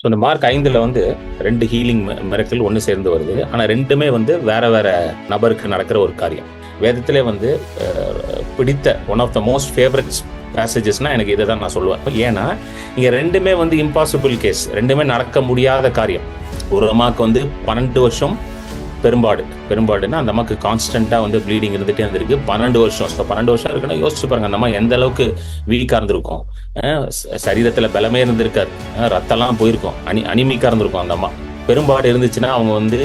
So இந்த mark 5ல் வந்து 2 healing miracle ஒன்று சேர்ந்து வருது. ஆனால் ரெண்டுமே வந்து வேற வேற நபருக்கு நடக்கிற ஒரு காரியம். வேதத்திலே வந்து பிடித்த one of the most favourites பேசேஜஸ்னா எனக்கு இதை தான் நான் சொல்லுவேன். ஏன்னா இங்கே ரெண்டுமே வந்து இம்பாசிபிள் கேஸ், ரெண்டுமே நடக்க முடியாத காரியம். ஒரு அம்மாவுக்கு வந்து 12 வருஷம் பெரும்பாடுன்னா அந்த அம்மாவுக்கு கான்ஸ்டன்ட்டாக வந்து ப்ளீடிங் இருந்துகிட்டே இருந்திருக்கு 12 வருஷம். ஸோ 12 வருஷம் இருக்குன்னா யோசிச்சு பாருங்க, அந்த அம்மா எந்த அளவுக்கு வீக்காக இருந்திருக்கும். சரீரத்தில் பலமே இருந்திருக்காது, ரத்தம்லாம் போயிருக்கும், அனிமிக்காக இருந்திருக்கும். அந்த அம்மா பெரும்பாடு இருந்துச்சுன்னா அவங்க வந்து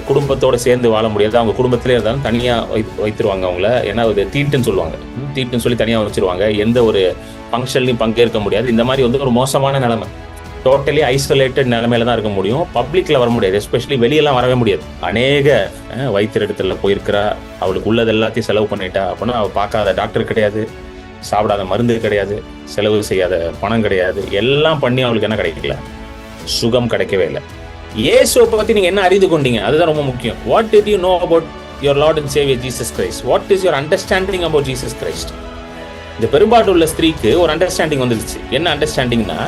குடும்பத்தோடு சேர்ந்து வாழ முடியாது. அவங்க குடும்பத்திலே இருந்தாலும் தனியாக வைத்துருவாங்க அவங்கள. ஏன்னா அது தீட்டுன்னு சொல்லுவாங்க, தீட்டுன்னு சொல்லி தனியாக வச்சிருவாங்க. எந்த ஒரு ஃபங்க்ஷன்லையும் பங்கேற்க முடியாது. இந்த மாதிரி வந்து ஒரு மோசமான நிலைமை, டோட்டலி ஐசோலேட்டட் நிலைமையில தான் இருக்க முடியும். பப்ளிக்ல வர முடியாது, எஸ்பெஷலி வெளியெல்லாம் வரவே முடியாது. அநேக வைத்தியர் இடத்துல போயிருக்கிறா, அவளுக்கு உள்ளது எல்லாத்தையும் செலவு பண்ணிட்டா அப்படின்னா அவள் பார்க்காத டாக்டர் கிடையாது, சாப்பிடாத மருந்து கிடையாது, செலவு செய்யாத பணம் கிடையாது. எல்லாம் பண்ணி அவளுக்கு என்ன கிடைக்கல? சுகம் கிடைக்கவே இல்லை. இயேசுவை பத்தி நீங்க என்ன அறிந்து கொண்டீங்க? அதுதான் ரொம்ப முக்கியம். What did you know about your Lord and Xavier Jesus Christ? What is your understanding about Jesus Christ? இந்த பெரும்பாடு உள்ள ஸ்திரீக்கு ஒரு அண்டர்ஸ்டாண்டிங் வந்துருச்சு. என்ன அண்டர்ஸ்டாண்டிங்னா,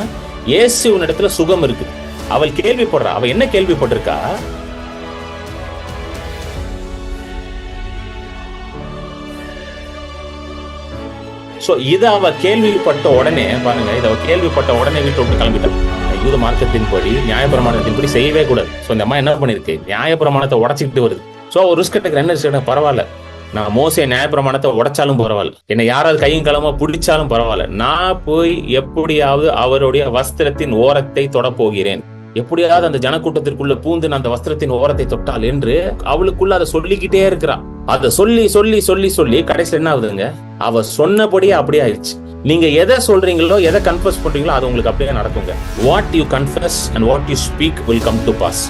இயேசுவின் இடத்துல சுகம் இருக்கு. அவள் கேள்விப்படுறா. அவ என்ன கேள்விப்பட்டிருக்கா? சோ இத அவ கேள்விப்பட்ட உடனே பாருங்க, இத அவ கேள்விப்பட்ட உடனே வீட்டை விட்டு கிளம்பிட்டான். யூத மார்க்கத்தின்படி, நியாயப்பிரமாணத்தின்படி செய்யவே கூடாது. சோ இந்த அம்மா என்ன பண்ணிருக்கு? நியாயப்பிரமாணத்தை உடைச்சிக்கிட்டு வருது. சோ ஒரு ரிஸ்க் எடுக்கிற, என்ன ரிஸ்க்? பரவாயில்ல, நான் மோசே நியாயப்பிரமாணத்தை உடைச்சாலும் பரவாயில்ல, என்னை யாராவது கையும் களமா பிடிச்சாலும் பரவாயில்ல, நான் போய் எப்படியாவது அவருடைய வஸ்திரத்தின் ஓரத்தை தொட போகிறேன். எப்படியாவது அந்த ஜனக்கூட்டத்திற்குள்ள பூந்து நான் அந்த வஸ்திரத்தின் ஓரத்தை தொட்டால் என்று அவளுக்குள்ள அதை சொல்லிக்கிட்டே இருக்கிறான். அதை சொல்லி சொல்லி சொல்லி சொல்லி கடைசியில் என்ன ஆகுதுங்க? அவ சொன்னபடியே அப்படியே ஆயிடுச்சு. நீங்க எதை சொல்றீங்களோ, எதை கன்ஃபஸ் பண்றீங்களோ அது உங்களுக்கு அப்படியே நடக்குங்க. What you confess and what you speak will come to pass.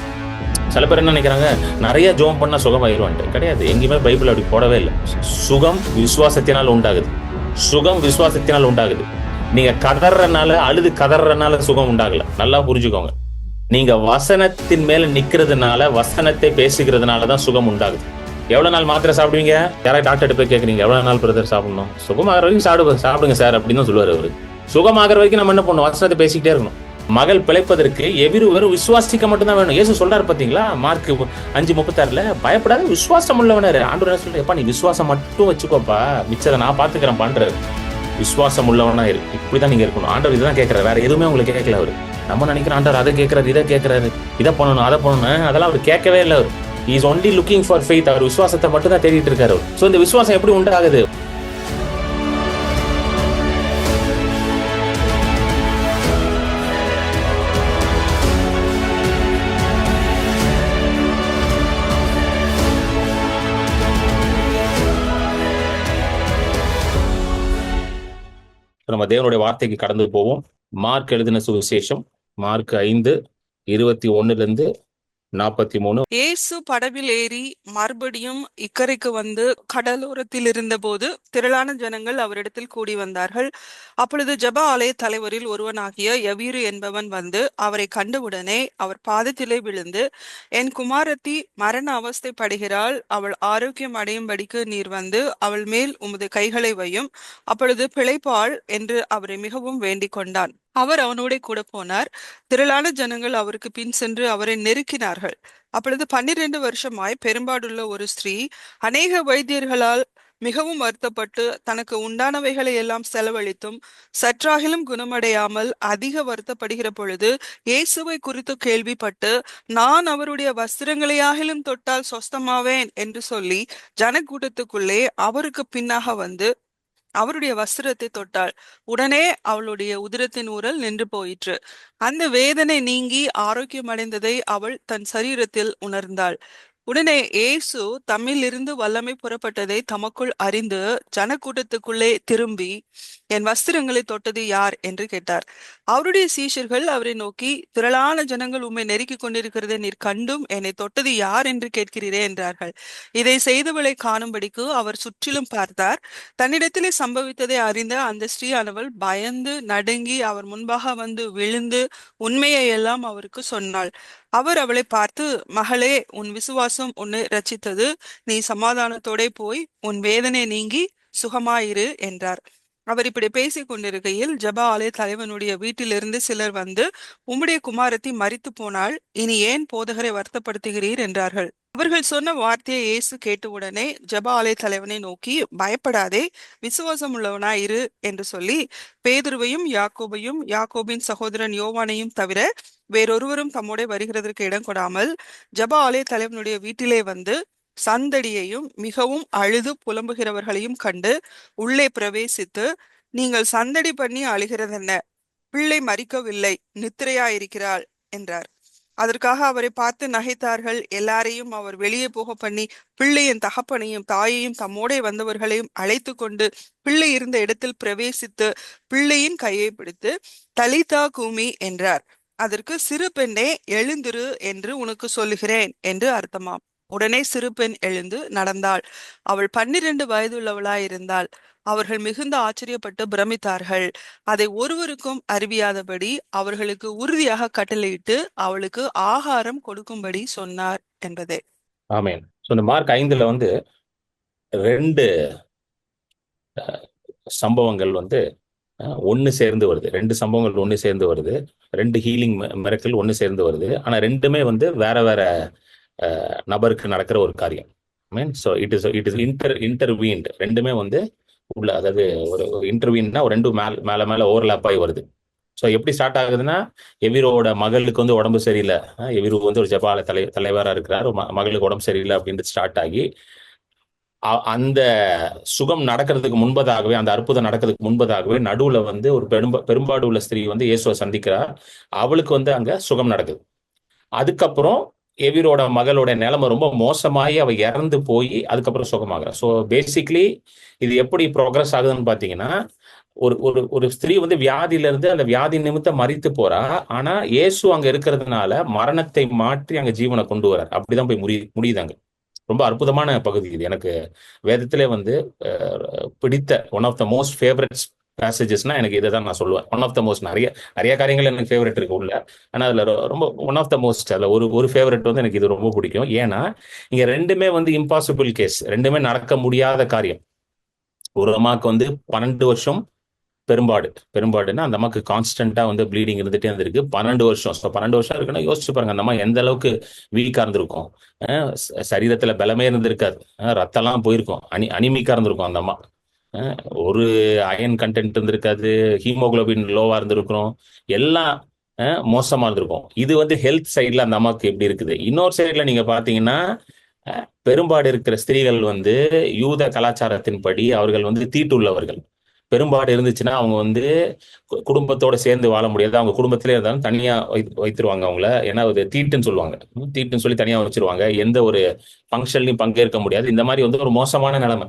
சில பேர் என்ன நினைக்கிறாங்க, நிறைய ஜோம் பண்ணா சுகம் ஆயிடுவான்ட்டு. கிடையாது, எங்கேயுமே பைபிள் அப்படி போடவே இல்லை. சுகம் விசுவாசத்தினால் உண்டாகுது. சுகம் விசுவாசத்தினால் உண்டாகுது. நீங்க கதறனால, அழுது கதறனால சுகம் உண்டாகல. நல்லா புரிஞ்சுக்கோங்க. நீங்க வசனத்தின் மேல நிக்கிறதுனால, வசனத்தை பேசுகிறதுனாலதான் சுகம் உண்டாகுது. எவ்வளவு நாள் மாத்திரை சாப்பிடுவீங்க? யாராவது டாக்டர் போய் கேட்குறீங்க, எவ்வளவு நாள் பிரதர் சாப்பிடணும்? சுகமாகிற வரைக்கும் சாப்பிடுங்க சார் அப்படின்னு சொல்லுவாரு அவரு. சுகமாகிற வரைக்கும் நம்ம என்ன பண்ணணும்? வசனத்தை பேசிக்கிட்டே இருக்கணும். மகள் பிழைப்பதற்கு வெறும் விசுவாசிக்க மட்டும் தான் வேணும். இயேசு சொல்றாரு பாத்தீங்களா, மார்க் 5:36, பயப்படாத, விசுவாசம் உள்ளவனாரு. ஆண்டவர் என்ன சொல்றாரு? எப்பா நீ விசுவாசம் மட்டும் வச்சுக்கோப்பா, மிச்சதை நான் பாத்துக்கிறேன் பண்றாரு. விசுவாசம் உள்ளவனா இருக்கு. இப்படிதான் நீங்க இருக்கணும். ஆண்டவர் இதுதான் கேட்கிறாரு, வேற எதுவுமே உங்களுக்கு கேட்கல அவரு. நம்ம நினைக்கிற ஆண்டவர் அதை கேட்கிறாரு, இதை கேட்கிறாரு, இதை பண்ணணும், அதை பண்ணணும், அதெல்லாம் அவர் கேட்கவே இல்லை. அவர் is only looking for faith. அவர் விசுவாசத்தை மட்டும் தான் தேடிட்டு இருக்காரு. சோ இந்த விசுவாசம் எப்படி உண்டாகுது? நம்ம தேவனுடைய வார்த்தைக்கு கடந்து போவோம். மார்க் எழுதின சுவிசேஷம், மார்க் 5:21 43. இயேசு படவில் ஏறி மறுபடியும் இக்கரைக்கு வந்து கடலோரத்தில் இருந்தபோது திரளான ஜனங்கள் அவரிடத்தில் கூடி வந்தார்கள். அப்பொழுது ஜெப ஆலய தலைவரில் ஒருவனாகிய யவீரு என்பவன் வந்து அவரை கண்டவுடனே அவர் பாதத்திலே விழுந்து, என் குமாரத்தி மரண அவஸ்தைப்படுகிறாள், அவள் ஆரோக்கியம் அடையும்படிக்கு நீர் வந்து அவள் மேல் உமது கைகளை வையும், அப்பொழுது பிழைப்பாள் என்று அவரை மிகவும் வேண்டிக் கொண்டான். அவர் அவனோட கூட போனார். திரளான ஜனங்கள் அவருக்கு பின் சென்று அவரை நெருக்கினார்கள். அப்பொழுது 12 வருஷமாய் பெரும்பாடுள்ள ஒரு ஸ்திரீ அநேக வைத்தியர்களால் மிகவும் வருத்தப்பட்டு தனக்கு உண்டானவைகளை எல்லாம் செலவழித்தும் சற்றாகிலும் குணமடையாமல் அதிக வருத்தப்படுகிற பொழுது இயேசுவை குறித்து கேள்விப்பட்டு, நான் அவருடைய வஸ்திரங்களையாகிலும் தொட்டால் சொஸ்தமாவேன் என்று சொல்லி ஜனக்கூட்டத்துக்குள்ளே அவருக்கு பின்னாக வந்து அவருடைய வஸ்திரத்தை தொட்டாள். உடனே அவளுடைய உதிரத்தின் ஊரல் நின்று போயிற்று. அந்த வேதனை நீங்கி ஆரோக்கியம் அடைந்ததை அவள் தன் சரீரத்தில் உணர்ந்தாள். உடனே இயேசு தம்மில் இருந்து வல்லமை புறப்பட்டதை தமக்குள் அறிந்து ஜனக்கூட்டத்துக்குள்ளே திரும்பி, என் வஸ்திரங்களை தொட்டது யார் என்று கேட்டார். அவருடைய சீஷர்கள் அவரை நோக்கி, திரளான ஜனங்கள் உம்மை நெருக்கி கொண்டிருக்கிறதை நீர் கண்டும் என்னை தொட்டது யார் என்று கேட்கிறீரே என்றார்கள். இதை செய்தவளை காணும்படிக்கு அவர் சுற்றிலும் பார்த்தார். தன்னிடத்திலே சம்பவித்ததை அறிந்த அந்த ஸ்ரீயானவள் பயந்து நடுங்கி அவர் முன்பாக வந்து விழுந்து உண்மையை எல்லாம் அவருக்கு சொன்னாள். அவர் அவளை பார்த்து, மகளே, உன் விசுவாசம் உன்னை ரட்சித்தது, நீ சமாதானத்தோட போய் உன் வேதனை நீங்கி சுகமாயிரு என்றார். அவர் இப்படி பேசிக் கொண்டிருக்கையில் ஜெப ஆலய தலைவனுடைய வீட்டிலிருந்து சிலர் வந்து, உம்முடைய குமாரத்தி மரித்து போனாள், இனி ஏன் போதகரை வருத்தப்படுத்துகிறீர் என்றார்கள். அவர்கள் சொன்ன வார்த்தையை இயேசு கேட்டவுடனே ஜெப ஆலய தலைவனை நோக்கி, பயப்படாதே, விசுவாசம் உள்ளவனாய் இரு என்று சொல்லி, பேதுருவையும் யாக்கோபையும் யாக்கோபின் சகோதரன் யோவானையும் தவிர வேறொருவரும் தம்மோடே வருகிறதற்கு இடம் கொடாமல் ஜெப ஆலய தலைவனுடைய வீட்டிலே வந்து சந்தடியையும் மிகவும் அழுது புலம்புகிறவர்களையும் கண்டு உள்ளே பிரவேசித்து, நீங்கள் சந்தடி பண்ணி அழுகிறதென்ன? பிள்ளை மரிக்கவில்லை, நித்திரையாயிருக்கிறாள் என்றார். அதற்காக அவரை பார்த்து நகைத்தார்கள். எல்லாரையும் அவர் வெளியே போக பண்ணி, பிள்ளையின் தகப்பனையும் தாயையும் தம்மோடே வந்தவர்களையும் அழைத்து கொண்டு பிள்ளை இருந்த இடத்தில் பிரவேசித்து பிள்ளையின் கையை பிடித்து, தலிதா கூமி என்றார். அதற்கு, சிறு பெண்ணே எழுந்திரு என்று உனக்கு சொல்லுகிறேன் என்று அர்த்தமாம். உடனே சிறு பெண் எழுந்து நடந்தாள். அவள் 12 வயதுள்ளவளாயிருந்தாள். அவர்கள் மிகுந்த ஆச்சரியப்பட்டு பிரமித்தார்கள். அதை ஒருவருக்கும் அறிவியாதபடி அவர்களுக்கு உறுதியாக கட்டளையிட்டு அவளுக்கு ஆகாரம் கொடுக்கும்படி சொன்னார் என்பதே. ஆமென். ஸோ இந்த மார்க் 5ல வந்து 2 சம்பவங்கள் வந்து ஒன்று சேர்ந்து வருது. 2 சம்பவங்கள் ஒன்று சேர்ந்து வருது. 2 ஹீலிங் மிரக்கல் ஒன்று சேர்ந்து வருது. ஆனால் ரெண்டுமே வந்து வேற வேற நபருக்கு நடக்கிற ஒரு காரியம். மீன் ஸோ இட் இஸ் இன்டர்வீன்ட். ரெண்டுமே வந்து உள்ள, அதாவது ஒரு இன்டர்வீன்னா ஒரு 2 மேலே மேலே ஓவர்லேப் ஆகி வருது. ஸோ எப்படி ஸ்டார்ட் ஆகுதுன்னா, எவிரோட மகளுக்கு வந்து உடம்பு சரியில்லை. எவிரு வந்து ஒரு ஜெபால தலைவராக இருக்கிறார். மகளுக்கு உடம்பு சரியில்லை அப்படின்ட்டு ஸ்டார்ட் ஆகி, அந்த சுகம் நடக்கிறதுக்கு முன்பதாகவே, அந்த அற்புதம் நடக்கிறதுக்கு முன்பதாகவே நடுவுல வந்து ஒரு பெரும்பாடு உள்ள ஸ்திரீ வந்து இயேசுவை சந்திக்கிறார். அவளுக்கு வந்து அங்க சுகம் நடக்குது. அதுக்கப்புறம் எவிரோட மகளோட நிலைமை ரொம்ப மோசமாகி அவ இறந்து போய் அதுக்கப்புறம் சுகமாகிறார். ஸோ பேசிக்லி இது எப்படி ப்ரோக்ரஸ் ஆகுதுன்னு பார்த்தீங்கன்னா, ஒரு ஒரு ஒரு ஸ்திரீ வந்து வியாதியில இருந்து அந்த வியாதி நிமித்தம் மரித்து போறா. ஆனா இயேசு அங்க இருக்கிறதுனால மரணத்தை மாற்றி அங்க ஜீவனை கொண்டு வரார். அப்படிதான் போய் முடியுதாங்க. ரொம்ப அற்புதமான பகுதி இது. எனக்கு வேதத்திலே வந்து பிடித்த one of the most favourite பேசேஜஸ்னா எனக்கு இதை தான் நான் சொல்லுவேன். ஒன் ஆஃப் த மோஸ்ட், நிறைய நிறைய காரியங்கள் எனக்கு ஃபேவரட் இருக்கு உள்ள. ஆனால் அதில் ரொம்ப ஒன் ஆஃப் த மோஸ்ட், அதில் ஒரு ஃபேவரட் வந்து எனக்கு இது ரொம்ப பிடிக்கும். ஏன்னா இங்கே ரெண்டுமே வந்து இம்பாசிபிள் கேஸ், ரெண்டுமே நடக்க முடியாத காரியம். ஒரு அம்மாவுக்கு வந்து 12 வருஷம் பெரும்பாடுன்னா அந்த அம்மாக்கு கான்ஸ்டன்டா வந்து ப்ளீடிங் இருந்துட்டே இருந்திருக்கு 12 வருஷம். ஸோ 12 வருஷம் இருக்குன்னா யோசிச்சு பாருங்க, அந்த அம்மா எந்த அளவுக்கு வீக்கா இருந்திருக்கும். சரீரத்துல பலமே இருந்திருக்காது. ரத்தம்லாம் போயிருக்கும். அனிமிக்கா இருந்திருக்கும் அந்த அம்மா. ஒரு அயன் கண்டென்ட் இருந்திருக்காது. ஹீமோகுளோபின் லோவா இருந்திருக்கிறோம். எல்லாம் மோசமா இருந்திருக்கும். இது வந்து ஹெல்த் சைட்ல அந்த அம்மாவுக்கு எப்படி இருக்குது. இன்னொரு சைட்ல நீங்க பாத்தீங்கன்னா, பெரும்பாடு இருக்கிற ஸ்திரீகள் வந்து யூத கலாச்சாரத்தின்படி அவர்கள் வந்து தீட்டுள்ளவர்கள். பெரும்பாடு இருந்துச்சுன்னா அவங்க வந்து குடும்பத்தோட சேர்ந்து வாழ முடியாது. அவங்க குடும்பத்திலே இருந்தாலும் தனியா வைத்திருவாங்க அவங்கள. ஏன்னா அது தீட்டுன்னு சொல்லுவாங்க. தீட்டுன்னு சொல்லி தனியா வச்சிருவாங்க. எந்த ஒரு ஃபங்க்ஷன்லையும் பங்கேற்க முடியாது. இந்த மாதிரி வந்து ஒரு மோசமான நிலைமை.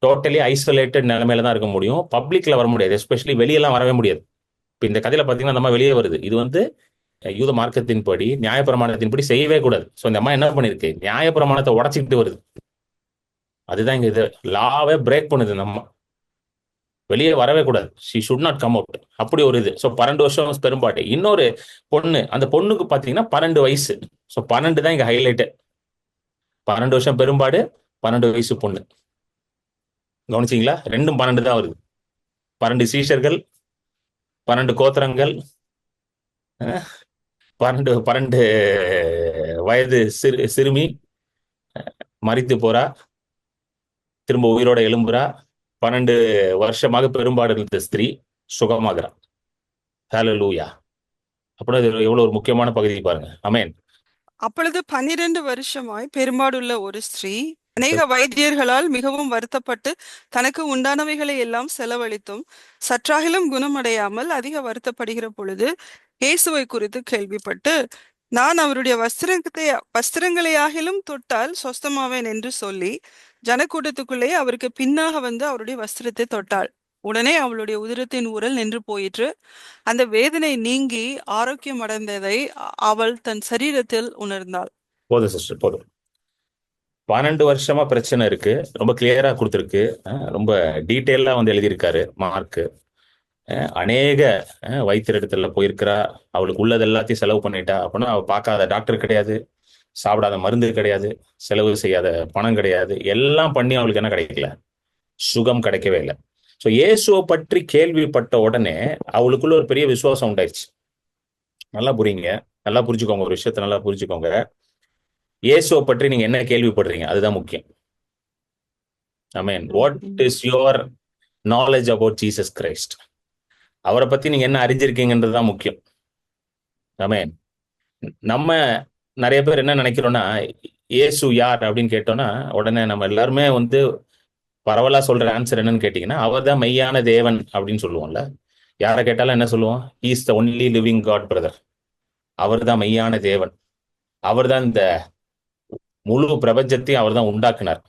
டோட்டலி ஐசோலேட்டட் நிலைமையில தான் இருக்க முடியும். பப்ளிக்ல வர முடியாது. எஸ்பெஷலி வெளியெல்லாம் வரவே முடியாது. இப்போ இந்த கதையில பாத்தீங்கன்னா நம்ம வெளியே வருது. இது வந்து யூத மார்க்கத்தின்படி, நியாயப்பிரமாணத்தின்படி செய்யவே கூடாது. ஸோ இந்த அம்மா என்ன பண்ணிருக்கு, நியாயப்பிரமாணத்தை உடச்சிக்கிட்டு வருது. அதுதான் இங்க இது லாவே பிரேக் பண்ணுது. நம்ம வெளியே வரவே கூடாது. She should not come out. அப்படி ஒரு இது. ஸோ 12 வருஷம் பெரும்பாட்டு. இன்னொரு பொண்ணு, அந்த பொண்ணுக்கு பாத்தீங்கன்னா 12 வயசு. ஸோ 12 தான் இங்க ஹைலைட்டு. 12 வருஷம் பெரும்பாடு, 12 வயசு பொண்ணு. கவனிச்சிங்களா? ரெண்டும் 12 தான் வருது. 12 சீஷர்கள், 12 கோத்திரங்கள், 12 வயது சிறுமி மரித்து போறா, திரும்ப உயிரோட எழும்புறா. 12 வருஷமாக பெரும்பாடு இருந்த ஸ்திரீ சுகமாகிறா. ஹல்லேலூயா. அப்புறம் இது எவ்வளவு ஒரு முக்கியமான பகுதி பாருங்க. ஆமென். அப்பொழுது 12 வருஷமாய் பெரும்பாடுள்ள ஒரு ஸ்திரீ அநேக வைத்தியர்களால் மிகவும் வருத்தப்பட்டு தனக்கு உண்டானவைகளை எல்லாம் செலவழித்தும் சற்றாகிலும் குணமடையாமல் அதிக வருத்தப்படுகிற பொழுது இயேசுவை குறித்து கேள்விப்பட்டு, நான் அவருடைய வஸ்திரங்களையாகிலும் தொட்டால் சொஸ்தமாவேன் என்று சொல்லி ஜனக்கூட்டத்துக்குள்ளே அவருக்கு பின்னாக வந்து அவருடைய வஸ்திரத்தை தொட்டாள். உடனே அவளுடைய உதிரத்தின் ஊரல் நின்று போயிற்று. அந்த வேதனை நீங்கி ஆரோக்கியம் அடைந்ததை அவள் தன் சரீரத்தில் உணர்ந்தாள். போதும் சிஸ்டர், போதும். 12 வருஷமா பிரச்சனை இருக்கு. ரொம்ப கிளியரா கொடுத்துருக்கு. ரொம்ப டீட்டெயிலா வந்து எழுதியிருக்காரு மார்க். அநேக வைத்தியரிடத்துல போயிருக்கிறா. அவளுக்கு உள்ளது எல்லாத்தையும் செலவு பண்ணிட்டா. அப்படின்னா அவள் பார்க்காத டாக்டர் கிடையாது, சாப்பிடாத மருந்து கிடையாது, செலவு செய்யாத பணம் கிடையாது. எல்லாம் பண்ணி அவளுக்கு என்ன கிடைக்கல, சுகம் கிடைக்கவே இல்லை. ஸோ இயேசுவை பற்றி கேள்விப்பட்ட உடனே அவளுக்குள்ள ஒரு பெரிய விசுவாசம் உண்டாயிடுச்சு. நல்லா புரியுங்க, நல்லா புரிஞ்சுக்கோங்க, ஒரு விஷயத்த நல்லா புரிஞ்சுக்கோங்க. இயேசுவை பற்றி நீங்க என்ன கேள்விப்படுறீங்க, அதுதான் முக்கியம். ஆமென். What is your knowledge about Jesus Christ? அவரை பத்தி நீங்க என்ன அறிஞ்சிருக்கீங்கன்றது தான் முக்கியம். ஆமென். நம்ம நிறைய பேர் என்ன நினைக்கிறோம்னா, இயேசு யார் அப்படின்னு கேட்டோம்னா உடனே நம்ம எல்லாருமே வந்து பரவலா சொல்ற ஆன்சர் என்னன்னு கேட்டீங்கன்னா, அவர் தான் மெய்யான தேவன் அப்படின்னு சொல்லுவோம்ல. யாரை கேட்டாலும் என்ன சொல்லுவோம்? He is the only living god brother. அவர் தான் மெய்யான தேவன். அவர் தான் இந்த முழு பிரபஞ்சத்தையும் அவர் தான் உண்டாக்கினார்.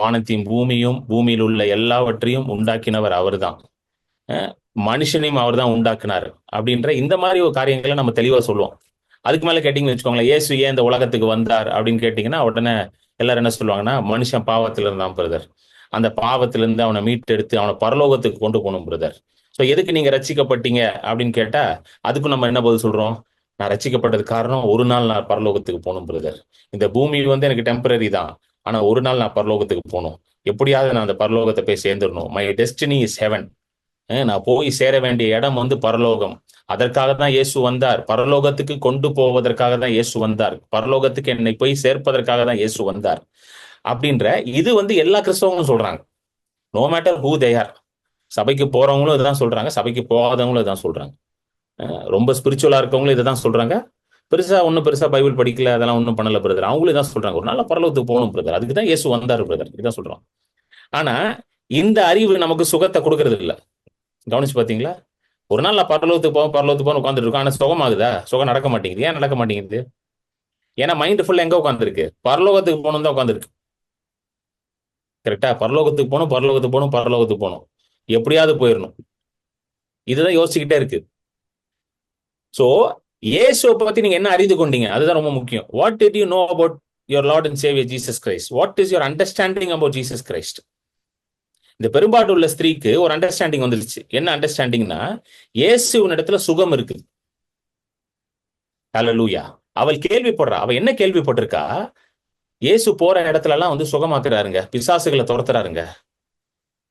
வானத்தையும் பூமியும் பூமியில் உள்ள எல்லாவற்றையும் உண்டாக்கினவர் அவர் தான். மனுஷனையும் அவர் தான் உண்டாக்குனார் அப்படின்ற இந்த மாதிரி ஒரு காரியங்களை நம்ம தெளிவா சொல்லுவோம். அதுக்கு மேல கேட்டீங்கன்னு வச்சுக்கோங்களேன், இயேசு ஏன் இந்த உலகத்துக்கு வந்தார் அப்படின்னு கேட்டீங்கன்னா உடனே எல்லாரும் என்ன சொல்லுவாங்கன்னா, மனுஷன் பாவத்துல இருந்தான் பிரதர், அந்த பாவத்திலிருந்து அவனை மீட்டெடுத்து அவனை பரலோகத்துக்கு கொண்டு போகணும் பிரதர். ஸோ எதுக்கு நீங்க ரட்சிக்கப்பட்டீங்க அப்படின்னு கேட்டா அதுக்கும் நம்ம என்ன பதில் சொல்றோம்? நான் ரட்சிக்கப்பட்டது காரணம் ஒரு நாள் நான் பரலோகத்துக்கு போகணும் பிரதர். இந்த பூமி வந்து எனக்கு டெம்பரரி தான், ஆனா ஒரு நாள் நான் பரலோகத்துக்கு போகணும். எப்படியாவது நான் அந்த பரலோகத்தை போய் சேர்ந்துடணும். My destiny is heaven. நான் போய் சேர வேண்டிய இடம் வந்து பரலோகம். அதற்காக தான் இயேசு வந்தார். பரலோகத்துக்கு கொண்டு போவதற்காக தான் இயேசு வந்தார். பரலோகத்துக்கு என்னை போய் சேர்ப்பதற்காக தான் இயேசு வந்தார் அப்படின்ற இது வந்து எல்லா கிறிஸ்தவங்களும் சொல்றாங்க. No matter who they are. சபைக்கு போறவங்களும் இதுதான் சொல்றாங்க, சபைக்கு போகாதவங்களும் இதான் சொல்றாங்க. ரொம்ப ஸ்பிரிச்சுவலா இருக்கவங்களும் இதை தான் சொல்றாங்க. பெருசா பைபிள் படிக்கல, அதெல்லாம் ஒன்றும் பண்ணல பிரதர், அவங்களும் இதான் சொல்றாங்க. ஒரு நாள் பரலோகத்துக்கு போகணும் பிரதர், அதுக்கு தான் இயேசு வந்தார் பிரதர், இதான் சொல்றோம். ஆனா இந்த அறிவு நமக்கு சுகத்தை கொடுக்கறது இல்லை. கவனிச்சு பாத்தீங்களா? ஒரு நாள் நான் பரலோகத்துக்கு போக உட்காந்துட்டு இருக்கோம், ஆனா சுகமாகுதா? சுகம் நடக்க மாட்டேங்குது. ஏன் நடக்க மாட்டேங்குது? ஏன்னா மைண்ட் ஃபுல்லா எங்க உட்காந்துருக்கு? பரலோகத்துக்கு போகணும் தான் உட்காந்துருக்கு. கரெக்டா? பரலோகத்துக்கு போகணும், எப்படியாவது போயிடணும், இதுதான் யோசிச்சுக்கிட்டே இருக்கு. சோ இயேசுவை பத்தி நீங்க என்ன அறிந்து கொண்டீங்க, அதுதான் ரொம்ப முக்கியம். What did you know about your Lord and Xavier Jesus Christ? What is your understanding about Jesus Christ? இந்த பெரும்பாடு உள்ள ஸ்திரீக்கு ஒரு அண்டர்ஸ்டாண்டிங் வந்துருச்சு. என்ன அண்டர்ஸ்டாண்டிங்னா, இயேசுவின் இடத்துல சுகம் இருக்கு. ஹல்லேலூயா. அவள் கேள்விப்படுறா. அவ என்ன கேள்விப்பட்டிருக்கா? இயேசு போற இடத்துல எல்லாம் வந்து சுகமாக்குறாருங்க, பிசாசுகளை துரத்துறாருங்க.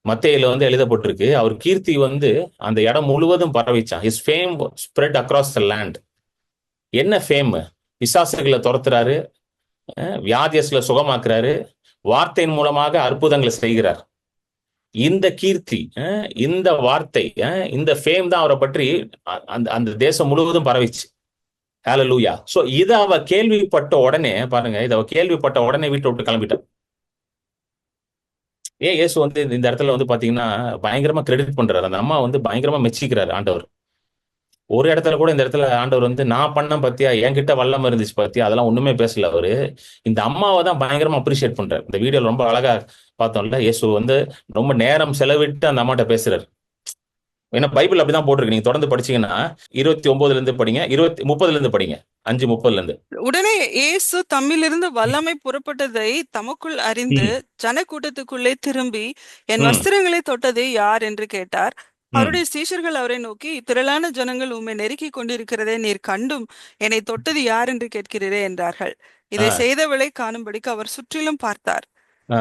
மத்தேயுல வந்து எழுதப்பட்டிருக்கு, அவர் கீர்த்தி வந்து அந்த இடம் முழுவதும் பரவிச்சான். His fame spread across the land. என்ன ஃபேம்? பிசாசுகளை துரத்துறாரு, வியாதியஸ்ல சுகமாக்குறாரு, வார்த்தையின் மூலமாக அற்புதங்களை செய்கிறார். இந்த கீர்த்தி, இந்த வார்த்தை, இந்த ஃபேம் தான் அவரை பற்றி அந்த தேசம் முழுவதும் பரவிச்சு. ஹல்லேலூயா. சோ இத அவ கேள்விப்பட்ட உடனே பாருங்க, இத அவ கேள்விப்பட்ட உடனே வீட்டை விட்டு கிளம்பிட்டான். ஏன் இயேசு வந்து இந்த இடத்துல வந்து பாத்தீங்கன்னா பயங்கரமா கிரெடிட் பண்றாரு. அந்த அம்மா வந்து பயங்கரமா மெச்சிக்கிறாரு ஆண்டவர். ஒரு இடத்துல கூட இந்த இடத்துல ஆண்டவர் வந்து நான் பண்ண பத்தியா, என்கிட்ட வல்லம் இருந்துச்சு பத்தியா, அதெல்லாம் ஒண்ணுமே பேசல அவரு. இந்த அம்மாவை தான் பயங்கரமா அப்ரிஷியேட் பண்றாரு. இந்த வீடியோல ரொம்ப அழகா பார்த்தோம்ல, இயேசு வந்து ரொம்ப நேரம் செலவிட்டு அந்த அம்மாட்ட பேசுறாரு. ஏன்னா பைபிள் அப்படிதான் போட்டிருக்கு. நீங்க தொடர்ந்து படிச்சீங்கன்னா 29 இருந்து படிங்க, 30 இருந்து படிங்க, 5:30 இருந்து. உடனே இயேசு தம்மிலிருந்து வல்லமை புறப்பட்டதை தமக்குள் அறிந்து ம், ஜனக்கூட்டத்துக்குள்ளே திரும்பி, என் ம், வஸ்திரங்களை தொட்டது யார் என்று கேட்டார். ம், அவருடைய சீஷர்கள் அவரை நோக்கி, திரளான ஜனங்கள் உம்மை நெருக்கிக் கொண்டிருக்கிறதை நீர் கண்டும் என்னை தொட்டது யார் என்று கேட்கிறீரே என்றார்கள். இதை ஆ, செய்தவளை காணும்படிக்கு அவர் சுற்றிலும் பார்த்தார். ஆ,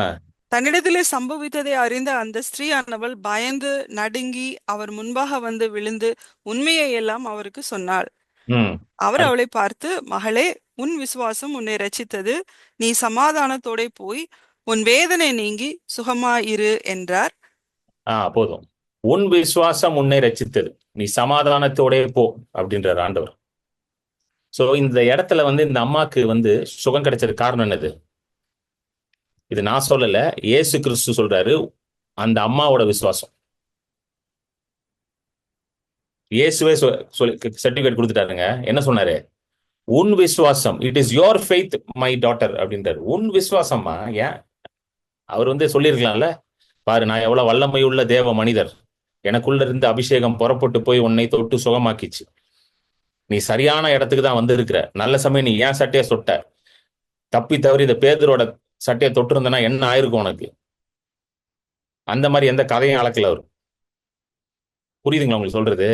தன்னிடத்திலே சம்பவித்ததை அறிந்த அந்த ஸ்திரீயானவள் பயந்து நடுங்கி அவர் முன்பாக வந்து விழுந்து உண்மையை எல்லாம் அவருக்கு சொன்னாள். ம். அவர் அடுத்து, அவளை பார்த்து, மகளே, உன் விசுவாசம் உன்னை ரட்சித்தது. நீ சமாதானத்தோடே போய் உன் வேதனை நீங்கி சுகமாயிரு என்றார். போதும். உன் விசுவாசம் உன்னை ரட்சித்தது, நீ சமாதானத்தோடே போ அப்படின்றார் ஆண்டவர். சோ இந்த இடத்துல வந்து இந்த அம்மாக்கு வந்து சுகம் கிடைச்சது காரணம் என்னது? இது நான் சொல்லல, இயேசு கிறிஸ்து சொல்றாரு. அந்த அம்மாவோட விசுவாசம். இயேசுவே சர்டிபிகேட் கொடுத்துட்டாருங்க. என்ன சொன்னாரு? உன் விசுவாசம், it is your faith my daughter அப்படின்றாரு. உன் விசுவாசமா? ஏன் அவர் வந்து சொல்லியிருக்கலாம்ல, பாரு நான் எவ்வளவு வல்லமை உள்ள தேவ மனிதர், எனக்குள்ள இருந்து அபிஷேகம் புறப்பட்டு போய் உன்னை தொட்டு சுகமாக்கிச்சு, நீ சரியான இடத்துக்கு தான் வந்து இருக்கிற, நல்ல சமயம் நீ ஏன் சட்டையை சொட்ட, தப்பி தவறி இந்த பேதரோட சட்டையை தொட்டு இருந்தனா என்ன ஆயிருக்கும் உனக்கு? அந்த மாதிரி எந்த கதையும் அளக்கல அவர். புரியுதுங்களா உங்களுக்கு சொல்றது?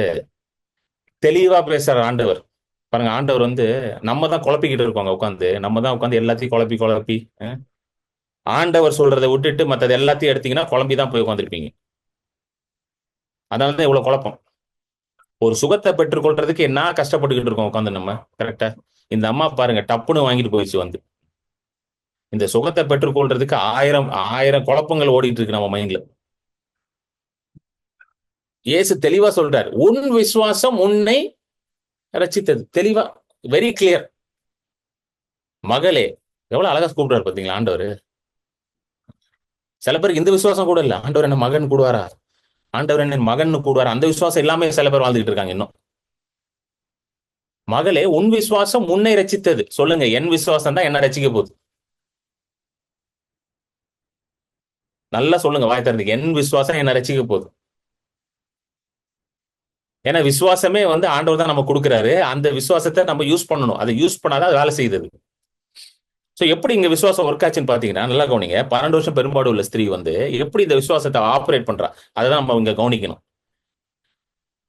தெளிவா பேசுற ஆண்டவர். பாருங்க, ஆண்டவர் வந்து நம்ம தான் குழப்பிக்கிட்டு இருக்கோங்க உட்காந்து, நம்ம தான் உட்காந்து எல்லாத்தையும் குழப்பி குழப்பி ஆண்டவர் சொல்றதை விட்டுட்டு மற்றது எல்லாத்தையும் எடுத்தீங்கன்னா குழம்பி தான் போய் உட்காந்துருப்பீங்க. அதனாலதான் இவ்வளவு குழப்பம். ஒரு சுகத்தை பெற்றுக்கொள்றதுக்கு என்ன கஷ்டப்பட்டுக்கிட்டு இருக்கோம் உட்காந்து நம்ம. கரெக்டா? இந்த அம்மா பாருங்க, டப்புன்னு வாங்கிட்டு போயிடுச்சு வந்து. இந்த சுகத்தை பெற்றுக்கொள்றதுக்கு ஆயிரம் ஆயிரம் குழப்பங்கள் ஓடிட்டு இருக்கு நம்ம மைண்ட்ல. இயேசு தெளிவா சொல்றார், உன் விசுவாசம் உன்னை ரட்சித்தது. தெளிவா, வெரி கிளியர். மகளே, எவ்வளவு அழகா கூப்பிடுறாரு பாத்தீங்களா ஆண்டவர். சில பேருக்கு இந்த விசுவாசம் கூட இல்ல. ஆண்டவர் என்ன மகன் கூடுவாரா, ஆண்டவர் என்ன மகன் கூடுவாரா, அந்த விசுவாசம் எல்லாமே சில பேர் வாழ்ந்துகிட்டு இருக்காங்க இன்னும். மகளே, உன் விசுவாசம் உன்னை ரட்சித்தது. சொல்லுங்க, என் விசுவாசம் தான் என்ன ரட்சிக்க போகுது. நல்லா சொல்லுங்க வாய் திறந்து, என் விசுவாசம் என்ன ரட்சிக்க போகுது. ஏன்னா விசுவாசமே வந்து ஆண்டவர் தான் நம்ம கொடுக்குறாரு. அந்த விசுவாசத்தை நம்ம யூஸ் பண்ணணும். அதை யூஸ் பண்ணாதான் அது வேலை செய்யுது. சோ எப்படி இங்க விசுவாசம் ஒர்க் ஆச்சுன்னு பாத்தீங்கன்னா, நல்லா கவனிங்க. 12 வருஷம் பெரும்பாடு உள்ள ஸ்திரீ வந்து எப்படி இந்த விசுவாசத்தை ஆப்ரேட் பண்றா, அதை நம்ம இங்க கவனிக்கணும்.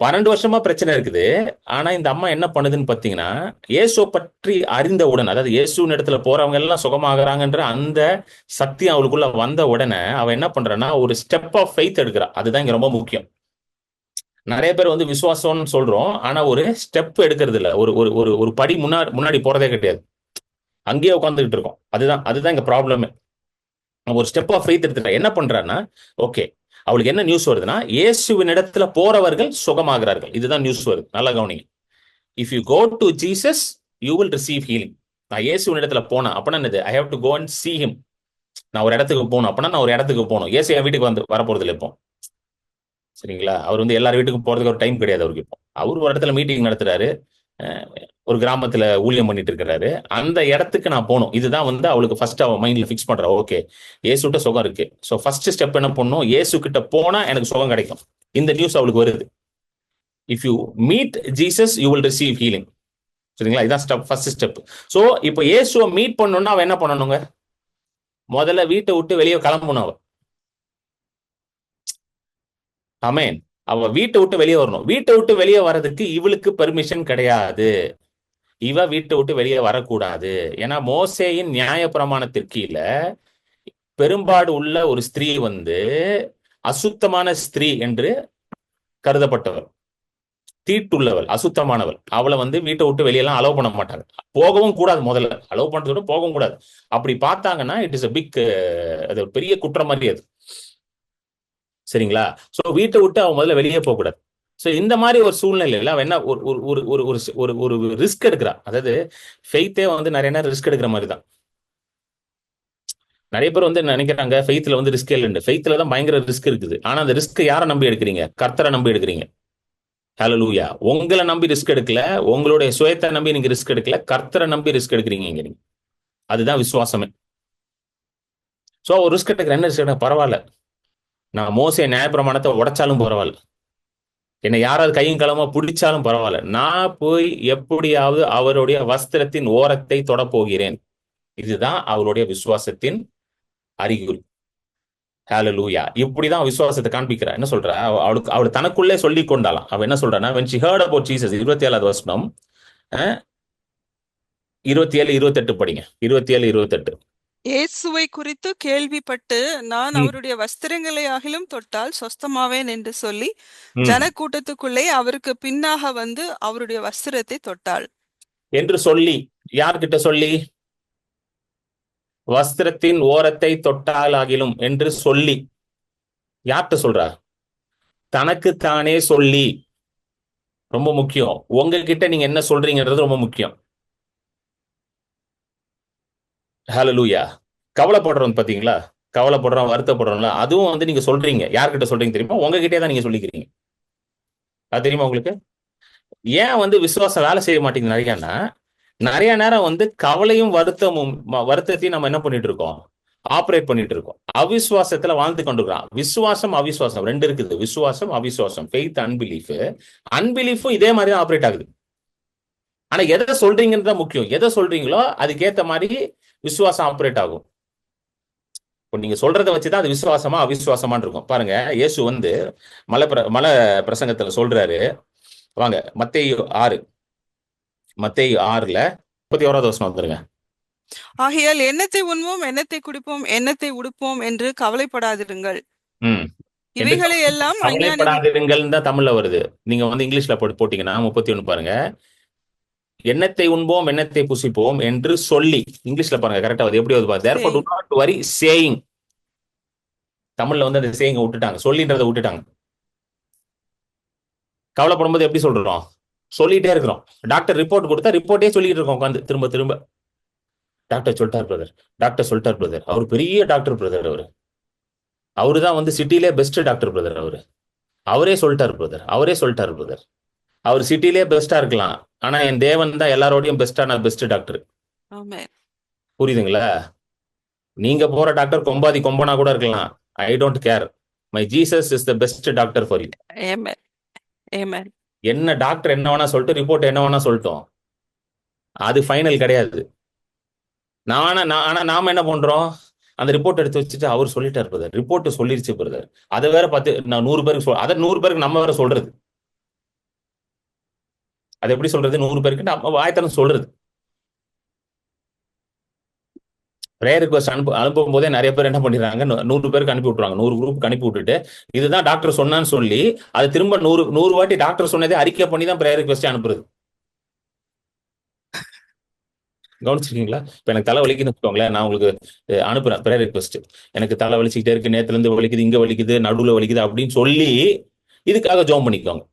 12 வருஷமா பிரச்சனை இருக்குது. ஆனா இந்த அம்மா என்ன பண்ணுதுன்னு பாத்தீங்கன்னா, இயேசுவை பற்றி அறிந்தவுடன், அதாவது இயேசுவின் இடத்துல போறவங்க எல்லாம் சுகமாகறாங்கன்ற அந்த சத்தியம் அவளுக்குள்ள வந்த உடனே அவ என்ன பண்றான்னா, ஒரு ஸ்டெப் ஆஃப் ஃபெய்த் எடுக்கிறா. அதுதான் இங்க ரொம்ப முக்கியம். நிறைய பேர் வந்து விசுவாசம்னு சொல்றோம், ஆனா ஒரு ஸ்டெப் எடுக்கிறது இல்ல. ஒரு ஒரு ஒரு ஒரு படி முன்னாடி முன்னாடி போறதே கிடையாது. அங்கேயே உட்காந்துக்கிட்டு இருக்கோம். அதுதான் அதுதான் இங்க ப்ராப்ளமே. ஒரு ஸ்டெப் ஆஃப் ஃபெய்த் எடுத்துட்டா என்ன பண்றான்னா, ஓகே, அவளுக்கு என்ன நியூஸ் வருதுன்னா, இயேசுவின் இடத்துல போறவர்கள் சுகமாகிறார்கள். இதுதான் நியூஸ் வருது. நல்லா கவனிங்க. If you go to Jesus, you will receive healing. நான் இயேசுவின் இடத்துல போனேன் அப்படின்னா என்னது? I have to go and see him. நான் ஒரு இடத்துக்கு போகணும் அப்படின்னா நான் ஒரு இடத்துக்கு போகணும். இயேசு என் வீட்டுக்கு வந்து வரப்போறது இல்லை இப்போ. சரிங்களா? அவர் வந்து எல்லார் வீட்டுக்கும் போறதுக்கு ஒரு டைம் கிடையாது அவருக்கு இப்போ. அவர் ஒரு இடத்துல மீட்டிங் நடத்துறாரு, ஒரு கிராமத்துல ஊழியம் பண்ணிட்டு இருக்கிறாரு. அந்த இடத்துக்கு நான் போகணும். இதுதான் வந்து அவளுக்கு ஃபர்ஸ்ட் அவ மைண்ட்ல ஃபிக்ஸ் பண்றா. ஓகே, இயேசுட்ட சுகம் இருக்கு. ஸோ ஃபர்ஸ்ட் ஸ்டெப் என்ன பண்ணணும்? இயேசு கிட்ட போனா எனக்கு சுகம் கிடைக்கும். இந்த நியூஸ் அவளுக்கு வருது. If you meet Jesus, you will receive healing. சரிங்களா? இதான் ஸ்டெப், ஃபர்ஸ்ட் ஸ்டெப். ஸோ இப்போ இயேசுவை மீட் பண்ணணும்னா அவ என்ன பண்ணணுங்க? முதல்ல வீட்டை விட்டு வெளியே கிளம்பணும் அவ. ஆமென். அவ வீட்டை விட்டு வெளியே வரணும். வீட்டை விட்டு வெளியே வர்றதுக்கு இவளுக்கு பெர்மிஷன் கிடையாது. இவ வீட்டை விட்டு வெளியே வரக்கூடாது. ஏன்னா மோசேயின் நியாய பிரமாணத்திற்கு கீழ பெரும்பாடு உள்ள ஒரு ஸ்திரீ வந்து அசுத்தமான ஸ்திரீ என்று கருதப்பட்டவள், தீட்டுள்ளவள், அசுத்தமானவள். அவளை வந்து வீட்டை விட்டு வெளியெல்லாம் அலோவ் பண்ண மாட்டாங்க. போகவும் கூடாது. முதல்ல அலோவ் பண்றதோட போகவும் கூடாது. அப்படி பார்த்தாங்கன்னா இட் இஸ் a பிக், அது ஒரு பெரிய குற்றம் மாதிரி அது. சரிங்களா? சோ வீட்டை விட்டு அவன் முதல்ல வெளியே போக கூடாது. சோ இந்த மாதிரி ஒரு சூழ்நிலையில அவன் என்ன ஒரு ஒரு ஒரு ஒரு ஒரு ஒரு ஒரு ரிஸ்க் எடுக்கிறா. அதாவது ஃபெய்த்தே வந்து நிறைய நேரம் ரிஸ்க் எடுக்கிற மாதிரி தான். நிறைய பேர் வந்து நினைக்கிறாங்க ஃபெய்த்ல வந்து ரிஸ்க் இல்லைன்னு. ஃபெய்த்ல தான் பயங்கர ரிஸ்க் இருக்குது. ஆனா அந்த ரிஸ்க் யாரை நம்பி எடுக்கிறீங்க? கர்த்தரை நம்பி எடுக்கிறீங்க. ஹalleluya. உங்களை நம்பி ரிஸ்க் எடுக்கல, உங்களுடைய சுயத்தை நம்பி நீங்க ரிஸ்க் எடுக்கல, கர்த்தரை நம்பி ரிஸ்க் எடுக்கிறீங்க நீங்க. அதுதான் விசுவாசமே. சோ ஒரு ரிஸ்க் எடுக்கிற, என்ன ரிஸ்க் எடுக்க பரவாயில்ல, நான் மோசே நியாயப்பிரமாணத்தை உடைச்சாலும் பரவாயில்ல, என்னை யாராவது கையும் களமா பிடிச்சாலும் பரவாயில்ல, நான் போய் எப்படியாவது அவருடைய வஸ்திரத்தின் ஓரத்தை தொட போகிறேன். இதுதான் அவருடைய விசுவாசத்தின் அறிகுறி. ஹalleluya. இப்படிதான் விசுவாசத்தை காண்பிக்கிறா. என்ன சொல்றா? அவள் தனக்குள்ளே சொல்லி கொண்டாலாம். அவ என்ன சொல்றான்னா, when she heard about Jesus, 27வது வசனம், 27 28 படிங்க. 27 28. இயேசுவை குறித்து கேள்விப்பட்டு நான் அவருடைய வஸ்திரங்களை ஆகிலும் தொட்டால் சொஸ்தமாவேன் என்று சொல்லி ஜனக்கூட்டத்துக்குள்ளே அவருக்கு பின்னாக வந்து அவருடைய வஸ்திரத்தை தொட்டாள் என்று சொல்லி, யார்கிட்ட சொல்லி? வஸ்திரத்தின் ஓரத்தை தொட்டாலாகிலும் என்று சொல்லி. யார்கிட்ட சொல்றா? தனக்குத்தானே சொல்லி. ரொம்ப முக்கியம். உங்ககிட்ட நீங்க என்ன சொல்றீங்கன்றது ரொம்ப முக்கியம். ஹalleluya. கவலைப்படுறோம் பாத்தீங்களா? கவலைப்படுறோம், வருத்தப்படுறோம்ல, அதுவும் வந்து நீங்க சொல்றீங்க. யார்கிட்ட சொல்றீங்க தெரியுமா? உங்ககிட்டே தான் நீங்க சொல்லிக்கிறீங்க. அது தெரியுமா உங்களுக்கு? ஏன் வந்து விசுவாசம் வேலை செய்ய மாட்டேங்குது நிறையன்னா, நிறைய நேரம் வந்து கவலையும் வருத்தத்தையும் நம்ம என்ன பண்ணிட்டு இருக்கோம்? ஆப்ரேட் பண்ணிட்டு இருக்கோம். அவிசுவாசத்துல வாழ்ந்து கொண்டிருக்கிறோம். விசுவாசம் அவிசுவாசம் ரெண்டு இருக்குது. விசுவாசம் அவிசுவாசம், ஃபெய்த் அன்பிலீஃப். அன்பிலீஃபும் இதே மாதிரி தான் ஆப்ரேட் ஆகுது. ஆனா எதை சொல்றீங்கன்னு தான் முக்கியம். எதை சொல்றீங்களோ அதுக்கேத்த மாதிரி விசுவாசம் ஆப்ரேட் ஆகும். இப்போ நீங்க சொல்றதை வச்சுதான் அது விசுவாசமா அவிசுவாசமான்னு இருக்கும். பாருங்க, இயேசு வந்து மலை பிரசங்கத்துல சொல்றாரு. வாங்க, மத்தேயு 6, மத்தேயு 6ல 31வது வசனம் வந்துருங்க. ஆகையால் எண்ணத்தை உண்போம், எண்ணத்தை குடிப்போம், எண்ணத்தை உடுப்போம் என்று கவலைப்படாதிருங்கள். என்று இவைகளை எல்லாம் அஞ்ஞானிகள். கவலைப்படாதிருங்கள் தான் தமிழ்ல வருது. நீங்க வந்து இங்கிலீஷ்ல போட்டீங்கன்னா 31 பாருங்க. எண்ணத்தை உண்போம் எண்ணத்தை புசிப்போம் என்று சொல்லி, இங்கிலீஷ்ல பாருங்க கரெக்டா வருது. எப்படி வருது? therefore do not worry saying. தமிழ்ல வந்து அந்த சேயிங்க விட்டுட்டாங்க, சொல்லின்றதை விட்டுட்டாங்க. கவலைப்படும்போது எப்படி சொல்றோம்? சொல்லிட்டே இருக்கிறோம். டாக்டர் ரிப்போர்ட் கொடுத்தா ரிப்போர்ட்டே சொல்லிட்டு இருக்கோம் உட்காந்து திரும்ப திரும்ப. டாக்டர் சொல்லிட்டார் பிரதர், டாக்டர் சொல்லிட்டார் பிரதர், அவர் பெரிய டாக்டர் பிரதர், அவரு தான் வந்து சிட்டிலே பெஸ்ட் டாக்டர் பிரதர், அவரே சொல்லிட்டார் பிரதர், அவரே சொல்லிட்டார் பிரதர். அவர் சிட்டிலே பெஸ்டா இருக்கலாம், ஆனா என் தேவன் தான் எல்லாரோடையும் பெஸ்டான பெஸ்ட் டாக்டர். புரியுதுங்களா? நீங்க போற டாக்டர் கொம்பாதி கொம்பனா கூட இருக்கலாம். I don't care. My Jesus is the best doctor for you. என்ன டாக்டர் என்ன வேணா சொல்லிட்டு, ரிப்போர்ட் என்ன வேணா சொல்லிட்டோம், அது ஃபைனல் கிடையாது. ஆனா நாம என்ன பண்றோம்? அந்த ரிப்போர்ட் எடுத்து வச்சுட்டு அவர் சொல்லிட்டார் பிரதர், ரிப்போர்ட் சொல்லிருச்சு பிரதர், அதை வேற பார்த்து நான் 100 பேருக்கு அதை 100 பேருக்கு நம்ம வேற சொல்றது. அது எப்படி சொல்றது? 100 பேருக்கு நம்ம வாய்த்தனம் சொல்றது. ப்ரேயர் ரிக்வெஸ்ட் அனுப்பும் போதே நிறைய பேர் என்ன பண்ணிடுறாங்க, 100 பேருக்கு அனுப்பி விட்டுறாங்க, 100 குரூப்புக்கு அனுப்பி விட்டுட்டு இதுதான் டாக்டர் சொன்னான்னு சொல்லி அது திரும்ப 100 வாட்டி டாக்டர் சொன்னதே அறிக்கை பண்ணி தான் ப்ரேயர் ரிக்வெஸ்ட் அனுப்புறது. கவனிச்சிருக்கீங்களா? இப்ப எனக்கு தலை வலிக்குன்னு வச்சுக்கோங்களேன், நான் உங்களுக்கு அனுப்புறேன் ப்ரேயர் ரிக்வெஸ்ட், எனக்கு தலை வலிச்சுக்கிட்டே இருக்கு, நேத்துல இருந்து வலிக்குது, இங்க வலிக்குது, நடுவுல வலிக்குது அப்படின்னு சொல்லி இதுக்காக ஜோம் பண்ணிக்கோங்க.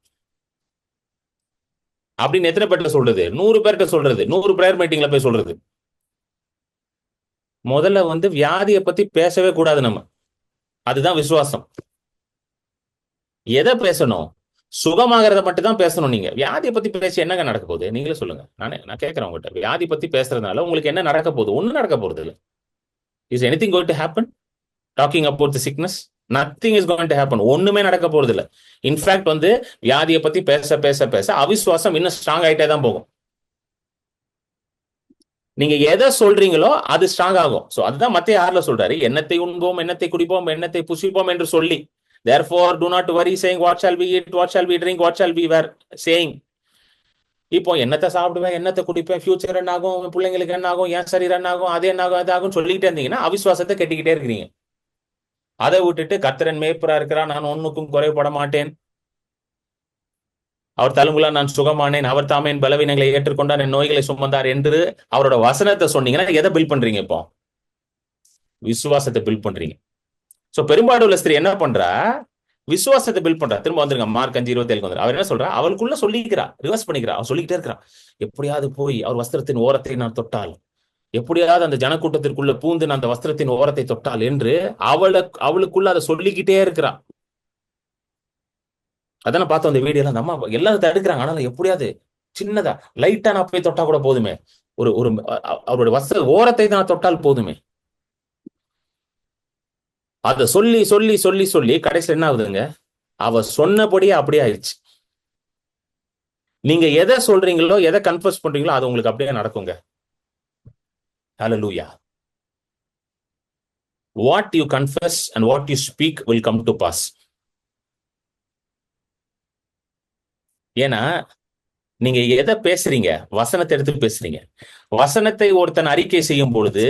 அப்படின்னு எத்தனை பேர்ட்ட சொல்றது? 100 பேர்கிட்ட சொல்றது, 100 ப்ரேயர் மீட்டிங்ல போய் சொல்றது. முதல்ல வந்து வியாதியை பத்தி பேசவே கூடாது நம்ம. அதுதான் விசுவாசம். எதை பேசணும்? சுகமாகறத மட்டும் தான் பேசணும். நீங்க வியாதியை பத்தி பேசி என்னங்க நடக்க போகுது? நீங்களே சொல்லுங்க. நான் கேட்கிறேன் உங்ககிட்ட, வியாதி பத்தி பேசுறதுனால உங்களுக்கு என்ன நடக்க போகுது? ஒண்ணும் நடக்க போறது இல்லை. Is anything going to happen talking about the sickness? Nothing is going to happen. ஒண்ணுமே நடக்க போறது இல்லை. இன்ஃபேக்ட் வந்து வியாதியை பத்தி பேச பேச பேச அவிசுவாசம் இன்னும் ஸ்ட்ராங் ஆயிட்டே தான் போகும். நீங்க எதை சொல்றீங்களோ அது ஸ்ட்ராங் ஆகும். சோ அதுதான் மத்தேயு 6ல சொல்றாரு, எண்ணத்தை உண்போம் எண்ணத்தை குடிப்போம் எண்ணத்தை புசிப்போம் என்று சொல்லி. therefore do not worry saying what shall we eat, what shall we drink, what shall we wear, saying. இப்போ என்னத்தை சாப்பிடுவேன், என்னத்தை குடிப்பேன், ஃபியூச்சர் என்ன ஆகும், பிள்ளைங்களுக்கு என்ன ஆகும், என் சரீரம் என்ன ஆகும், அது என்ன ஆகும், அது ஆகும் சொல்லிக்கிட்டே இருந்தீங்கன்னா அவிசுவாசத்தை கட்டிக்கிட்டே இருக்கிறீங்க. அதை விட்டுட்டு கர்த்தரன் மேய்ப்பரா இருக்கிறான், நான் ஒண்ணுக்கும் குறைபட மாட்டேன், அவர் தழும்புல நான் சுகமானேன், அவர் தாமே என் பலவீனங்களை ஏற்றுக்கொண்டார், என் நோய்களை சுமந்தார் என்று அவரோட வசனத்தை சொன்னீங்கன்னா எதை பில்ட் பண்றீங்க? இப்போ விசுவாசத்தை பில்ட் பண்றீங்க. சோ பெரும்பாடுள்ள ஸ்திரீ என்ன பண்றா? விசுவாசத்தை பில்ட் பண்றா. திரும்ப வந்துருங்க மார்க் 5:27 வந்து அவர் என்ன சொல்றா? அவளுக்குள்ள சொல்லிக்கிறா, ரிவர்ஸ் பண்ணிக்கிறா. அவன் சொல்லிக்கிட்டே இருக்கிறான், எப்படியாவது போய் அவர் வஸ்திரத்தின் ஓரத்தை நான் தொட்டால், எப்படியாவது அந்த ஜனக்கூட்டத்திற்குள்ள பூந்து நான் அந்த வஸ்திரத்தின் ஓரத்தை தொட்டால் என்று அவளுக்குள்ள அதை சொல்லிக்கிட்டே இருக்கிறா. அதான பார்த்தோம் அந்த வீடியோல. அந்த அம்மா எல்லாரும் தடுக்கிறாங்க, ஆனாலும் எப்படியாவது சின்னதா லைட்டா நான் போய் தொட்டா கூட போதுமே, ஒரு அவருடைய வஸ்திர ஓரத்தை நான் தொட்டால் போதுமே. அத சொல்லி சொல்லி சொல்லி சொல்லி கடைசியில் என்ன ஆகுதுங்க? அவ சொன்னபடியே அப்படியே ஆயிடுச்சு. நீங்க எதை சொல்றீங்களோ, எதை கன்ஃபர்ஸ் பண்றீங்களோ அது உங்களுக்கு அப்படியே நடக்குங்க. ஹல்லேலூயா. What you confess and what you speak will come to pass. ஏன்னா நீங்க எதை பேசுறீங்க? வசனத்தை எடுத்து பேசுறீங்க. வசனத்தை ஒருத்தன் அறிக்கை செய்யும் பொழுது,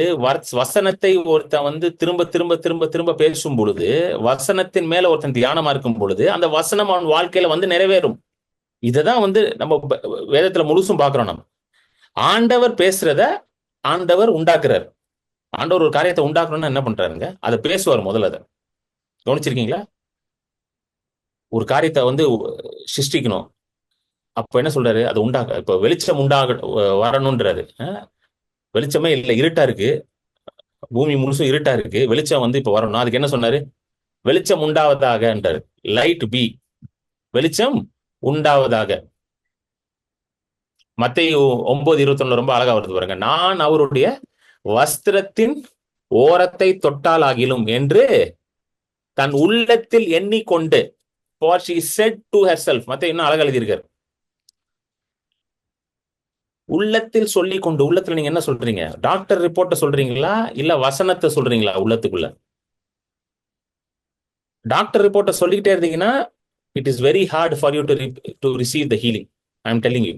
வசனத்தை ஒருத்தன் வந்து திரும்ப திரும்ப திரும்ப திரும்ப பேசும் பொழுது, வசனத்தின் மேல ஒருத்தன் தியானமா இருக்கும் பொழுது அந்த வசனம் அவன் வாழ்க்கையில வந்து நிறைவேறும். இததான் வந்து நம்ம வேதத்துல முழுசும் பாக்குறோம். நம்ம ஆண்டவர் பேசுறத ஆண்டவர் உண்டாக்குறாரு. ஆண்டவர் ஒரு காரியத்தை உண்டாக்கணும்னா என்ன பண்றாருங்க? அதை பேசுவார். முதல்ல அதை கவனிச்சிருக்கீங்களா? ஒரு காரியத்தை வந்து சிருஷ்டிக்கணும், அப்ப என்ன சொல்றாரு? அது உண்டாக, இப்ப வெளிச்சம் வரணும்ன்றாரு. வெளிச்சமே இல்லை, இருட்டா இருக்கு, பூமி முழுசும் இருட்டா இருக்கு, வெளிச்சம் வந்து இப்ப வரணும். அதுக்கு என்ன சொன்னாரு? வெளிச்சம் உண்டாவதாகன்றாரு. லைட் பி, வெளிச்சம் உண்டாவதாக. மத்தேயு 9:21 ரொம்ப அழகா வருது பாருங்க. நான் அவருடைய வஸ்திரத்தின் ஓரத்தை தொட்டால் ஆகிலும் என்று தன் உள்ளத்தில் எண்ணிக்கொண்டு, for she said to herself. மத்தேயு இன்னும் அழகா எழுதியிருக்காரு. உள்ளத்தில் சொல்லி கொண்டு. உள்ளத்துல நீங்க என்ன சொல்றீங்க? டாக்டர் ரிப்போர்ட்டை சொல்றீங்களா இல்ல வசனத்தை சொல்றீங்களா? உள்ளத்துக்குள்ள டாக்டர் ரிப்போர்ட்டை சொல்லிக்கிட்டே இருந்தீங்கன்னா it is very hard for you to receive the healing. I am telling you.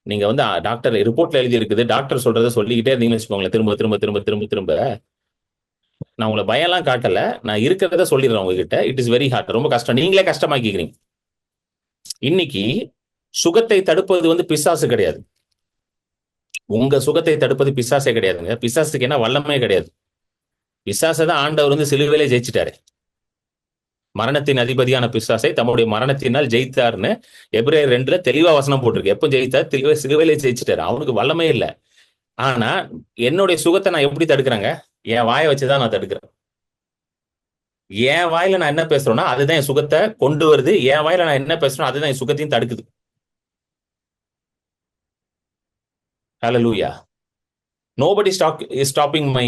நீங்க வந்து டாக்டர் ரிப்போர்ட்ல எழுதி இருக்குது, டாக்டர் சொல்றதை சொல்லிக்கிட்டே இருந்தீங்கன்னு வச்சுக்கோங்களேன், திரும்ப திரும்ப திரும்ப திரும்ப திரும்ப நான் உங்களை பயம்லாம் காட்டல, நான் இருக்கிறத சொல்லிடுறேன் உங்ககிட்ட. இட் இஸ் வெரி ஹார்ட், ரொம்ப கஷ்டம், நீங்களே கஷ்டமாக்கிக்கிறீங்க. இன்னைக்கு சுகத்தை தடுப்பது வந்து பிசாசு கிடையாது. உங்க சுகத்தை தடுப்பது பிசாசே கிடையாதுங்க. பிசாசுக்கு என்ன வல்லமே கிடையாது. பிசாசை தான் ஆண்டவர் வந்து சிலுவையிலே ஜெயிச்சிட்டாரு. மரணத்தின் அதிபதியான பிசாசை தம்முடைய மரணத்தினால் ஜெயித்தார்னு எபிரேயர் 2 தெளிவா வசனம் போட்டிருக்கு. எப்போ ஜெயித்தார்? சிலுவையிலே ஜெயிச்சிட்டாரு. அவனுக்கு வல்லமே இல்லை. ஆனா என்னுடைய சுகத்தை நான் எப்படி தடுக்கிறேங்க? என் வாயை வச்சுதான் நான் தடுக்கிறேன். என் வாயில நான் என்ன பேசுறேன்னா அதுதான் என் சுகத்தை கொண்டு வருது. என் வாயில நான் என்ன பேசுறேன் அதுதான் என் சுகத்தையும் தடுக்குது. ஹல்லேலூயா. Nobody is stopping my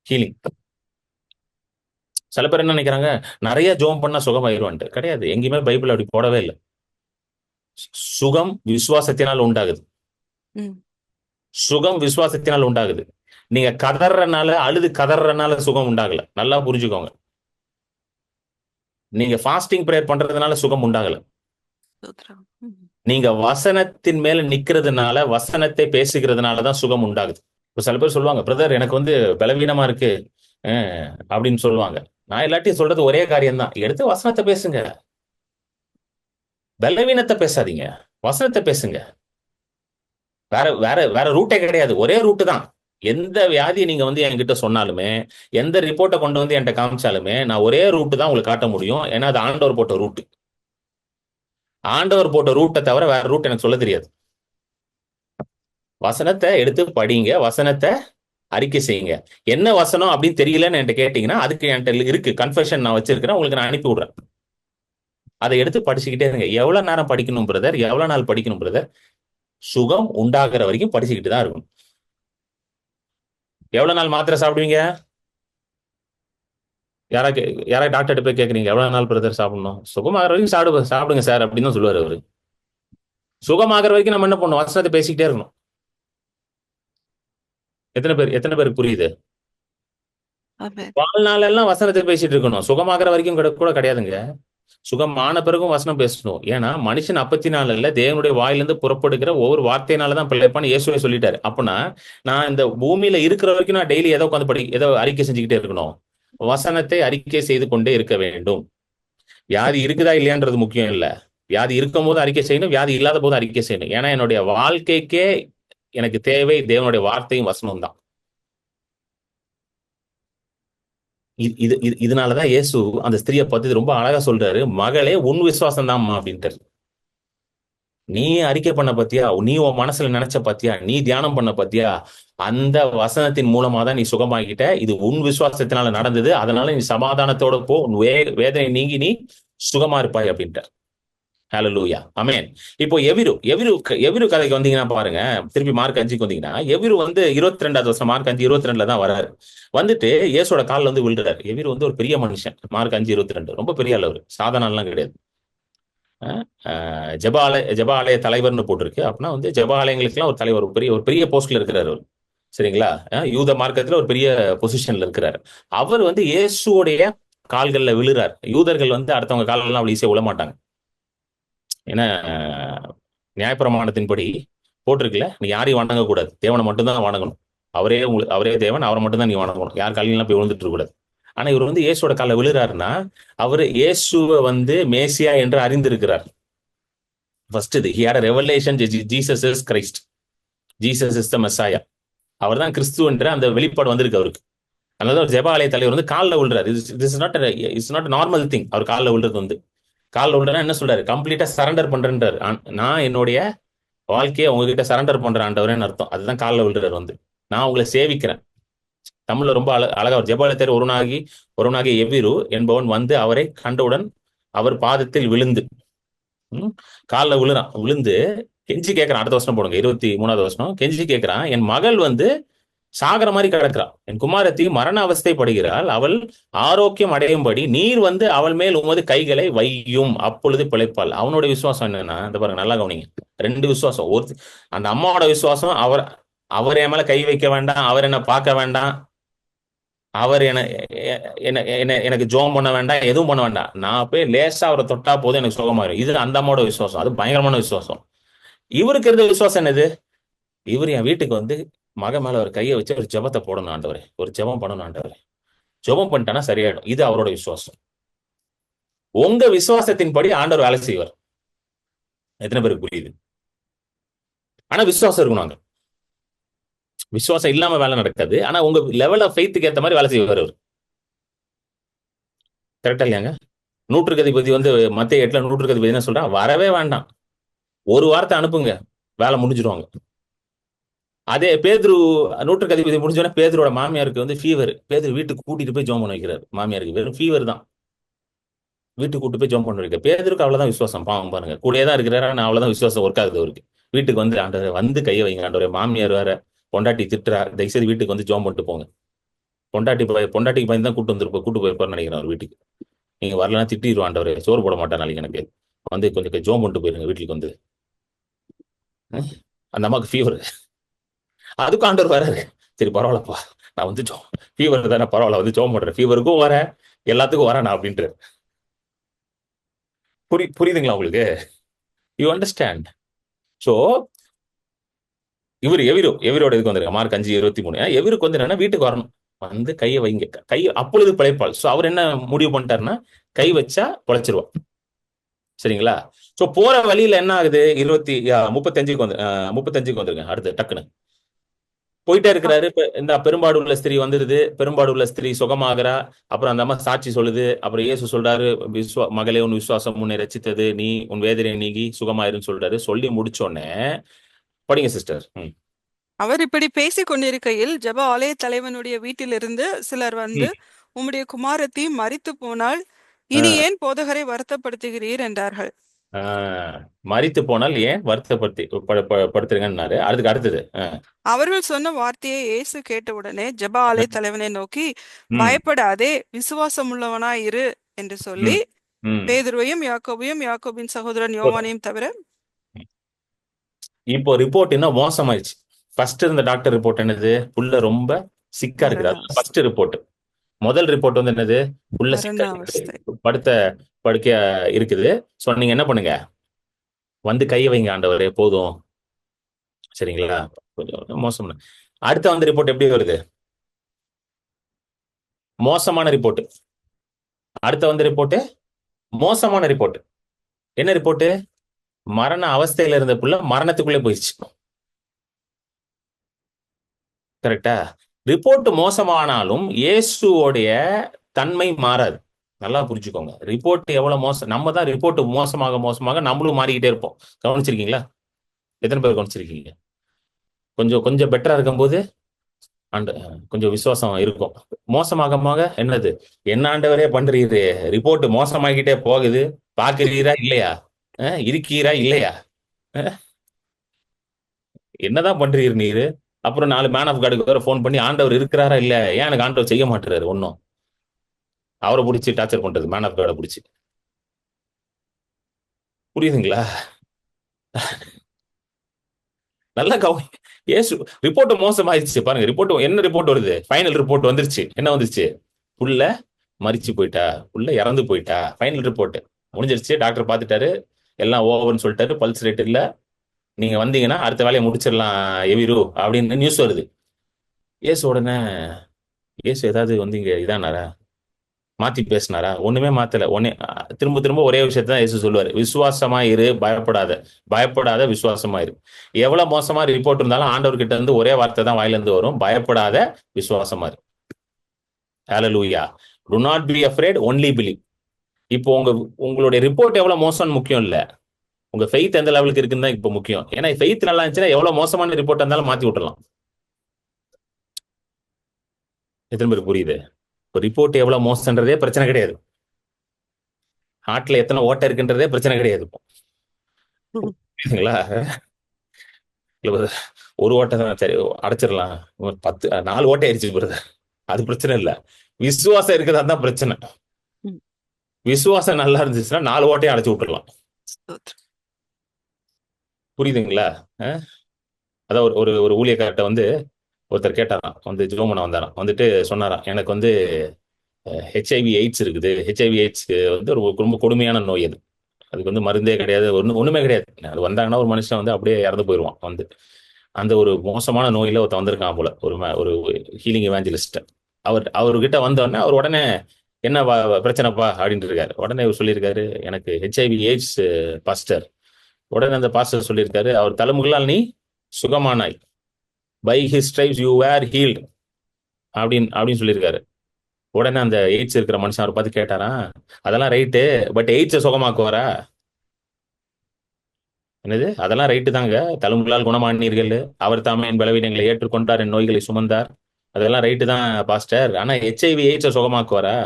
healing. சில பேர் என்ன நினைக்கிறாங்க, நிறைய ஜோம் பண்ணா சுகமாயிருவான்ட்டு. கிடையாது, எங்கேயுமே பைபிள் அப்படி போடவே இல்லை. சுகம் விசுவாசத்தினால் உண்டாகுது. சுகம் விசுவாசத்தினால் உண்டாகுது. நீங்க கதறனால, அழுது கதறனால சுகம் உண்டாகல. நல்லா புரிஞ்சுக்கோங்க. நீங்க ஃபாஸ்டிங் பிரேயர் பண்றதுனால சுகம் உண்டாகல. நீங்க வசனத்தின் மேல நிக்கிறதுனால, வசனத்தை பேசுகிறதுனாலதான் சுகம் உண்டாகுது. இப்ப சில பேர் சொல்லுவாங்க, பிரதர் எனக்கு வந்து பலவீனமா இருக்கு அப்படின்னு சொல்லுவாங்க. நான் எல்லாத்தையும் சொல்றது ஒரே காரியம் தான், எடுத்து வசனத்தை பேசுங்க. பலவீனத்தை பேசாதீங்க, வசனத்தை பேசுங்க. வேற வேற வேற ரூட்டே கிடையாது, ஒரே ரூட்டு தான். எந்த வியாதியை நீங்க வந்து என்கிட்ட சொன்னாலுமே, எந்த ரிப்போர்ட்டை கொண்டு வந்து என்கிட்ட காமிச்சாலுமே, நான் ஒரே ரூட்டு தான் உங்களுக்கு காட்ட முடியும். ஏன்னா அது ஆண்டவர் போட்ட ரூட்டு. ஆண்டவர் போட்ட ரூட்டை தவிர வேற ரூட் எனக்கு சொல்ல தெரியாது. வசனத்தை எடுத்து படிங்க, வசனத்தை அறிக்கை செய்யுங்க. என்ன வசனம் அப்படின்னு தெரியலன்னு என்கிட்ட கேட்டீங்கன்னா, அதுக்கு என்கிட்ட இருக்கு கன்ஃபெஷன், நான் வச்சிருக்கிறேன், உங்களுக்கு நான் அனுப்பி விடுறேன். அதை எடுத்து படிச்சுக்கிட்டே இருங்க. எவ்வளவு நேரம் படிக்கணும் பிரதர்? எவ்வளவு நாள் படிக்கணும் பிரதர்? சுகம் உண்டாகிற வரைக்கும் படிச்சுக்கிட்டு தான் இருக்கணும். எவ்வளவு நாள் மாத்திரை சாப்பிடுவீங்க? யாராவது டாக்டர்கிட்ட போய் கேட்குறீங்க, எவ்வளவு நாள் பிரதர் சாப்பிடணும்? சுகமாகிற வரைக்கும் சாப்பிடுங்க சார் அப்படின்னு தான் சொல்லுவார் அவரு. சுகமாகிற வரைக்கும் நம்ம என்ன பண்ணணும்? வசனத்தை பேசிக்கிட்டே இருக்கணும். எத்தனை பேருக்கு புரியுது? வாழ்நாள் எல்லாம் வசனத்தை பேசிட்டு இருக்கணும். சுகமாகிற வரைக்கும் கூட கிடையாதுங்க. சுகமான பிறகும் வசனம் பேசணும். ஏன்னா மனுஷன் 54 தேவனுடைய வாயிலிருந்து புறப்படுகிற ஒவ்வொரு வார்த்தையினாலதான் பிழைப்பான்னு இயேசுவே சொல்லிட்டாரு. அப்பனா நான் இந்த பூமியில இருக்கிற வரைக்கும் நான் டெய்லி ஏதோ உட்காந்து ஏதோ அறிக்கை செஞ்சுக்கிட்டே இருக்கணும். வசனத்தை அறிக்கை செய்து கொண்டே இருக்க வேண்டும். வியாதி இருக்குதா இல்லையான்றது முக்கியம் இல்ல. வியாதி இருக்கும் போது அறிக்கை செய்யணும், வியாதி இல்லாத போது அறிக்கை செய்யணும். ஏன்னா என்னுடைய வாழ்க்கைக்கே எனக்கு தேவை தேவனுடைய வார்த்தையும் வசனம் தான். இதனாலதான் இயேசு அந்த ஸ்திரியை பார்த்து ரொம்ப அழகா சொல்றாரு, மகளே உன் விசுவாசம் தான்மா அப்படின்ட்டு. நீ அறிக்கை பண்ண பத்தியா, நீ உன் மனசுல நினைச்ச பத்தியா, நீ தியானம் பண்ண பத்தியா, அந்த வசனத்தின் மூலமா தான் நீ சுகமாகிட்ட. இது உன் விசுவாசத்தினால நடந்தது. அதனால நீ சமாதானத்தோட போ, வேதனை நீங்கி நீ சுகமா இருப்பாய் அப்படின்ட்டு. ஹல்லேலூயா, ஆமென். இப்போ எவிரு கதைக்கு வந்தீங்கன்னா பாருங்க, திருப்பி மார்க் 5க்கு வந்தீங்கன்னா, எவிரு வந்து 22வது வருஷம் மார்க் 5:22 தான் வராரு. வந்துட்டு இயேசுவோட காலில் வந்து விழுறாரு. எவிரு வந்து ஒரு பெரிய மனுஷன். மார்க் 5:22 ரொம்ப பெரிய அளவு, சாதாரணலாம் கிடையாது. ஜெப ஆலய தலைவர்னு போட்டிருக்கு. அப்படின்னா வந்து ஜெப ஆலயங்களுக்குலாம் ஒரு தலைவர், ஒரு பெரிய போஸ்ட்ல இருக்கிறாரு அவர். சரிங்களா? யூத மார்க்கத்துல ஒரு பெரிய பொசிஷன்ல இருக்கிறாரு. அவர் வந்து இயேசுவோடைய கால்கள்ல விழுறார். யூதர்கள் வந்து அடுத்தவங்க காலெல்லாம் அவ்வளவு ஈஸியா விழ மாட்டாங்க. ஏன்னா நியாயப்பிரமாணத்தின்படி போட்டிருக்குல்ல, நீ யாரையும் வணங்கக்கூடாது, தேவனை மட்டும்தான் வணங்கணும். அவரே தேவன், அவரை மட்டும்தான் நீ வணங்கணும். யார் காலையெல்லாம் போய் விழுந்துட்டு இருக்கக்கூடாது. ஆனா இவர் வந்து இயேசுவோட கால விழுறாருன்னா, அவர் இயேசுவை வந்து மேசியா என்று அறிந்திருக்கிறார். ஃபர்ஸ்ட் இது, he had a revelation, Jesus is Christ, Jesus is the Messiah. அவர் தான் கிறிஸ்து என்ற அந்த வெளிப்பாடு வந்திருக்கு அவருக்கு. அதனால ஒரு ஜெப ஆலய தலைவர் வந்து காலில் விழுறாரு. It's not normal thing. அவர் காலில் விழுறது வந்து, காலில் விழுறா என்ன சொல்றாரு? கம்ப்ளீட்டா சரண்டர் பண்றேன்றாரு. நான் என்னுடைய வாழ்க்கையை உங்ககிட்ட சரண்டர் பண்ற ஆண்டவரேன்னு அர்த்தம். அதுதான் காலில் விழுறாரு வந்து, நான் உங்களை சேவிக்கிறேன். தமிழ்ல ரொம்ப அழகா ஒரு ஜெபாலயத்தில் ஒருவனாகிய எவ்விரு என்பவன் வந்து அவரை கண்டவுடன் அவர் பாதத்தில் விழுந்து காலில் விழுந்து கெஞ்சி கேட்கிறான். அடுத்த வருஷம் போடுங்க, 23வது வருஷம். கெஞ்சி கேட்கிறான், என் மகள் வந்து சாகர மாதிரி கிடக்கிறாள், என் குமாரத்தி மரண அவஸ்தைப்படுகிறாள், அவள் ஆரோக்கியம் அடையும்படி நீர் வந்து அவள் மேல் உமது கைகளை வையும், அப்பொழுது பிழைப்பாள். அவனுடைய விசுவாசம் என்னன்னா, இந்த பாருங்க நல்லா கவனிங்க, 2 விசுவாசம். அந்த அம்மாவோட விசுவாசம், அவர் என் மேல கை வைக்க வேண்டாம், அவர் என்ன பார்க்க வேண்டாம், அவர் எனக்கு ஜோம் பண்ண வேண்டாம், எதுவும் பண்ண வேண்டாம், நான் போய் லேசா அவரை தொட்டா போதும் எனக்கு சுகமாயிரும். இது அந்த அம்மாவோட விசுவாசம். அது பயங்கரமான விசுவாசம். இவருக்கு இருந்த விசுவாசம் என்னது? இவர் என் வீட்டுக்கு வந்து மகன் மேல ஒரு கையை வச்சு ஒரு ஜெபத்தை போடணும் ஆண்டவரே, ஒரு ஜெபம் பண்ணணும் ஆண்டவரே. ஜெபம் பண்ணிட்டானா சரியாயிடும். இது அவரோட விசுவாசம். உங்க விசுவாசத்தின்படி ஆண்டவர் வேலை செய்வார். எத்தனை பேருக்கு புரியுது? ஆனா விசுவாசம் இருக்கணும் அங்க. விசுவாசம் இல்லாம வேலை நடக்காது. ஆனா உங்க லெவல் ஆஃப் ஃபெய்த்துக்கு ஏத்த மாதிரி வேலை செய்வார் அவர். கரெக்டா இல்லையாங்க? நூற்றுக்கு அதிபதி வந்து மத்திய 8ல நூற்றுக்கு அதிபதி என்ன சொல்றான்? வரவே வேண்டாம், ஒரு வார்த்தை அனுப்புங்க, வேலை முடிஞ்சிருவாங்க. அதே பேதுரு நூற்றுக்கு அதிபதி முடிஞ்சோடனே பேதுரோட மாமியாருக்கு வந்து ஃபீவர். பேதுரு வீட்டுக்கு கூட்டிட்டு போய் ஜோம் பண்ண வைக்கிறார். மாமியாருக்கு வெறும் ஃபீவர் தான், வீட்டுக்கு கூட்டு போய் ஜோம் பண்ண வைக்க. பேதுருக்கு அவ்வளவுதான் விசுவாசம். பாவம் பாருங்க, கூடயே தான் இருக்கிறாரு, நான் அவ்வளவுதான் விசுவாசம் ஒர்க் ஆகுது அவருக்கு. வீட்டுக்கு வந்து ஆண்டவரே வந்து கையை வைங்க ஆண்டவரே, மாமியார் வேற பொண்டாட்டி திட்டுறா, தயவுசெய்து வீட்டுக்கு வந்து ஜோம் பண்ணிட்டு போங்க. பொண்டாட்டிக்கு பயந்து தான் கூட்டு போயிருப்பாருன்னு நினைக்கிறேன் அவர் வீட்டுக்கு. நீங்க வரலன்னா திட்டிடுவான் ஆண்டவரே, சோறு போட மாட்டேன் நாளைக்கு, எனக்கு வந்து கொஞ்சம் ஜோம் பண்ணிட்டு போயிருங்க வீட்டுக்கு வந்து. அந்த அம்மாவுக்கு ஃபீவர், அதுக்கும் ஆண்டவர் வராரு. சரி பரவாயில்லப்பா, நான் வந்து ஃபீவர் தானே பரவாயில்ல, வந்து ஜோம் பண்றேன், ஃபீவருக்கும் வரேன் எல்லாத்துக்கும் வரேன் நான் அப்படின்ட்டு. புரியுதுங்களா உங்களுக்கு? You understand? சோ எவிரோட இதுக்கு வந்துருங்க. மார்க் 5:23. எவிருக்கு வந்து என்னன்னா வீட்டுக்கு வரணும், வந்து கையை வைங்க, கை அப்பொழுது பிழைப்பாள். சோ அவர் என்ன முடிவு பண்ணிட்டாருன்னா, கை வச்சா பிழைச்சிருவா. சரிங்களா? சோ போற வழியில என்ன ஆகுது? 35க்கு வந்து 35க்கு வந்துருங்க. அடுத்து டக்குன்னு போயிட்டே இருக்கிறாரு. இந்த பெரும்பாடு உள்ள ஸ்திரீ வந்துருது. பெரும்பாடு உள்ள ஸ்திரீ சுகமாகறா. அப்புறம் அந்த அம்மா சாட்சி சொல்லுது. அப்புறம் இயேசு சொல்றாரு, மகளே உன் விசுவாசம் உன்னை ரட்சித்தது, நீ உன் வேதனை நீங்கி சுகமாயிருன்னு சொல்றாரு. சொல்லி முடிச்சோடனே படிங்க சிஸ்டர். அவர் இப்படி பேசிக் கொண்டிருக்கையில் ஜெப ஆலய தலைவனுடைய வீட்டிலிருந்து சிலர் வந்து, உம்முடைய குமாரத்தி மரித்து போனால் இனி ஏன் போதகரை வருத்தப்படுத்துகிறீர் என்றார்கள். மரித்து போனால் ஏன் படுத்துருங்கன்னாரு. அதுக்கு அடுத்தது அவர்கள் சொன்ன வார்த்தையை இயேசு கேட்டவுடனே ஜெப ஆலய தலைவனை நோக்கி, பயப்படாதே, விசுவாசம் உள்ளவனாய் இரு என்று சொல்லி பேதுருவையும் யாக்கோபையும் யாக்கோபின் சகோதரன் யோவானையும் தவிர. இப்போ ரிப்போர்ட் என்ன மோசமாயிடுச்சு. ஃபர்ஸ்ட் இருந்த டாக்டர் ரிப்போர்ட் என்னது? புள்ள ரொம்ப சிக்கா இருக்குது. First report. முதல் ரிப்போர்ட் வந்து என்னது? புள்ள சிக்கா படுத்த படுக்கையா இருக்குது. சோ நீங்க என்ன பண்ணுங்க, வந்து கையை வைங்க ஆண்டவரே போதும். சரிங்களா? கொஞ்சம் மோசம். அடுத்த வந்து ரிப்போர்ட் எப்படி வருது? மோசமான ரிப்போர்ட். அடுத்த வந்து ரிப்போர்ட் மோசமான ரிப்போர்ட். என்ன ரிப்போர்ட்? மரண அவஸ்தையில இருந்த புள்ள மரணத்துக்குள்ளே போயிடுச்சு. கரெக்டா? ரிப்போர்ட் மோசமானாலும் இயேசுவோடைய தன்மை மாறாது. நல்லா புரிஞ்சுக்கோங்க. ரிப்போர்ட் எவ்வளவு மோசம், நம்ம தான் ரிப்போர்ட் மோசமாக நம்மளும் மாறிக்கிட்டே இருப்போம். கவனிச்சிருக்கீங்களா? எத்தனை பேர் கவனிச்சிருக்கீங்க? கொஞ்சம் பெட்டரா இருக்கும்போது கொஞ்சம் விசுவாசம் இருக்கும். மோசமாக என்னது? என்ன ஆண்டவரே பண்றீரு, ரிப்போர்ட் மோசமாகிட்டே போகுது, பாக்குறீரா இல்லையா? இருக்கீரா இல்லையா? என்னதான் பண்றீரு நீரு? அப்புறம் 4 மேன் ஆஃப் காடுக்கு வேற போன் பண்ணி, ஆண்டவர் இருக்கிறாரா இல்ல, ஏன் எனக்கு ஆண்டவர் செய்ய மாட்டுறாரு ஒன்னும். அவரை பிடிச்சி டார்ச்சர் பண்றது, மேன் ஆஃப் காடை பிடிச்சி. புரியுதுங்களா? நல்லா கவனி. ஏசு ரிப்போர்ட் மோசமாயிருச்சு பாருங்க. ரிப்போர்ட் என்ன ரிப்போர்ட் வருது? ஃபைனல் ரிப்போர்ட் வந்துருச்சு. என்ன வந்துருச்சு? புள்ள மரிச்சு போயிட்டா, புள்ள இறந்து போயிட்டா. ஃபைனல் ரிப்போர்ட் முடிஞ்சிருச்சு. டாக்டர் பார்த்துட்டாரு, எல்லாம் ஓவர்னு சொல்லிட்டாரு. பல்ஸ் ரேட் இல்ல, நீங்க வந்தீங்கன்னா அடுத்த வேலையை முடிச்சிடலாம் எவிரு அப்படின்னு நியூஸ் வருது. ஏசு உடனே ஏசு ஏதாவது வந்து இங்க இதானாரா, மாத்தி பேசினாரா? ஒண்ணுமே மாத்தல. திரும்ப திரும்ப ஒரே விஷயத்தான் ஏசு சொல்லுவாரு, விசுவாசமா இரு, பயப்படாத விசுவாசமா இரு. எவ்வளவு மோசமா ரிப்போர்ட் இருந்தாலும் ஆண்டவர் கிட்ட இருந்து ஒரே வார்த்தை தான் வாயில இருந்து வரும், பயப்படாத விசுவாசமா இரு. ஹல்லேலூயா. Do not be afraid, only believe. இப்போ உங்களுடைய ரிப்போர்ட் எவ்வளவு மோசம்னு முக்கியம் இல்ல, உங்க ஃபெய்த் எந்த லெவலுக்கு இருக்குன்னு தான் இப்போ முக்கியம். ஏன்னா ஃபெய்த் நல்லா இருந்துச்சுன்னா எவ்வளவு மோசமான ரிப்போர்ட் இருந்தாலும் மாத்தி விட்டுறலாம். எத்தனை பேர் புரியுது? ரிப்போர்ட் எவ்வளவு மோசம்ன்றதே பிரச்சனை கிடையாது. ஹார்ட்ல எத்தனை ஓட்டை இருக்குன்றதே பிரச்சனை கிடையாது. புரியுதுங்களா? ஒரு ஓட்டை தான், சரி அடைச்சிடலாம். 4 ஓட்டை ஆயிடுச்சு பிரதர், அது பிரச்சனை இல்ல. விசுவாசம் இருக்குதா தான் பிரச்சனை. விசுவாசம் நல்லா இருந்துச்சுன்னா 4 ஓட்டையும் அடைச்சு விட்டுறலாம். புரியுதுங்களா? அதான் ஒரு ஊழியக்கார்ட்ட வந்து ஒருத்தர் கேட்டாராம், வந்து ஜோமனை வந்தாராம். வந்துட்டு சொன்னாராம், எனக்கு வந்து ஹெச்ஐவி எய்ட்ஸ் இருக்குது. ஹெச்ஐவி எய்ட்ஸ் வந்து ரொம்ப கொடுமையான நோய். அதுக்கு வந்து மருந்தே கிடையாது, ஒண்ணுமே கிடையாது. அது வந்தாங்கன்னா ஒரு மனுஷன் வந்து அப்படியே இறந்து போயிடுவான். வந்து அந்த ஒரு மோசமான நோயில ஒருத்தன் வந்திருக்கான் போல, ஒரு ஹீலிங் எவாஞ்சலிஸ்ட். அவர்கிட்ட வந்தோடனே அவர் உடனே என்ன பிரச்சனைப்பா அப்படின்ட்டு இருக்காரு. உடனே இவர் சொல்லியிருக்காரு, எனக்கு ஹெச்ஐவி எய்ட்ஸ் பாஸ்டர். உடனே அந்த பாஸ்டர் சொல்லியிருக்காரு, அவர் தலைமுகளால் நீ சுகமானாய், by his stripes you were healed அப்படின்னு அப்படின்னு சொல்லியிருக்காரு. உடனே அந்த எய்ட்ஸ் இருக்கிற மனுஷன் அவர் பார்த்து கேட்டாரா, அதெல்லாம் ரைட்டு, பட் எய்ட்ஸை சுகமாக்குவாரா? என்னது, அதெல்லாம் ரைட்டு தாங்க, தழும்புகளால் குணமானீர்கள், அவர் தாமே என் பலவீனங்களை ஏற்றுக்கொண்டார், என் நோய்களை சுமந்தார், அதெல்லாம் ரைட்டு தான் பாஸ்டர். ஆனா ஹெச்ஐவி எய்ட்ஸை சுகமாக்குவாரா?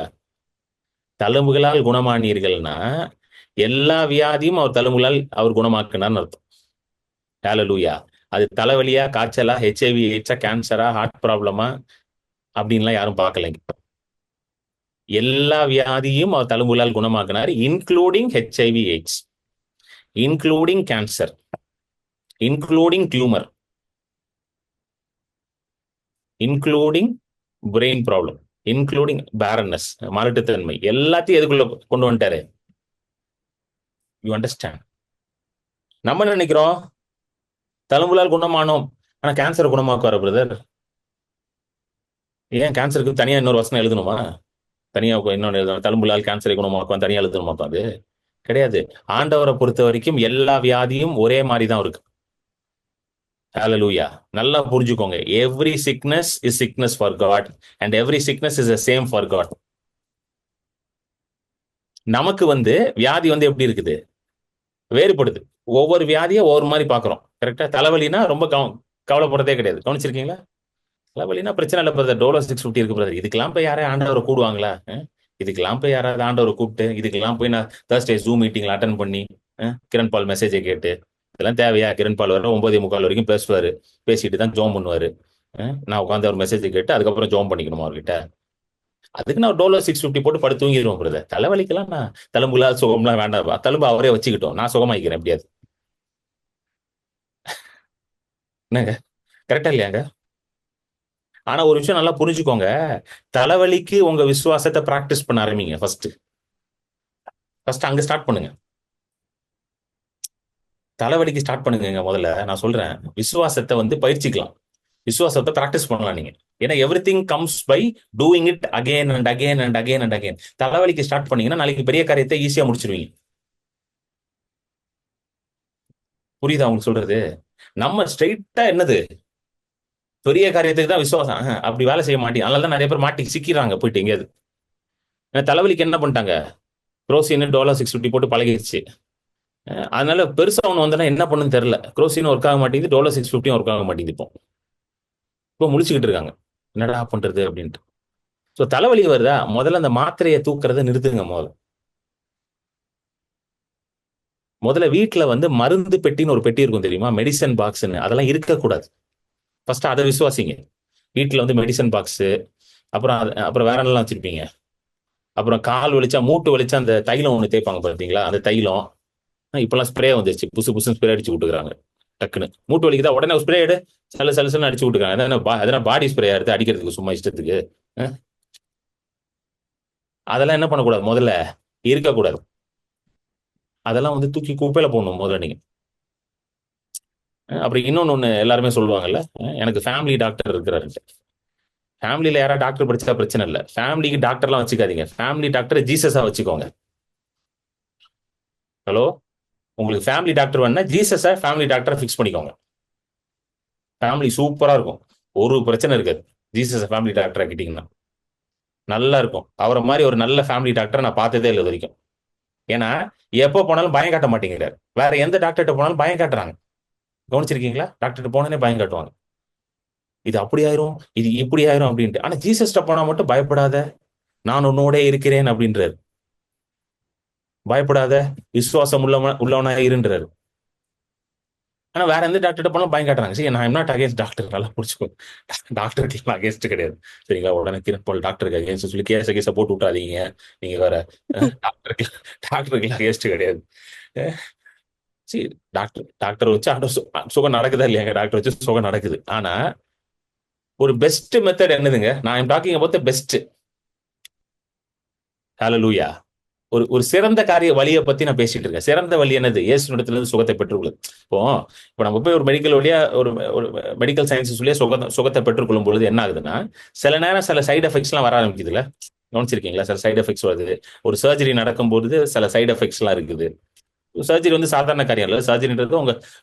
தழும்புகளால் குணமானீர்கள்னா எல்லா வியாதியும் அவர் தழும்புகளால் அவர் குணமாக்குனார்னு அர்த்தம். ஹalleluya. அது தலைவலியா, காய்ச்சலா, ஹெச்ஐவி எய்ட்ஸா, கேன்சரா, ஹார்ட் ப்ராப்ளமா அப்படின்லாம் யாரும் பார்க்கலைங்க. எல்லா வியாதியும் அவர் தழும்புகளால் குணமாக்குனார், including HIV AIDS, including cancer, including tumour, including brain problem, including barrenness, மலட்டுத்தன்மை, எல்லாத்தையும் எதுக்குள்ள கொண்டு வந்துட்டாரு? You understand? நம்ம நினைக்கிறோம் தழும்புகளால் குணமானோம், ஆனா கேன்சர் குணமாக்குவார பிரதர்? ஏன் கேன்சருக்கு தனியா இன்னொரு வசனம் எழுதணுமா? தனியா இன்னொன்று எழுதணும், தழும்புகளால் கேன்சரை குணமாக்குவான் தனியா எழுதணுமா? அது கிடையாது. ஆண்டவரை பொறுத்த வரைக்கும் எல்லா வியாதியும் ஒரே மாதிரி தான் இருக்கு. ஹalleluya. நல்லா புரிஞ்சுக்கோங்க, every sickness is sickness for God and every sickness is same for God. நமக்கு வியாதி எப்படி இருக்குது? வேறுபடுது. ஒவ்வொரு வியாதியை ஒவ்வொரு மாதிரி பாக்குறோம். கரெக்டா? தலைவலினா ரொம்ப கவலைப்படுறதே கிடையாது. கவனிச்சிருக்கீங்களா? தலைவலினா பிரச்சனை இல்லை பிரதர், டோலோ 650 இருக்கு பிரதர். இதுக்கெல்லாம் போய் யாரையும் ஆண்டவரை கூடுவாங்களா? இதுக்கெல்லாம் போய் யாராவது ஆண்டவரை கூப்பிட்டு, இதுக்கெல்லாம் போய் நான் Thursday ஜூம் மீட்டிங்ல அட்டன் பண்ணி கிரண் பால் மெசேஜை கேட்டு, இதெல்லாம் தேவையா? கிரண் பால் வர 9:45 வரைக்கும் பேசுவாரு, பேசிட்டு தான் ஜோம் பண்ணுவாரு. நான் உட்காந்து அவர் மெசேஜை கேட்டு அதுக்கப்புறம் ஜோம் பண்ணிக்கணுமா அவர்கிட்ட? அதுக்கு நான் டோலோ 650 போட்டு படுத்து தூங்கிடுவோம் பிரதர். தலைவலிக்கெல்லாம் நான் தழும்புலாம் சுகம்லாம் வேண்டாம், தழும்பு அவரே வச்சுக்கிட்டோம், நான் சுகமாயிக்கிறேன் எப்படியாது. என்னங்க, கரெக்டா இல்லையாங்க? ஆனா ஒரு விஷயம் நல்லா புரிஞ்சுக்கோங்க, தலைவலிக்கு உங்க விசுவாசத்தை பிராக்டிஸ் பண்ண ஆரம்பிங்க. ஃபர்ஸ்ட் அங்க ஸ்டார்ட் பண்ணுங்க. தலைவலிக்கு ஸ்டார்ட் பண்ணுங்க முதல்ல. நான் சொல்றேன், விசுவாசத்தை பயிற்சிக்கலாம், விசுவாசத்தை பிராக்டிஸ் பண்ணலாம் நீங்க. ஏன்னா everything comes by doing it again and again and again and again. தலைவலிக்கு ஸ்டார்ட் பண்ணீங்கன்னா நாளைக்கு பெரிய காரியத்தை ஈஸியா முடிச்சிருவீங்க. புரியுதா உங்களுக்கு சொல்றது? நம்ம ஸ்ட்ரெயிட்டா என்னது, பெரிய காரியத்துக்கு தான் விசுவாசம், அப்படி வேலை செய்ய மாட்டேங்க. அதனால தான் நிறைய பேர் மாட்டி சிக்கிறாங்க போயிட்டு எங்கேயாவது. தலைவலிக்கு என்ன பண்ணிட்டாங்க, குரோசின் டோலோ 650 போட்டு பழகிடுச்சு. அதனால பெருசா ஒன்று வந்தா என்ன பண்ணுன்னு தெரியல. குரோசின் ஒர்க் ஆக மாட்டேங்குது, டோலோ 650 ஒர்க் ஆக மாட்டேங்குது. இப்போ முழிச்சுக்கிட்டு இருக்காங்க, என்னடா பண்றது அப்படின்ட்டு. ஸோ தலைவலி வருதா, முதல்ல அந்த மாத்திரையை தூக்குறத நிறுத்துங்க. முதல்ல வீட்டில் மருந்து பெட்டின்னு ஒரு பெட்டி இருக்கும் தெரியுமா, மெடிசன் பாக்ஸ்ன்னு, அதெல்லாம் இருக்கக்கூடாது. ஃபர்ஸ்ட் அதை விசுவாசிங்க. வீட்டில் மெடிசன் பாக்ஸ், அப்புறம் வேற என்னெல்லாம் வச்சிருப்பீங்க. அப்புறம் கால் வலிச்சா, மூட்டு வலிச்சா அந்த தைலம் ஒன்று தேய்ப்பாங்க பார்த்தீங்களா, அந்த தைலம். இப்பெல்லாம் ஸ்ப்ரே வந்துருச்சு, புதுசு புதுசு ஸ்ப்ரே அடிச்சு விட்டுக்கிறாங்க. டக்குன்னு மூட்டு வலிக்குதா உடனே ஸ்ப்ரே எடு, சலுசலுன்னு அடிச்சு விட்டுக்கிறாங்க. அதெல்லாம் பாடி ஸ்ப்ரே எடுத்து அடிக்கிறதுக்கு சும்மா இஷ்டத்துக்கு. அதெல்லாம் என்ன பண்ணக்கூடாது, முதல்ல இருக்கக்கூடாது. அதெல்லாம் தூக்கி குப்பையில போடணும் முதல்ல நீங்க. அப்புறம் இன்னொன்னு எல்லாருமே சொல்லுவாங்கல்ல, எனக்கு ஃபேமிலி டாக்டர் இருக்கிறாரு. ஃபேமிலியில யாராவது டாக்டர் படிச்சா பிரச்சனை இல்லை, ஃபேமிலிக்கு டாக்டர்லாம் வச்சுக்காதீங்க, ஃபேமிலி டாக்டர் ஜீசஸா வச்சுக்கோங்க. ஹலோ, உங்களுக்கு ஃபேமிலி டாக்டர் வேணா ஜீசஸை ஃபேமிலி டாக்டரை ஃபிக்ஸ் பண்ணிக்கோங்க. ஃபேமிலி சூப்பரா இருக்கும், ஒரு பிரச்சனை இருக்காது. ஜீசஸை ஃபேமிலி டாக்டர் ஆக்கிட்டீங்கன்னா நல்லா இருக்கும். அவரை மாதிரி ஒரு நல்ல ஃபேமிலி டாக்டரை நான் பார்த்ததே இல்லை வரைக்கும். ஏன்னா எப்போ போனாலும் பயம் காட்ட மாட்டேங்கிறார். வேற எந்த டாக்டர்கிட்ட போனாலும் பயம் காட்டுறாங்க. கவனிச்சிருக்கீங்களா? டாக்டர்கிட்ட போனே பயம் காட்டுவாங்க, இது அப்படி ஆயிரும், இது இப்படி ஆயிரும் அப்படின்ட்டு. ஆனா ஜீசஸ்ட போனா மட்டும் பயப்படாத, நான் உன்னோட இருக்கிறேன் அப்படின்றாரு. பயப்படாத, விசுவாசம் உள்ளவனா இருன்றாரு. ஆனா வேற எந்த டாக்டர்கிட்ட போனாலும் பயம் காட்டுறாங்க. சரி, நான் நாட் அகேன்ஸ்ட் டாக்டர், நல்லா புடிச்சுக்கோ. டாக்டருக்கு அகேன்ஸ்ட் கிடையாது, சரிங்களா? உடனே கிரண் டாக்டருக்கு அகேன்ஸ்ட் சொல்லி கேஸ போட்டு விட்டாதீங்க. நீங்க வேற டாக்டருக்கு அகேன்ஸ்ட் கிடையாது. சரி, டாக்டர் வச்சு சுகம் நடக்குதா இல்லையாங்க? டாக்டர் வச்சு சுகம் நடக்குது. ஆனா ஒரு பெஸ்ட் மெத்தட் என்னதுங்க? நான் I'm talking about the best. ஹalleluya. ஒரு ஒரு சிறந்த காரிய வழியை பத்தி நான் பேசிட்டு இருக்கேன். சிறந்த வழி என்னது? இயேசுனிடத்துல இருந்து சுகத்தை பெற்றுக்கொள்ளுது. இப்போ இப்போ நம்ம போய் ஒரு மெடிக்கல் வழியா ஒரு மெடிக்கல் சயின்சஸ் வழியா சுகத்தை பெற்றுக்கொள்ளும் பொழுது என்ன ஆகுதுன்னா, சில நேரம் சில சைடு எஃபெக்ட்ஸ்லாம் வர ஆரம்பிக்குதுல்ல. கவனிச்சிருக்கீங்களா? சில சைடு எஃபெக்ட்ஸ் வருது. ஒரு சர்ஜரி நடக்கும்போது சில சைடு எஃபெக்ட்ஸ்லாம் இருக்குது. சர்ஜரி வந்து சாதாரண காரியம் இல்ல. சர்ஜரின்றது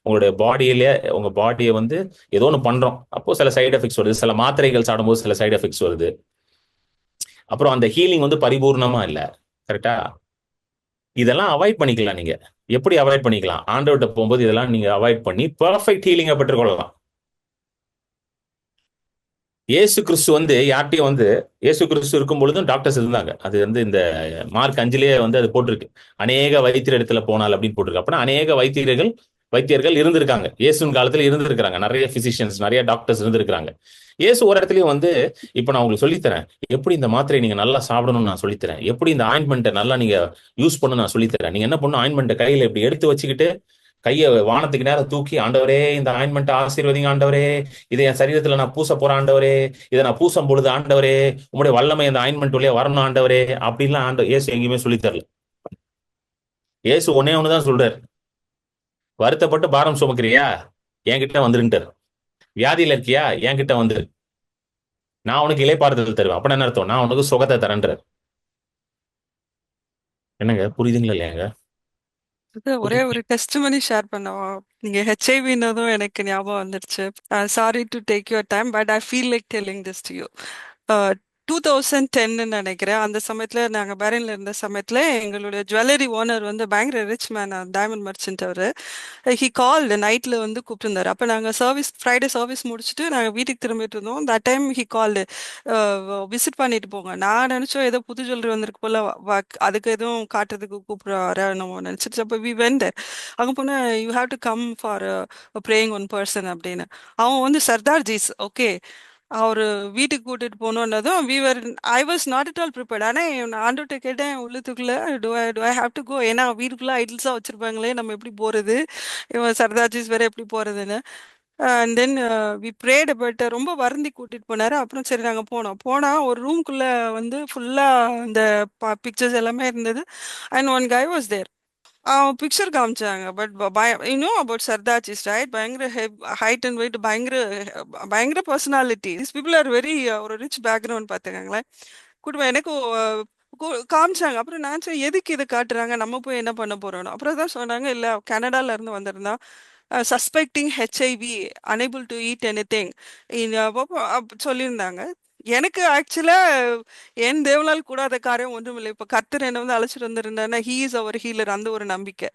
உங்களுடைய பாடியிலே உங்க பாடியை வந்து ஏதோ ஒன்று பண்றோம். அப்போ சில சைடு எஃபெக்ட்ஸ் வருது. சில மாத்திரைகள் சாப்பிடும்போது சில சைடு எஃபெக்ட்ஸ் வருது. அப்புறம் அந்த ஹீலிங் வந்து பரிபூர்ணமா இல்ல. கரெக்டா? இதெல்லாம் அவாய்ட் பண்ணிக்கலாம் நீங்க. எப்படி அவாய்ட் பண்ணிக்கலாம்? ஆண்டவர்ட்ட போகும்போது இதெல்லாம் நீங்க அவாய்ட் பண்ணி பெர்ஃபெக்ட் ஹீலிங்கை பெற்றுக்கொள்ளலாம். இயேசு கிறிஸ்து வந்து யார்ட்டையும் வந்து இயேசு கிறிஸ்து இருக்கும் பொழுதும் டாக்டர்ஸ் இருந்தாங்க. அது வந்து இந்த மார்க் 5லயே வந்து அது போட்டிருக்கு. அநேக வைத்தியர் இடத்துல போனால் அப்படின்னு போட்டிருக்கு. அப்படின்னா அநேக வைத்தியர்கள் இருந்திருக்காங்க. இயேசுவின் காலத்துல இருந்திருக்கிறாங்க. நிறைய பிசிஷியன்ஸ், நிறைய டாக்டர்ஸ் இருந்திருக்கிறாங்க. இயேசு ஒரு இடத்துலயும் வந்து, இப்ப நான் உங்களுக்கு சொல்லித்தரேன், எப்படி இந்த மாத்திரையை நீங்க நல்லா சாப்பிடணும்னு நான் சொல்லித்தரேன், எப்படி இந்த ஆயின்மெண்ட்டை நல்லா நீங்க யூஸ் பண்ணணும் நான் சொல்லித்தரேன். நீங்க என்ன பண்ணணும், ஆயின்மெண்ட்டை கையில இப்படி எடுத்து வச்சுக்கிட்டு கையை வானத்துக்கு நேரம் தூக்கி, ஆண்டவரே இந்த ஆயின்மெண்ட் ஆசீர்வதிங்க ஆண்டவரே, இதை என் சரீரத்துல நான் பூச போறேன் ஆண்டவரே, இதை நான் பூசும் பொழுது ஆண்டவரே உங்களுடைய வல்லமை அந்த ஆயின்மெண்ட் வழியா வரணும் ஆண்டவரே அப்படின்லாம் இயேசு எங்கேயுமே சொல்லித் தரல. இயேசு ஒன்னே ஒண்ணுதான் சொல்றாரு, வருத்தப்பட்டு பாரம் சுமக்கிறியா என்கிட்ட வந்துருன்ட்டார். வியாதியில இருக்கியா என்கிட்ட வந்துரு, நான் உனக்கு இளைப்பாறுதல் தருவேன். அப்ப என்ன அர்த்தம்? நான் உனக்கு சுகத்தை தரேன்றார். என்னங்க புரியுதுங்களா இல்லையாங்க? அது ஒரே ஒரு டெஸ்டிமனி ஷேர் பண்ணவா? நீங்க ஹெச்ஐவின்னதும் எனக்கு ஞாபகம் வந்துருச்சு. Sorry to take your time, but I feel like telling this to you. 2010 நினைக்கிறேன். அந்த சமயத்துல நாங்க பேரன்ல இருந்த சமயத்துல எங்களுடைய ஜுவல்லரி ஓனர் வந்து பயங்கர ரிச் மேன், டைமண்ட் மர்ச்சன்ட் அவரு. ஹி கால்டு நைட்ல வந்து கூப்பிட்டுருந்தாரு. அப்ப நாங்க சர்வீஸ் ஃப்ரைடே சர்வீஸ் முடிச்சுட்டு நாங்க வீட்டுக்கு திரும்பிட்டு இருந்தோம். That time he called, visit பண்ணிட்டு போங்க. நான் நினைச்சோம் ஏதோ புது ஜுவல்லரி வந்திருக்கு போல, அதுக்கு எதுவும் காட்டுறதுக்கு கூப்பிடுறாரு நம்ம நினைச்சிட்டு. அப்ப வி வெண்ட் தேர். அங்க போனா, you have to come for praying one person அப்படின்னு. அவன் வந்து சர்தார் ஜீஸ், ஓகே. அவரு வீட்டுக்கு கூட்டிட்டு போனோன்னதும் I was not at all prepared. ஆனா நான் ஆண்டவர்ட்ட கேட்டேன் உள்ளத்துக்குள்ள, do I have to go? ஏன்னா வீட்டுக்குள்ள ஐடில்ஸா வச்சிருப்பாங்களே, நம்ம எப்படி போறது? இவன் சரதாஜிஸ் வேற எப்படி போறதுன்னு. And then we prayed. But ரொம்ப வருந்தி கூட்டிட்டு போனாரு. அப்புறம் சரி நாங்க போனா ஒரு ரூம்குள்ள வந்து ஃபுல்லா இந்த பிக்சர்ஸ் எல்லாமே இருந்தது. And one guy was there. Picture காமிச்சாங்க. But about Sardarjis, right? பயங்கர ஹைட் அண்ட் வெயிட், பயங்கர personality. This people are very ஒரு ரிச் பேக்ரவுண்ட் பார்த்துக்கங்களேன். குடும்பம் எனக்கு காமிச்சாங்க. அப்புறம் நான் சரி எதுக்கு இதை காட்டுறாங்க, நம்ம போய் என்ன பண்ண போறோம்? அப்புறம் தான் சொன்னாங்க, இல்ல கனடால இருந்து வந்திருந்தான், suspecting HIV, unable to eat anything சொல்லியிருந்தாங்க. எனக்கு ஆக்சுவலா என் தேவனால் கூடாத காரியம் ஒன்றுமில்லை. இப்ப கர்த்தர் என்ன வந்து அழைச்சிட்டு வந்திருந்தாருன்னா, ஹீ இஸ் அவர் ஹீலர், அந்த ஒரு நம்பிக்கை.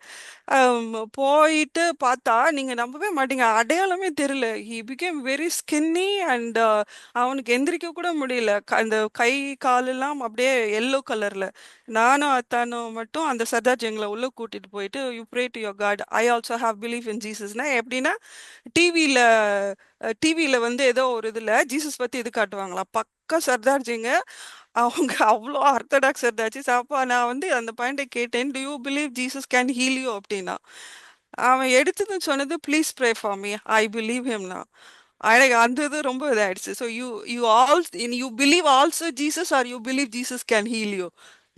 போயிட்டு பார்த்தா நீங்க நம்பவே மாட்டீங்க, அடையாளமே தெரியல. He became very skinny and அவனுக்கு எந்திரிக்க கூட முடியல. அந்த கை காலெல்லாம் அப்படியே எல்லோ கலர்ல. நானும் அத்தானும் மட்டும் அந்த சர்தார் எங்களை உள்ள கூட்டிட்டு போயிட்டு, you pray to your god, I also have believe in ஜீசஸ்னா எப்படின்னா, டிவியில டிவியில வந்து ஏதோ ஒரு இதுல ஜீசஸ் பத்தி இது காட்டுவாங்களா, பக்கா சர்தார்ஜிங்க. அவங்க அவ்வளோ ஆர்த்தடாக்ஸ் சர்தார்ஜிஸ். அப்போ நான் வந்து அந்த பாயிண்ட்டை கேட்டேன், do you believe Jesus can heal you அப்படின்னா. அவன் எடுத்தது சொன்னது, please pray for me, I believe ஹிம்னா. எனக்கு அந்த இது ரொம்ப இதாயிடுச்சு. So you you all you believe also Jesus, are you believe Jesus can heal you?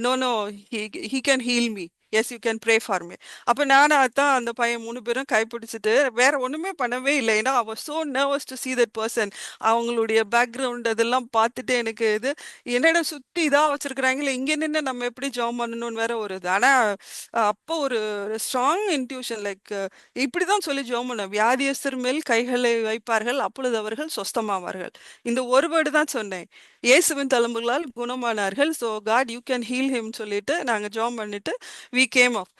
No no, he can heal me. Yes, you can pray for me. அப்போ நானும் அதான் அந்த பையன் 3 பேரும் கைப்பிடிச்சிட்டு வேற ஒண்ணுமே பண்ணவே இல்லை. ஏன்னா I was so nervous to see that person. அவங்களுடைய பேக்ரவுண்ட் அதெல்லாம் பார்த்துட்டு எனக்கு இது என்னடா சுத்தி இதா வச்சிருக்கிறாங்களே, இங்க நின்று நம்ம எப்படி ஜாம் பண்ணணும்னு வேற ஒரு இது. ஆனா அப்போ ஒரு ஸ்ட்ராங் இன்ட்யூஷன், லைக் இப்படிதான் சொல்லி ஜெபம் பண்ணேன், வியாதியஸ்தர் மேல் கைகளை வைப்பார்கள், அப்பொழுது அவர்கள் சொஸ்தமாவார்கள். இந்த ஒரு வேர்டு தான் சொன்னேன். இயேசுவின் தழும்புகளால் குணமானார்கள். So god you can heal him சொல்லிட்டு நாங்க ஜெபம் பண்ணிட்டு வி கேம் ஆஃப்.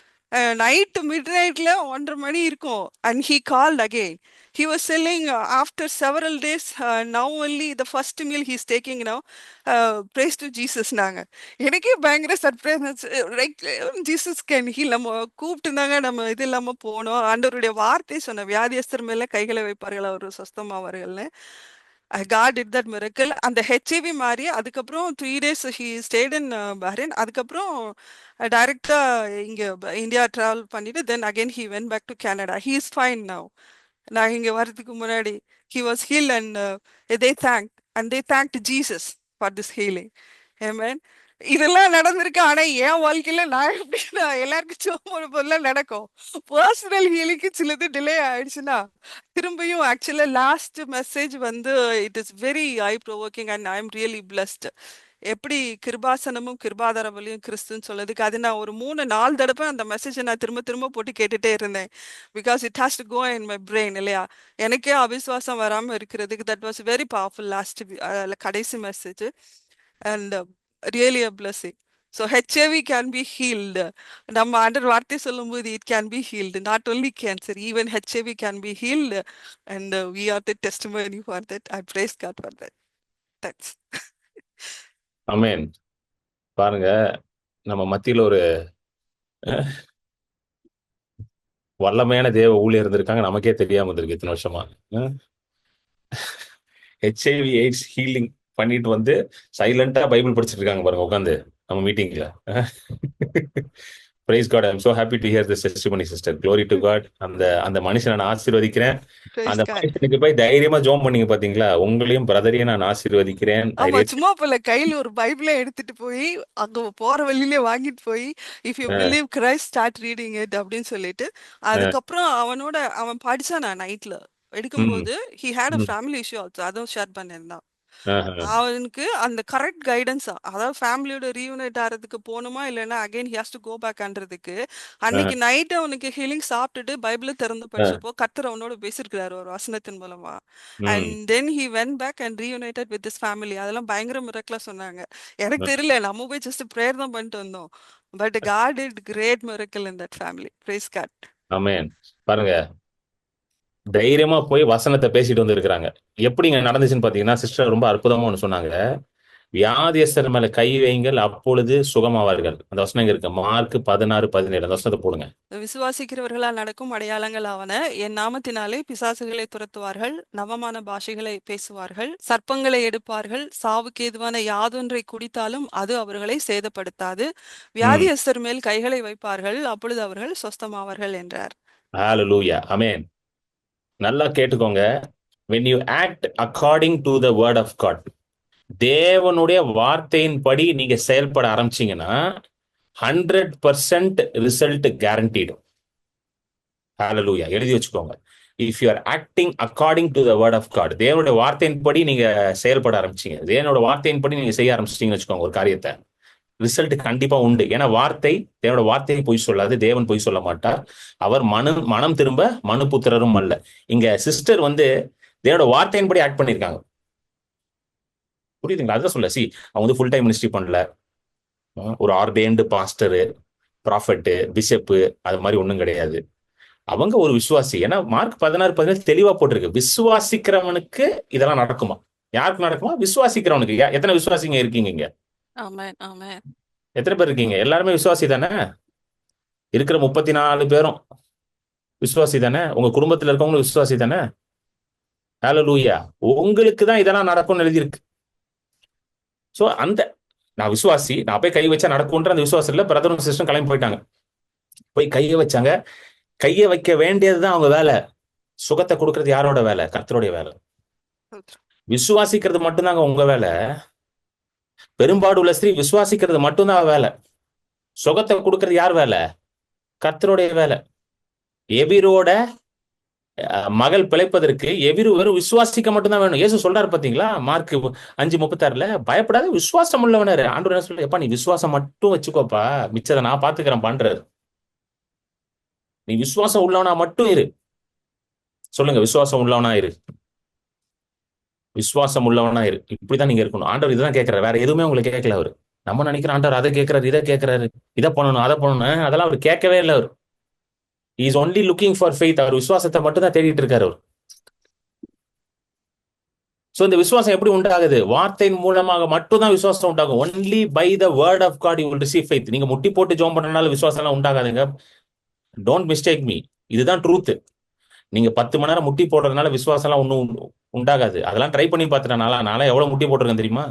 நைட்டு மிட் நைட்ல 1:30 மணி இருக்கும். And he called again. He was selling after several days. Now only the first meal he's taking now. Praise to Jesus நாங்க. எனக்கே பயங்கர surprise. Like Jesus can heel. நம்ம கூப்பிட்டுருந்தாங்க, நம்ம இது இல்லாம போனோம். ஆண்டவருடைய வார்த்தை சொன்ன, வியாதியஸ்தர் மேல கைகளை வைப்பார்கள், அவர் சொஸ்தமாவார்கள்னு. God did that miracle. அந்த ஹெச்ஐவி மாறி அதுக்கப்புறம் 3 days he stayed in Bahrain. அதுக்கப்புறம் டைரக்டா இங்க இந்தியா டிராவல் பண்ணிட்டு then again he went back to Canada. He is fine now. நான் இங்க வர்றதுக்கு முன்னாடி he was healed, and they thanked Jesus for this healing. Amen. இதெல்லாம் நடந்திருக்கு. ஆனா என் வாழ்க்கையில நான் எப்படின்னா எல்லாருக்கும் ஜெபம் பண்ண போதெல்லாம் நடக்கும். பர்சனல் ஹீலிங்க்கு சிலது டிலே ஆயிடுச்சுன்னா, திரும்பியும் ஆக்சுவலா லாஸ்ட் மெசேஜ் வந்து it is very I provoking and I am really blessed. எப்படி கிருபாசனமும் கிருபாதாரவழியும் கிறிஸ்துன்னு சொல்லதுக்கு அது நான் ஒரு 3 4 தடவை அந்த மெசேஜை நான் திரும்ப திரும்ப போட்டு கேட்டுட்டே இருந்தேன். Because it has to go in my brain இல்லையா? எனக்கே அவிசுவாசம் வராம இருக்கிறதுக்கு that was very powerful last கடைசி message. And really a blessing. So HIV can be healed. நம்ம ஆண்டர் வார்த்தை சொல்லும்போது it can be healed. Not only cancer, even HIV can be healed. And we are the testimony for that. I praise god for that. Thanks. ஆமென். பாருங்க, நம்ம மத்தியில ஒரு வல்லமையான தேவ ஊழியர் இருந்திருக்காங்க, நமக்கே தெரியாம இருந்திருக்கு இத்தனை வருஷமா. ஹெச்ஐவி எய்ட்ஸ் ஹீலிங் பண்ணிட்டு வந்து சைலண்டா பைபிள் படிச்சிட்டு இருக்காங்க பாருங்க உட்காந்து நம்ம மீட்டிங்ல. Praise God. I am so happy to hear this testimony sister. Glory to God. அந்த அந்த மனுஷனை நான் ஆசீர்வதிக்கிறேன். Praise அந்த God. மனுஷனுக்கு போய் தைரியமா ஜோம் பண்ணீங்க பாத்தீங்களா? உங்களையும் பிரதரையும் நான் ஆசீர்வதிக்கிறேன். ஆமா, சும்மா போல கையில ஒரு பைபிளை எடுத்துட்டு போய் அங்க போற வழியிலே வாங்கிட்டு போய் if you believe Christ start reading it அப்படின்னு சொல்லிட்டு அதுக்கப்புறம் அவன் படிச்சானா நைட்ல எடுக்கும்போது he had a family issue also, அதுவும் ஷேர் பண்ணியிருந்தான். அவனுக்கு அந்த கரெக்ட் கைடன்ஸ், அதாவது ஃபேமிலியோட ரீயூனைட் ஆகிறதுக்கு போகணுமா இல்லைன்னா again he has to go பேக்ன்றதுக்கு அன்னைக்கு நைட் அவனுக்கு ஹீலிங் சாப்பிட்டுட்டு பைபிளை திறந்து படிச்சப்போ கர்த்தர் அவனோட பேசியிருக்கிறாரு ஒரு வசனத்தின் மூலமா. And then he went back and reunited with this family. அதெல்லாம் பயங்கர மிரக்கலா சொன்னாங்க. எனக்கு தெரியல, நம்ம போய் ஜஸ்ட் ப்ரேயர் தான் பண்ணிட்டு வந்தோம். But God did great miracle in that family. Praise God. Amen. பாருங்க, தைரியமா போய் வசனத்தை பேசிட்டு வந்திருக்கிறாங்க. எப்படிங்க நடந்துச்சுன்னு பாத்தீங்கன்னா, சிஸ்டர் ரொம்ப அற்புதமா ஒண்ணு சொன்னாங்க. வியாதியஸ்தர் மேல கை வைங்கள் அப்பொழுது சுகமாவார்கள். அந்த வசனம் இங்க இருக்கு. மார்க் 16:17. அந்த வசனத்தை போடுங்க. விசுவாசிக்கிறவர்களால் நடக்கும் அடையாளங்கள் ஆவன, என் நாமத்தினாலே பிசாசுகளை துரத்துவார்கள், நவமான பாஷைகளை பேசுவார்கள், சர்ப்பங்களை எடுப்பார்கள், சாவுக்கு ஏதுவான யாதொன்றை குடித்தாலும் அது அவர்களை சேதப்படுத்தாது, வியாதியஸ்தர் மேல் கைகளை வைப்பார்கள், அப்பொழுது அவர்கள் சொஸ்தமாவார்கள் என்றார். ஹalleluya. ஆமென். நல்லா கேட்டுக்கோங்க. when you act according to the word of God, தேவனுடைய வார்த்தையின்படி நீங்க செயல்பட ஆரம்பிச்சீங்கன்னா 100% ரிசல்ட் கேரண்டீடு. ஹalleluya. எழுதி வச்சுக்கோங்க. If you are acting according to the word of God, தேவனுடைய வார்த்தையின்படி நீங்க செயல்பட ஆரம்பிச்சீங்க, தேவனோட வார்த்தையின்படி நீங்க செய்ய ஆரம்பிச்சிட்டீங்கன்னு வச்சுக்கோங்க ஒரு காரியத்தை, ரிசல்ட் கண்டிப்பா உண்டு. ஏன்னா தேவனோட வார்த்தையை பொய் சொல்லாது, தேவன் பொய் சொல்ல மாட்டார். அவர் மனம் திரும்ப மனுபுத்திரரும் அல்ல. இங்க சிஸ்டர் வந்து தேவனோட வார்த்தையின்படி ஆக்ட் பண்ணிருக்காங்க. புரியுதுங்களா? அதான் சொல்ல அவங்க வந்து ஃபுல் டைம் மினிஸ்ட்ரி பண்ணல, ஒரு ஆர்டேன்டு பாஸ்டரு, ப்ராஃபட்டு, பிஷப்பு அது மாதிரி ஒன்றும் கிடையாது. அவங்க ஒரு விசுவாசி. ஏன்னா மார்க் 16:17 தெளிவா போட்டிருக்கு, விசுவாசிக்கிறவனுக்கு இதெல்லாம் நடக்குமா? யாருக்கு நடக்குமா? விசுவாசிக்கிறவனுக்கு. எத்தனை விசுவாசிங்க இருக்கீங்க இங்க? ஆமென், ஆமென். எத்தனை பேர் இருக்கீங்க? எல்லாருமே விசுவாசி தானே? இருக்கிற 34 பேரும் விசுவாசி தானே? உங்க குடும்பத்துல இருக்கவங்களும் விசுவாசி தானே? ஹalleluya. உங்களுக்கு தான் இதெல்லாம் நடக்கும்னு எழுதியிருக்கு. சோ நான் விசுவாசி, நான் போய் கை வச்சா நடக்கும்ன்ற அந்த விசுவாசத்துல பிரதரும் சிஸ்டரும் கிளம்பி போயிட்டாங்க. போய் கையை வச்சாங்க. கையை வைக்க வேண்டியதுதான் அவங்க வேலை. சுகத்தை கொடுக்கறது யாரோட வேலை? கர்த்தருடைய வேலை. விசுவாசிக்கிறது மட்டும்தாங்க உங்க வேலை. பெரும்பாடு உள்ள ஸ்திரீ விசுவாசிக்கிறது மட்டும்தான் வேலை. சுகத்தை கொடுக்கறது யார் வேலை? கர்த்தருடைய வேலை. எபிரோட மகள் பிழைப்பதற்கு எபிரு வெறும் விசுவாசிக்க மட்டும்தான் வேணும். இயேசு சொல்றாரு பாத்தீங்களா, மார்க் 5:36, பயப்படாத விசுவாசம் உள்ளவனாரு. ஆண்டவர் என்ன சொல்ற? எப்பா நீ விசுவாசம் மட்டும் வச்சுக்கோப்பா, மிச்சதை நான் பாத்துக்கிறேன் பண்றது. நீ விசுவாசம் உள்ளவனா மட்டும் இரு. சொல்லுங்க, விசுவாசம் உள்ளவனா இரு. விசுவாசம் உள்ளவனா இரு. இப்படிதான் நீங்க இருக்கணும். ஆண்டவர் இதுதான் கேட்கிறாரு, வேற எதுவுமே உங்களுக்கு கேட்கல அவரு. நம்ம நினைக்கிறோம் ஆண்டவர் அதை கேட்கிறாரு, இதை கேட்கிறாரு, இதை பண்ணணும் அதை பண்ணணும். அதெல்லாம் அவர் கேட்கவே இல்லை. அவர் is only looking for faith. அவர் விசுவாசத்தை மட்டும் தான் தேடிட்டு இருக்காரு அவர். சோ இந்த விசுவாசம் எப்படி உண்டாகுது? வார்த்தையின் மூலமாக மட்டும்தான் விசுவாசம் உண்டாகும். Only by the word of God you will receive faith. நீங்க முட்டி போட்டு ஜெபம் பண்ணனால விசுவாசம் எல்லாம் உண்டாகாதுங்க. டோன்ட் மிஸ்டேக் மீ, இதுதான் ட்ரூத். நீங்க 10 மணி நேரம் முட்டி போடுறதுனால விசுவாசம் எல்லாம் ஒன்றும் உண்டாகாது. அதெல்லாம் ட்ரை பண்ணி பார்த்துட்டேன். நான்லாம் எவ்வளவு முட்டி போட்டிருக்கேன் தெரியுமா?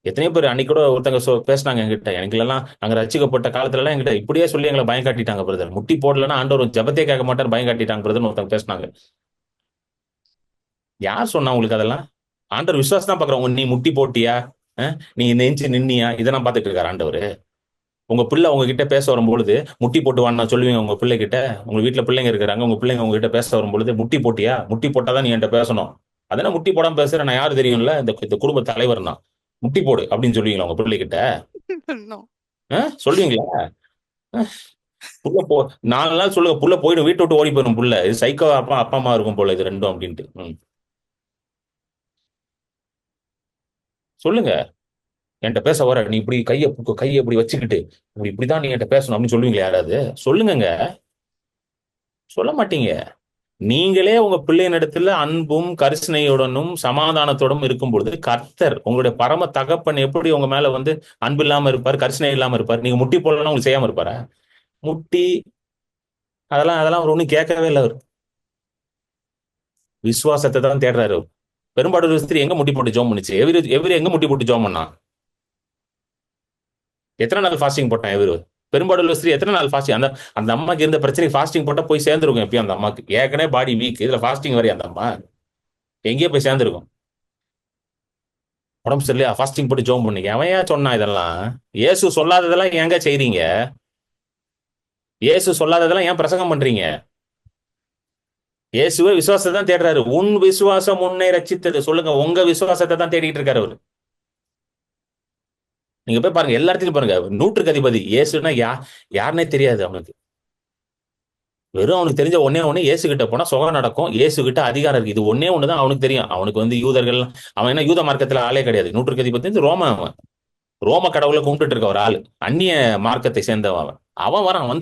எத்தனையோ பேர் அன்னைக்கு கூட ஒருத்தங்க பேசினாங்க என்கிட்ட, எனக்கு எல்லாம் நாங்க ரசிக்கப்பட்ட காலத்துல எல்லாம் என்கிட்ட இப்படியே சொல்லி எங்களை பயம் காட்டிட்டாங்க பிரதர். முட்டி போடலன்னா ஆண்டவர் ஜெபத்தே கேட்க மாட்டார், பயம் காட்டிட்டாங்க பிரதர்னு ஒருத்தங்க பேசினாங்க. யார் சொன்னா உங்களுக்கு அதெல்லாம்? ஆண்டவர் விசுவாசம் தான் பாக்குறோம். நீ முட்டி போட்டியா? நீ நெஞ்சு நின்னியா, இதெல்லாம் பார்த்துட்டு இருக்காரு ஆண்டவர். உங்க பிள்ளை உங்ககிட்ட பேச வரும்பொழுது முட்டி போட்டு வான்னு சொல்லுவீங்க உங்க பிள்ளை கிட்ட? உங்க வீட்டுல பிள்ளைங்க இருக்கிறாங்க, உங்க பிள்ளைங்க உங்ககிட்ட பேச வரும்பொழுது முட்டி போட்டியா, முட்டி போட்டாதான் நீ என்கிட்ட பேசணும். அதெல்லாம் முட்டி போடாம பேசுற நான் யாரு தெரியும்ல, இந்த குடும்ப தலைவர் தான். முட்டி போடு அப்படின்னு சொல்லுவீங்களா உங்க பிள்ளை கிட்ட? No. சொல்லுவீங்களா? புள்ள போ 4 நாள் சொல்லுங்க, புள்ள போயிடும், வீட்டை விட்டு ஓடி போயிடும் புள்ள. இது சைக்கோ அப்பா அப்பா அம்மா இருக்கும் போல இது ரெண்டும் அப்படின்ட்டு. சொல்லுங்க. என்கிட்ட பேச வர நீ இப்படி கையை இப்படி வச்சுக்கிட்டு இப்படிதான் நீ என்கிட்ட பேசணும் அப்படின்னு சொல்லுவீங்களா யாராவது? சொல்லுங்கங்க. சொல்ல மாட்டீங்க. நீங்களே உங்க பிள்ளையினிடத்துல அன்பும் கரிசனையுடனும் சமாதானத்தோடும் இருக்கும் பொழுது கர்த்தர் உங்களுடைய பரம தகப்பன் எப்படி உங்க மேல அன்பு இல்லாம இருப்பார், கரிசனை இல்லாம இருப்பார்? நீங்க முட்டி போடலாம் உங்களுக்கு செய்யாம இருப்பாரா? முட்டி அதெல்லாம் அதெல்லாம் அவர் ஒண்ணும் கேட்கவே இல்லை. அவர் விசுவாசத்தை தான் தேடுறாரு. பெரும்பாடு ஸ்திரீ எங்க முட்டி போட்டு ஜோம் பண்ணுச்சு? எவரு எங்க முட்டி போட்டு ஜோம் பண்ணா? எத்தனை நாள் ஃபாஸ்டிங் போட்டான் எவரு? பெரும்பாடு ஸ்திரீ எத்தனை நாள் ஃபாஸ்டிங்? அந்த அந்த அம்மாக்கு இருந்த பிரச்சனை ஃபாஸ்டிங் போட்டா போய் சேர்ந்துருக்கும். எப்பயும் அந்த அம்மாக்கு ஏற்கனவே பாடி வீக், இதுல ஃபாஸ்டிங் வரையும் அந்த அம்மா எங்கேயோ போய் சேர்ந்துருக்கும். உடம்பு சரியில்லையா, ஃபாஸ்டிங் போட்டு ஜோம் பண்ணீங்க. அவன் ஏன் சொன்னா இதெல்லாம்? இயேசு சொல்லாததெல்லாம் ஏங்க செய்றீங்க? இயேசு சொல்லாததெல்லாம் ஏன் பிரசங்கம் பண்றீங்க? இயேசுவே விசுவாசத்தை தான் தேடுறாரு. உன் விசுவாசம் உன்னை ரட்சித்தது. சொல்லுங்க, உங்க விசுவாசத்தை தான் தேடிட்டு இருக்காரு அவரு. நீங்க போய் பாருங்க, எல்லா இடத்துலயும் பாருங்க, 100க்கு அதிபதி இயேசுனா யாருன்னே தெரியாது அவனுக்கு. வெறும் அவனுக்கு தெரிஞ்ச ஒன்னே ஒண்ணு, இயேசு கிட்ட போனா சுகம் நடக்கும், இயேசு கிட்ட அதிகாரம் இருக்கு. இது ஒன்னே ஒண்ணுதான் அவனுக்கு தெரியும். அவனுக்கு யூதர்கள், அவன் என்ன யூத மார்க்கத்துல ஆளே கிடையாது. 100க்கு அதிபதி ரோம, அவன் ரோம கடவுளை கும்பிட்டு இருக்க ஒரு ஆளு, அந்நிய மார்க்கத்தை சேர்ந்தவன். அவன் வரான்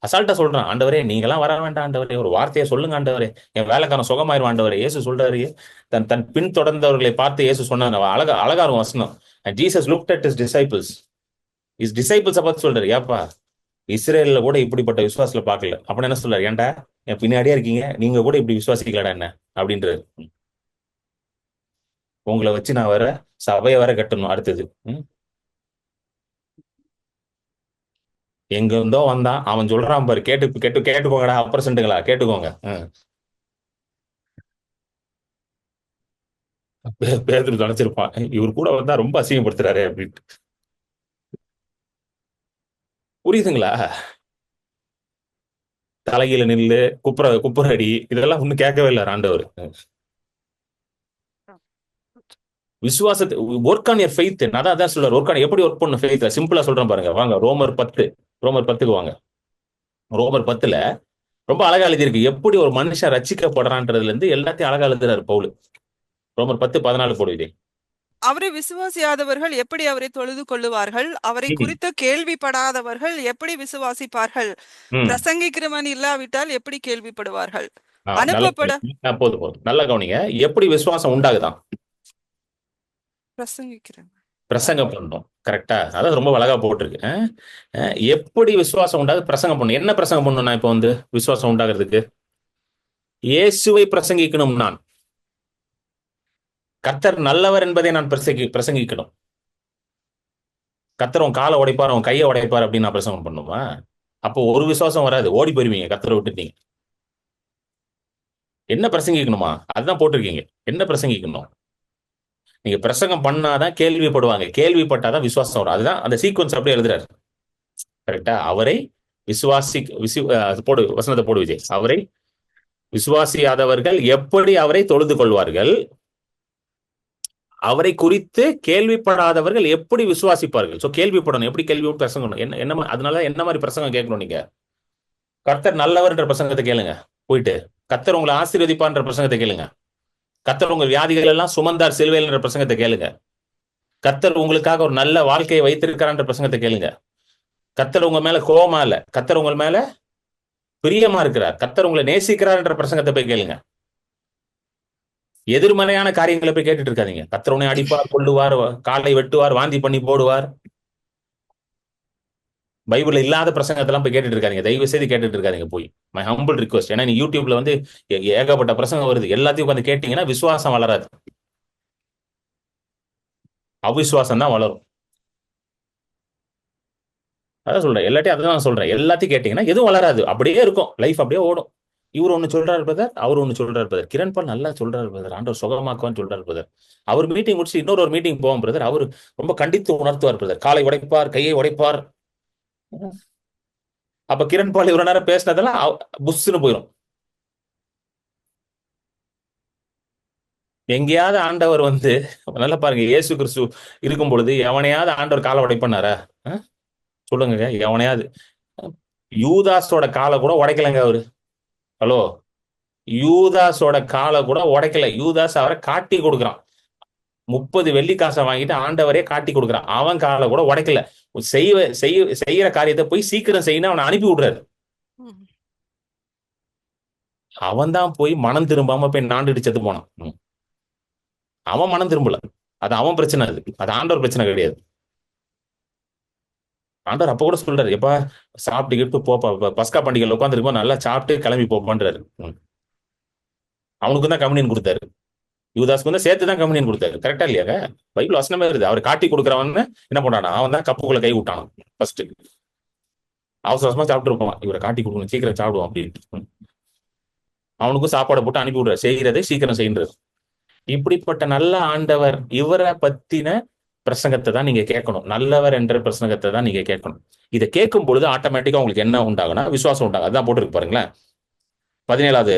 அசால்ட்டா சொல்றான், ஆண்டவரே நீங்களாம் வர வேண்டாம் ஆண்டவரே, ஒரு வார்த்தையை சொல்லுங்க ஆண்டவரே, என் வேலைக்காரன் சுகமாயிரும் ஆண்டவரே. இயேசு சொல்றாரு, தன் தன் பின் தொடர்ந்தவர்களை பார்த்து இயேசு சொன்னாங்க. அழகா அழகா இருக்கும் வசனம். Jesus looked at his disciples. His டிசைபிள்ஸை பார்த்து சொல்றாரு, ஏப்பா இஸ்ரேல்ல கூட இப்படிப்பட்ட விசுவாசத்துல பார்க்கல. அப்படின்னு என்ன சொல்றாரு, ஏன்டா என் பின்னாடியே இருக்கீங்க, நீங்க கூட இப்படி விசுவாசிக்கலடா என்ன அப்படின்றது. உங்களை வச்சு நான் வர சபையை வர கட்டணும். அடுத்தது எங்க இருந்தோ வந்தான், அவன் சொல்றான் பாரு, கேட்டுக்கோங்கடா அப்பர்சன்ட்டுங்களா, கேட்டுக்கோங்க. பேதுரு நினைச்சிருப்பான், இவர் கூட வந்தா ரொம்ப அசிங்கப்படுத்துறாரு அப்படின்ட்டு. புரியுதுங்களா? தலைகீழ நில்லு, குப்புறடி, இதெல்லாம் ஒண்ணும் கேட்கவே இல்லை ஆண்டவர். விசுவாசத்தை ஒர்க் ஆன் யர் ஃபெய்த். நான் அதான் சொல்றாரு, ஒர்க் ஆன் எப்படி ஒர்க் பண்ண ஃபெய்த். சிம்பிளா சொல்றேன் பாருங்க, வாங்க ரோமர் 10, ரோமர் 10க்கு வாங்க. ரோமர் 10ல ரொம்ப அழகா எழுதியிருக்கு, எப்படி ஒரு மனுஷன் ரட்சிக்கப்படுறான்றதுல இருந்து எல்லாத்தையும் அழகா எழுதுறாரு பவுல். ரோமர் 10:14 போடுவீங்க. அவரை விசுவாசியாதவர்கள் எப்படி அவரை தொழுது கொள்ளுவார்கள்? அவரை குறித்த கேள்விப்படாதவர்கள் எப்படி விசுவாசிப்பார்கள்? பிரசங்கிக்கிறவன் இல்லாவிட்டால் எப்படி கேள்விப்படுவார்கள்? அனுப்பப்பட போதும் நல்லா கவனிங்க. எப்படி விசுவாசம் உண்டாகுதான்? பிரசங்கிக்கிறேன், பிரசங்கம் பண்ணணும். கரெக்டா? அதான் ரொம்ப அழகா போட்டிருக்கு. எப்படி விசுவாசம் உண்டாது? பிரசங்கம் பண்ணணும். என்ன பிரசங்கம் பண்ணணும்? நான் இப்போ விசுவாசம் உண்டாகிறதுக்கு இயேசுவை பிரசங்கிக்கணும். நான் கர்த்தர் நல்லவர் என்பதை நான் பிரசங்கிக்கணும். கர்த்தர் உன் காலை உடைப்பார், உன் கையை உடைப்பார் அப்படின்னு நான் பிரசங்கம் பண்ணுமா? அப்போ ஒரு விசுவாசம் வராது, ஓடி போயிருவீங்க கர்த்தரை விட்டுட்டீங்க. என்ன பிரசங்கிக்கணுமா? அதுதான் போட்டிருக்கீங்க. என்ன பிரசங்கிக்கணும்? நீங்க பிரசங்கம் பண்ணாதான் கேள்விப்படுவாங்க, கேள்விப்பட்டாதான் விசுவாசம் வரும். அதுதான் அந்த சீக்வன்ஸ் அப்படியே எழுதுறாரு. கரெக்டா? அவரை போடு, வசனத்தை போடு விஜய். அவரை விசுவாசியாதவர்கள் எப்படி அவரை தொழுது கொள்வார்கள்? அவரை குறித்து கேள்விப்படாதவர்கள் எப்படி விசுவாசிப்பார்கள்? சோ கேள்விப்படணும். எப்படி கேள்வி பிரசங்கணும்? என்ன அதனால என்ன மாதிரி பிரசங்கம் கேட்கணும்? நீங்க கர்த்தர் நல்லவர் என்ற பிரசங்கத்தை கேளுங்க போயிட்டு. கர்த்தர் உங்களை ஆசீர்வதிப்பான்ற பிரசங்கத்தை கேளுங்க. கர்த்தர் உங்கள் வியாதிகள் எல்லாம் சுமந்தார் சிலுவையில் என்ற பிரசங்கத்தை கேளுங்க. கர்த்தர் உங்களுக்காக ஒரு நல்ல வாழ்க்கையை வைத்திருக்கிறான்ற பிரசங்கத்தை கேளுங்க. கர்த்தர் உங்க மேல கோபமா இல்ல, கர்த்தர் உங்கள் மேல பிரியமா இருக்கிறார், கர்த்தர் உங்களை நேசிக்கிறார் என்ற பிரசங்கத்தை போய் கேளுங்க. எதிர்மறையான காரியங்களை போய் கேட்டுட்டு இருக்காதீங்க. கர்த்தர் உன்னை அடிப்பார், கொள்ளுவார், காலை வெட்டுவார், வாந்தி பண்ணி போடுவார், பைபிள்ல இல்லாத பிரசங்கத்தெல்லாம் போய் கேட்டுட்டு இருக்காதீங்க. தயவு செய்து கேட்டுட்டு இருக்காதீங்க போய். My humble request. ஏன்னா நீ யூடியூப்ல ஏகப்பட்ட பிரசங்கம் வருது, எல்லாத்தையும் உட்காந்து கேட்டீங்கன்னா விசுவாசம் வளராது, அவிசுவாசம் தான் வளரும். அதான் சொல்றேன், எல்லாத்தையும் அதான் சொல்றேன். எல்லாத்தையும் கேட்டீங்கன்னா எதுவும் வளராது, அப்படியே இருக்கும், லைஃப் அப்படியே ஓடும். இவர் ஒண்ணு சொல்றாரு பிரதர், அவர் ஒண்ணு சொல்றாரு பிரதர். கிரண் பால் நல்லா சொல்றாரு பிரதர், ஆண்டவர் சுகமாக்குவான்னு சொல்றாரு பிரதர். அவர் மீட்டிங் முடிச்சு இன்னொரு ஒரு மீட்டிங் போவோம் பிரதர், அவர் ரொம்ப கண்டித்து உணர்த்துவார் பிரதர், காலை உடைப்பார், கையை உடைப்பார். அப்ப கிரண் பால் இவ்வளவு நேரம் பேசினதெல்லாம் புஷ்ன்னு போயிடும். எங்கேயாவது ஆண்டவர் வந்து நல்லா பாருங்க, இயேசு கிறிஸ்து இருக்கும் பொழுது எவனையாவது ஆண்டவர் காலை உடைப்பண்ணாரா? சொல்லுங்க, எவனையாவது? யூதாஸோட காலை கூட உடைக்கலங்க அவரு. ஹலோ, யூதாஸோட காலை கூட உடைக்கல. யூதாஸ் அவரை காட்டி கொடுக்குறான். 30 வெள்ளி காசை வாங்கிட்டு ஆண்டவரே காட்டி கொடுக்குறான். அவன் காலை கூட உடைக்கல. செய்யற காரியத்தை போய் சீக்கிரம் செய்யணும் அவனை அனுப்பி விடுறாரு. அவன் தான் போய் மனம் திரும்பாம போய் நாண்டுட்டு செத்து போனான். அவன் மனம் திரும்பல, அது அவன் பிரச்சனை, அது ஆண்டவர் பிரச்சனை கிடையாது. ஆண்டவர் அப்ப கூட சொல்றாரு, எப்ப சாப்பிட்டுக்கிட்டு போப்பா, பஸ்கா பண்டிகையில் உட்காந்துருப்போம், நல்லா சாப்பிட்டு கிளம்பி போப்பான்றாரு. அவனுக்கு தான் கம்யூனியன் கொடுத்தாரு, யூதாஸ்க்கு வந்து சேர்த்து தான் கம்யூனியன் கொடுத்தாரு. கரெக்டா இல்லையாங்க? பைபிள் வசனமே வருது. அவர் காட்டி கொடுக்குறவன் என்ன பண்ணானா, அவன் தான் கப்புக்குள்ள கை விட்டானான். ஃபர்ஸ்ட் அவசர அவசரமா சாப்பிட்டு இருப்பான், இவரை காட்டி கொடுக்கணும், சீக்கிரம் சாப்பிடுவோம் அப்படின்ட்டு. அவனுக்கும் சாப்பாடை போட்டு அனுப்பி விடுறாரு, செய்யறதை சீக்கிரம் செய்யறது. இப்படிப்பட்ட நல்ல ஆண்டவர் இவரை பத்தின பிரசங்கத்தை தான் நீங்க கேட்கணும். நல்லவர் என்ற பிரசங்கத்தை தான் நீங்க கேட்கணும். இதை கேட்கும் பொழுது ஆட்டோமேட்டிக்கா உங்களுக்கு என்ன உண்டாகும்னா விசுவாசம் உண்டாகும். அதுதான் போட்டுருக்கு பாருங்களேன். 15வது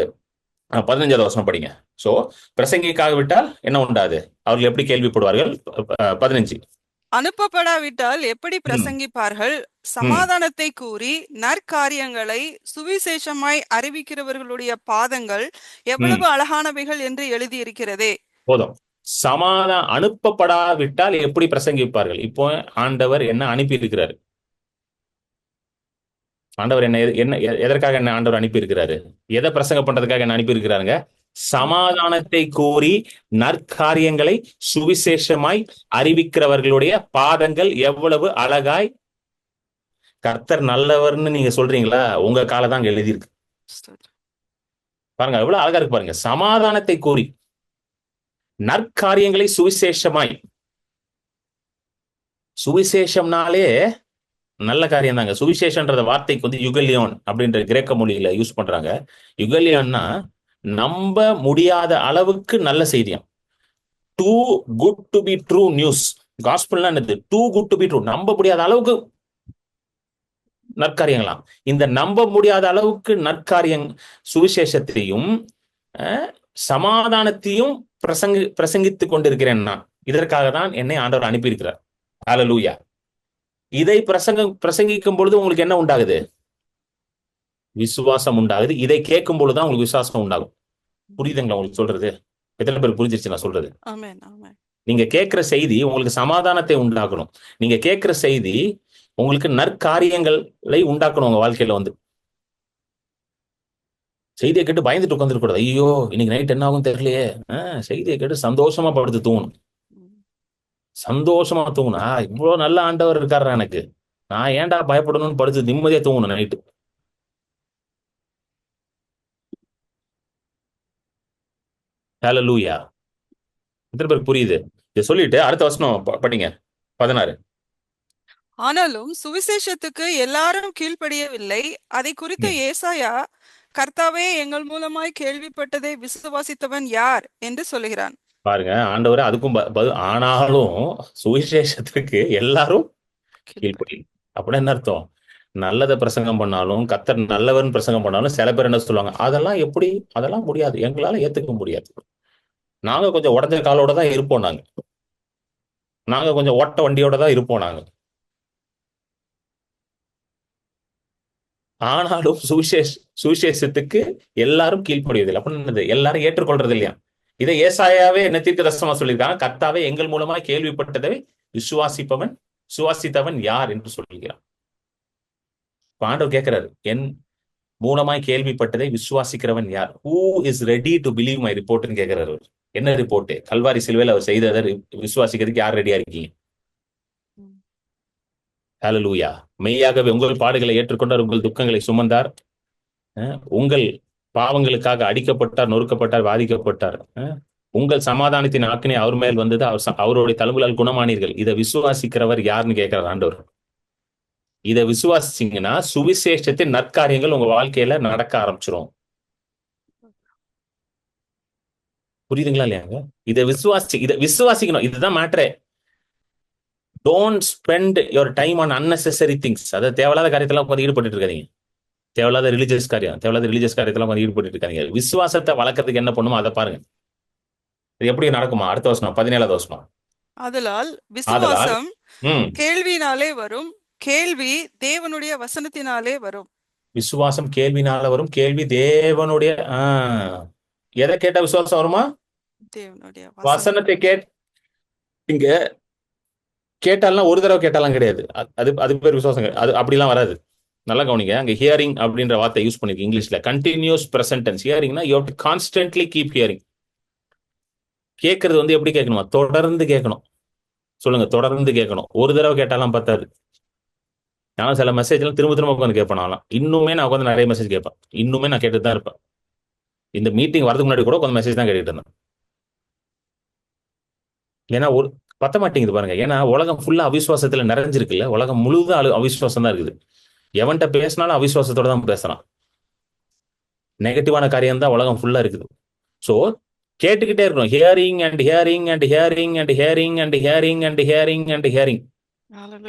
வசனம் படிங்க. சோ பிரசங்கிக்காக விட்டால் என்ன உண்டாது, அவர்கள் எப்படி கேள்விப்படுவார்கள்? 15. அனுப்பப்படாவிட்டால் எப்படி பிரசங்கிப்பார்கள்? சமாதானத்தை கூறி நற்காரியங்களை சுவிசேஷமாய் அறிவிக்கிறவர்களுடைய பாதங்கள் எவ்வளவு அழகானவைகள் என்று எழுதியிருக்கிறதே. போதும். அனுப்பப்படாவிட்டால் எப்படி பிரசங்கிப்பார்கள்? இப்போ ஆண்டவர் என்ன அனுப்பி இருக்கிறாரு? ஆண்டவர் என்ன எதற்காக என்ன ஆண்டவர் அனுப்பி இருக்கிறாரு? எதை பிரசங்க பண்றதுக்காக என்ன அனுப்பி இருக்கிறாருங்க? சமாதானத்தை கோரி நற்காரியங்களை சுவிசேஷமாய் அறிவிக்கிறவர்களுடைய பாதங்கள் எவ்வளவு அழகாய். கர்த்தர் நல்லவர்னு நீங்க சொல்றீங்களா? உங்க காலை தான் எழுதியிருக்கு பாருங்க, எவ்வளவு அழகா இருக்கு பாருங்க. சமாதானத்தை கோரி நற்காரியங்களை சுவிசேஷமாய். சுவிசேஷம்னாலே நல்ல காரியம் தாங்க. சுவிசேஷன்ற வார்த்தைக்கு வந்து யுகலியோன் அப்படின்ற கிரேக்க மொழியில யூஸ் பண்றாங்க. யுகலியோன்னா நம்ப முடியாத அளவுக்கு நல்ல செய்தியம். Too good to be true news. காஸ்பல்னா என்னது? Too good to be true, நம்ப முடியாத அளவுக்கு நற்காரியங்களாம். இந்த நம்ப முடியாத அளவுக்கு நற்காரியம் சுவிசேஷத்தையும் சமாதானத்தையும் பிரசங்கித்துக் கொண்டிருக்கிறேன் நான். இதற்காக தான் என்னை ஆண்டவர் அனுப்பியிருக்கிறார். ஹல்லேலூயா. இதை பிரசங்கிக்கும் பொழுது உங்களுக்கு என்ன உண்டாகுது? விசுவாசம் உண்டாகுது. இதை கேட்கும் பொழுதுதான் உங்களுக்கு விசுவாசம் உண்டாகும். புரியுதுங்களா உங்களுக்கு சொல்றது? எத்தனை பேர் புரிஞ்சிருச்சு நான் சொல்றது? நீங்க கேட்கிற செய்தி உங்களுக்கு சமாதானத்தை உண்டாக்கணும். நீங்க கேட்கிற செய்தி உங்களுக்கு நற்காரியங்களை உண்டாக்கணும் உங்க வாழ்க்கையில வந்து. செய்தியை கேட்டு பயந்துட்டு உட்காந்துருக்க கூடாது. ஐயோ இன்னைக்கு நைட் என்ன ஆகும் தெரியலையே. செய்தியை கேட்டு சந்தோஷமா படுத்து தூங்கணும். சந்தோஷமா தூங்கணும். இவ்வளவு நல்ல ஆண்டவர் இருக்காரு எனக்கு, நான் ஏன்டா பயப்படணும்னு படுத்து நிம்மதியா தூங்கணும் நைட்டு. ஹல்லேலூயா. எத்தனை பேருக்கு புரியுது? இதை சொல்லிட்டு அடுத்த வசனம் படிங்க, 16. ஆனாலும் சுவிசேஷத்துக்கு எல்லாரும் கீழ்ப்படியவில்லை. அதை குறித்த ஏசாயா, கர்த்தாவே எங்கள் மூலமாய் கேள்விப்பட்டதை விசுவாசித்தவன் யார் என்று சொல்லுகிறான். பாருங்க, ஆண்டவர் அதுக்கும் ஆனாலும் சுவிசேஷத்துக்கு எல்லாரும் கீழ்ப்படி. அப்படின்னா என்ன அர்த்தம்? நல்லதை பிரசங்கம் பண்ணாலும், கர்த்தர் நல்லவன் பிரசங்கம் பண்ணாலும் சில பேர் என்ன சொல்லுவாங்க, அதெல்லாம் எப்படி, அதெல்லாம் முடியாது, எங்களால ஏத்துக்க முடியாது. நாங்க கொஞ்சம் உடஞ்ச காலோட தான் இருப்போம், நாங்க கொஞ்சம் ஓட்ட வண்டியோட தான் இருப்போம் நாங்க. ஆனாலும் சுவிசேஷத்துக்கு எல்லாரும் கீழ்ப்படிவதில்லை. அப்படின்னு எல்லாரும் ஏற்றுக்கொள்றது இல்லையா? இதை ஏசாயாவே என்ன தீர்க்கதரிசனமா சொல்லியிருக்காங்க. கர்த்தாவே எங்கள் மூலமா கேள்விப்பட்டதை விசுவாசித்தவன் யார் என்று சொல்லுகிறான். ஆண்டவர் கேட்கிறாரு, என் மூலமாய் கேள்விப்பட்டதை விசுவாசிக்கிறவன் யார்? Who is ready to believe my ரிப்போர்ட்னு கேட்கிறாரு. என்ன ரிப்போர்ட்? கல்வாரி சிலுவையில் அவர் செய்ததை விசுவாசிக்கிறதுக்கு யார் ரெடியா இருக்கீங்க? ஹல்லேலூயா. மெய்யாகவே உங்கள் பாடுகளை ஏற்றுக்கொண்டார், உங்கள் துக்கங்களை சுமந்தார், உங்கள் பாவங்களுக்காக அடிக்கப்பட்டார், நொறுக்கப்பட்டார், பாதிக்கப்பட்டார், உங்கள் சமாதானத்தின் ஆக்கினை அவர் மேல் வந்தது, அவருடைய தழும்புகளால் குணமானீர்கள். இதை விசுவாசிக்கிறவர் யாருன்னு கேட்கிறார் ஆண்டவர். இதை விசுவாசிச்சீங்கன்னா சுவிசேஷத்தின் நற்காரியங்கள் உங்க வாழ்க்கையில நடக்க ஆரம்பிச்சிரும். புரியுதுங்களா இல்லையாங்க? இதை விசுவாசிக்கணும். இதுதான் மேட்ரே. Don't spend your time on unnecessary things. அதாவது தேவையில்லாத காரியத்தெல்லாம் உட்காந்து ஈடுபட்டு இருக்காதீங்க. தேவையில்லாத ரிலீஜியஸ் காரியத்தெல்லாம் உட்காந்து ஈடுபட்டு இருக்காதீங்க. விசுவாசத்தை வளர்க்கறதுக்கு என்ன பண்ணுமோ அதை பாருங்க. இது எப்படி நடக்குமா? அடுத்த வருஷம் 17வது வருஷம். ஆதலால் ஆதலால் விசுவாசம் கேள்வினாலே வரும், கேள்வி தேவனுடைய வசனத்தினாலே வரும். விசுவாசம் கேள்வினால வரும், கேள்வி தேவனுடைய எதை கேட்டா விசுவாசம் வருமா? தேவனுடைய வசனத்தை இங்க கேட்டாலாம் ஒரு தடவை கேட்டாலாம் கிடையாது. அது பேர் விசுவாசம். அது அப்படிலாம் வராது. நல்லா கவனிங்க. அங்க ஹியரிங் அப்படின்ற வார்த்தை யூஸ் பண்ணிருக்கு இங்கிலீஷ்ல. Continuous present tense. ஹியரிங்னா you have to constantly keep hearing. கேட்கறது வந்து எப்படி கேட்கணுமா? தொடர்ந்து கேட்கணும். சொல்லுங்க, தொடர்ந்து கேட்கணும். ஒரு தடவை கேட்டாலாம் பத்தாது. நான் சில மெசேஜ் எல்லாம் திரும்ப திரும்ப உட்காந்து கேட்பேன். இன்னுமே நான் உட்காந்து நிறைய மெசேஜ் கேட்பேன். இன்னுமே நான் கேட்டுட்டு தான் இருப்பேன். இந்த மீட்டிங் வரதுக்கு முன்னாடி கூட உட்காந்து மெசேஜ் தான் கேட்டுட்டு இருந்தேன். ஏன்னா ஒரு பத்த மாட்டேங்குது பாருங்க. ஏன்னா உலகம் ஃபுல்லா அவிசுவாசத்துல நிறைஞ்சிருக்குல்ல. உலகம் முழுதும் அவிசுவாசம் தான் இருக்குது. எவன்கிட்ட பேசினாலும் அவிசுவாசத்தோட தான் பேசுறான். நெகட்டிவான காரியம் தான் உலகம் ஃபுல்லா இருக்குது. ஸோ கேட்டுக்கிட்டே இருக்கணும். Hearing and hearing and hearing and hearing and hearing and hearing and hearing.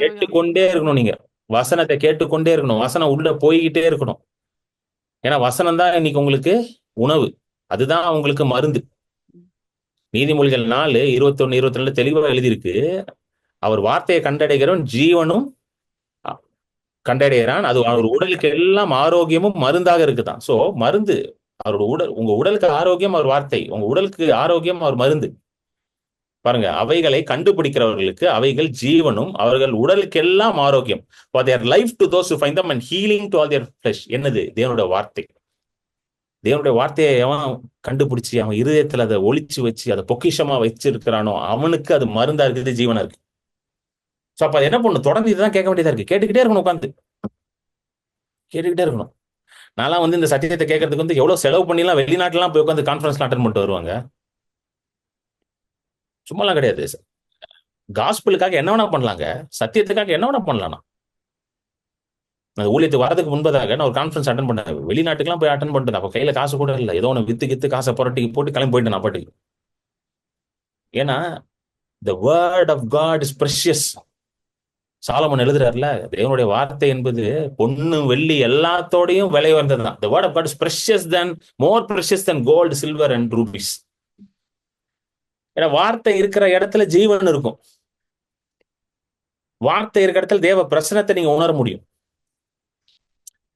கேட்டுக்கொண்டே இருக்கணும். நீங்க வசனத்தை கேட்டுக்கொண்டே இருக்கணும். வசனம் உள்ள போய்கிட்டே இருக்கணும். ஏன்னா வசனம் தான் இன்னைக்கு உங்களுக்கு உணவு. அதுதான் உங்களுக்கு மருந்து. நீதிமொழிகள் 4:21-22 தெளிவாக எழுதியிருக்கு. அவர் வார்த்தையை கண்டடைகிறவன் ஜீவனும் கண்டடைகிறான். அது அவர் உடலுக்கு எல்லாம் ஆரோக்கியமும் மருந்தாக இருக்குதான். சோ மருந்து அவரோட உடல். உங்க உடலுக்கு ஆரோக்கியம் அவர் வார்த்தை, உங்க உடலுக்கு ஆரோக்கியம் அவர் மருந்து. பாருங்க, அவைகளை கண்டுபிடிக்கிறவர்களுக்கு அவைகள் ஜீவனும் அவர்கள் உடலுக்கு எல்லாம் ஆரோக்கியம். For their life to those who find them and healing to all their flesh. என்னது? தேவனுடைய வார்த்தை. தேவனுடைய வார்த்தையை எவன் கண்டுபிடிச்சு அவன் இருதயத்துல அதை ஒளிச்சு வச்சு அதை பொக்கிஷமா வச்சிருக்கிறானோ அவனுக்கு அது மருந்தா இருக்குது, ஜீவனா இருக்கு. சோ அப்ப அது என்ன பண்ணும்? தொடர்ந்து இதுதான் கேட்க வேண்டியதா இருக்கு. கேட்டுக்கிட்டே இருக்கணும். உட்காந்து கேட்டுக்கிட்டே இருக்கணும். நான்லாம் வந்து இந்த சத்தியத்தை கேட்கறதுக்கு வந்து எவ்வளவு செலவு பண்ணிலாம் வெளிநாட்டுலாம் போய் உட்காந்து கான்ஃபரன்ஸ்லாம் அட்டன் பண்ணிட்டு வருவாங்க. சும்மாலாம் கிடையாது. காஸ்பிளுக்காக என்ன வேணா பண்ணலாங்க. சத்தியத்துக்காக என்ன வேணா பண்ணலாம். அந்த ஊழியத்துக்கு வரதுக்கு முன்பதாக நான் ஒரு கான்ஃபரன்ஸ் அட்டன் பண்ணேன். வெளிநாட்டுக்குலாம் போய் அட்டன் பண்ணிட்டு அப்போ கையில காசு கூட இல்லை. ஏதோ ஒன்று வித்து காசை புரட்டி போட்டு கிளம்பி போயிட்டேன் நான் பாட்டுக்கு. ஏன்னா the word of God is precious. Solomon எழுதுறாருல, தேவனுடைய வார்த்தை என்பது பொண்ணு வெள்ளி எல்லாத்தோடையும் விலை வந்ததுதான். The word of God is precious than, more precious than gold, silver and rubies. ஏன்னா வார்த்தை இருக்கிற இடத்துல ஜீவன் இருக்கும். வார்த்தை இருக்கிற இடத்துல தேவ பிரசனத்தை நீங்க உணர முடியும்.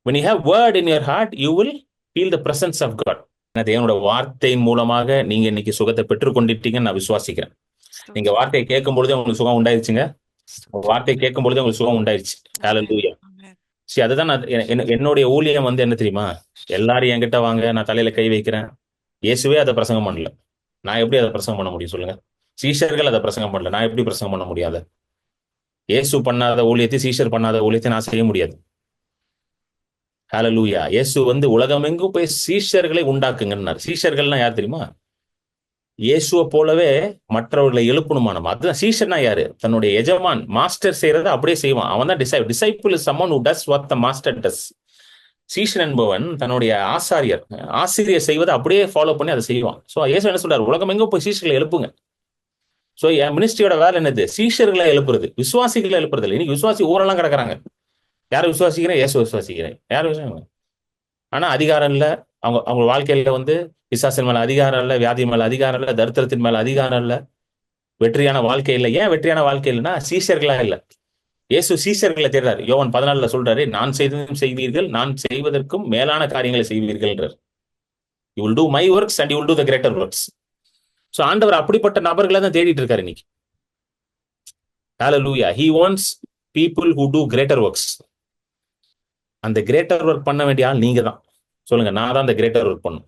When you have word in your heart, you will feel the presence of God. தேவனுடைய வார்த்தையின் மூலமாக நீங்க இன்னைக்கு சுகத்தை பெற்றுக்கொண்டிட்டீங்கன்னு நான் விசுவாசிக்கிறேன். நீங்க வார்த்தையை கேட்கும் பொழுதே உங்களுக்கு சுகம் உண்டாயிருச்சுங்க. வார்த்தையை கேட்கும் பொழுதே உங்களுக்கு சுகம் உண்டாயிருச்சு. ஹல்லேலூயா. சரி, அதுதான் என்னுடைய ஊழியம் வந்து என்ன தெரியுமா? எல்லாரும் என்கிட்ட வாங்க, நான் தலையில கை வைக்கிறேன். இயேசுவே அதை பிரசங்கம் பண்ணல. நான் எப்படி அதை பிரசங்கம் பண்ண முடியும் சொல்லுங்க? சீஷர்கள் அதை பிரசங்கம் பண்ணல. நான் எப்படி பிரசங்கம் பண்ண முடியாது? இயேசு பண்ணாத ஊழியத்தை, சீஷர் பண்ணாத ஊழியத்தை நான் செய்ய முடியாது. ஹல்லேலூயா. இயேசு வந்து உலகமெங்கும் போய் சீஷர்களை உண்டாக்குங்கன்னார். சீஷர்கள்னா யார் தெரியுமா? இயேசுவை போலவே மற்றவர்களை எழுப்பணுமா நம்ம. அதுதான் சீஷர்னா யாரு? தன்னுடைய எஜமான் மாஸ்டர் செய்யறத அப்படியே செய்வான். அவன் தான் disciple. Disciple is someone who does what the master does. சீஷன் என்பவன் தன்னுடைய ஆசிரியர் செய்வதை அப்படியே ஃபாலோ பண்ணி அதை செய்வான். ஸோ இயேசு என்ன சொல்றாரு? உலகமெங்கும் போய் சீஷர்களை எழுப்புங்க. ஸோ என் மினிஸ்ட்ரியோட வேலை என்னது? சீஷர்களை எழுப்புறது, விசுவாசிகளை எழுப்புறது இல்லை. இன்னைக்கு விசுவாசி ஊரெல்லாம் கிடக்குறாங்க. யாரும் விசுவாசிக்கிறேன்? இயேசு விசுவாசிக்கிறேன். யாரும் விசுவாசிக்கிறேன். ஆனா அதிகாரம் இல்லை. அவங்க வாழ்க்கையில வந்து பிசாசின் மேல அதிகாரம் இல்லை, வியாதி மேல அதிகாரம் இல்லை, தரித்திரத்தின் மேல அதிகாரம் இல்லை, வெற்றியான வாழ்க்கை இல்லை. ஏன் வெற்றியான வாழ்க்கை இல்லைன்னா சீஷர்களா இல்லை. இயேசு சீஷர்களை தேடுறாரு. யோவான் 14 சொல்றாரு, நான் செய்ததும் செய்வீர்கள், நான் செய்வதற்கும் மேலான காரியங்களை செய்வீர்கள். You will do my works and you will do the greater works. So ஆண்டவர் அப்படிப்பட்ட நபர்களை தான் தேடிட்டு இருக்காரு இன்னைக்கு. Hallelujah. He wants people who do greater works. அந்த கிரேட்டர் ஒர்க் பண்ண வேண்டிய ஆள் நீங்க தான். சொல்லுங்க, நான் தான் அந்த கிரேட்டர் ஒர்க் பண்ணும்.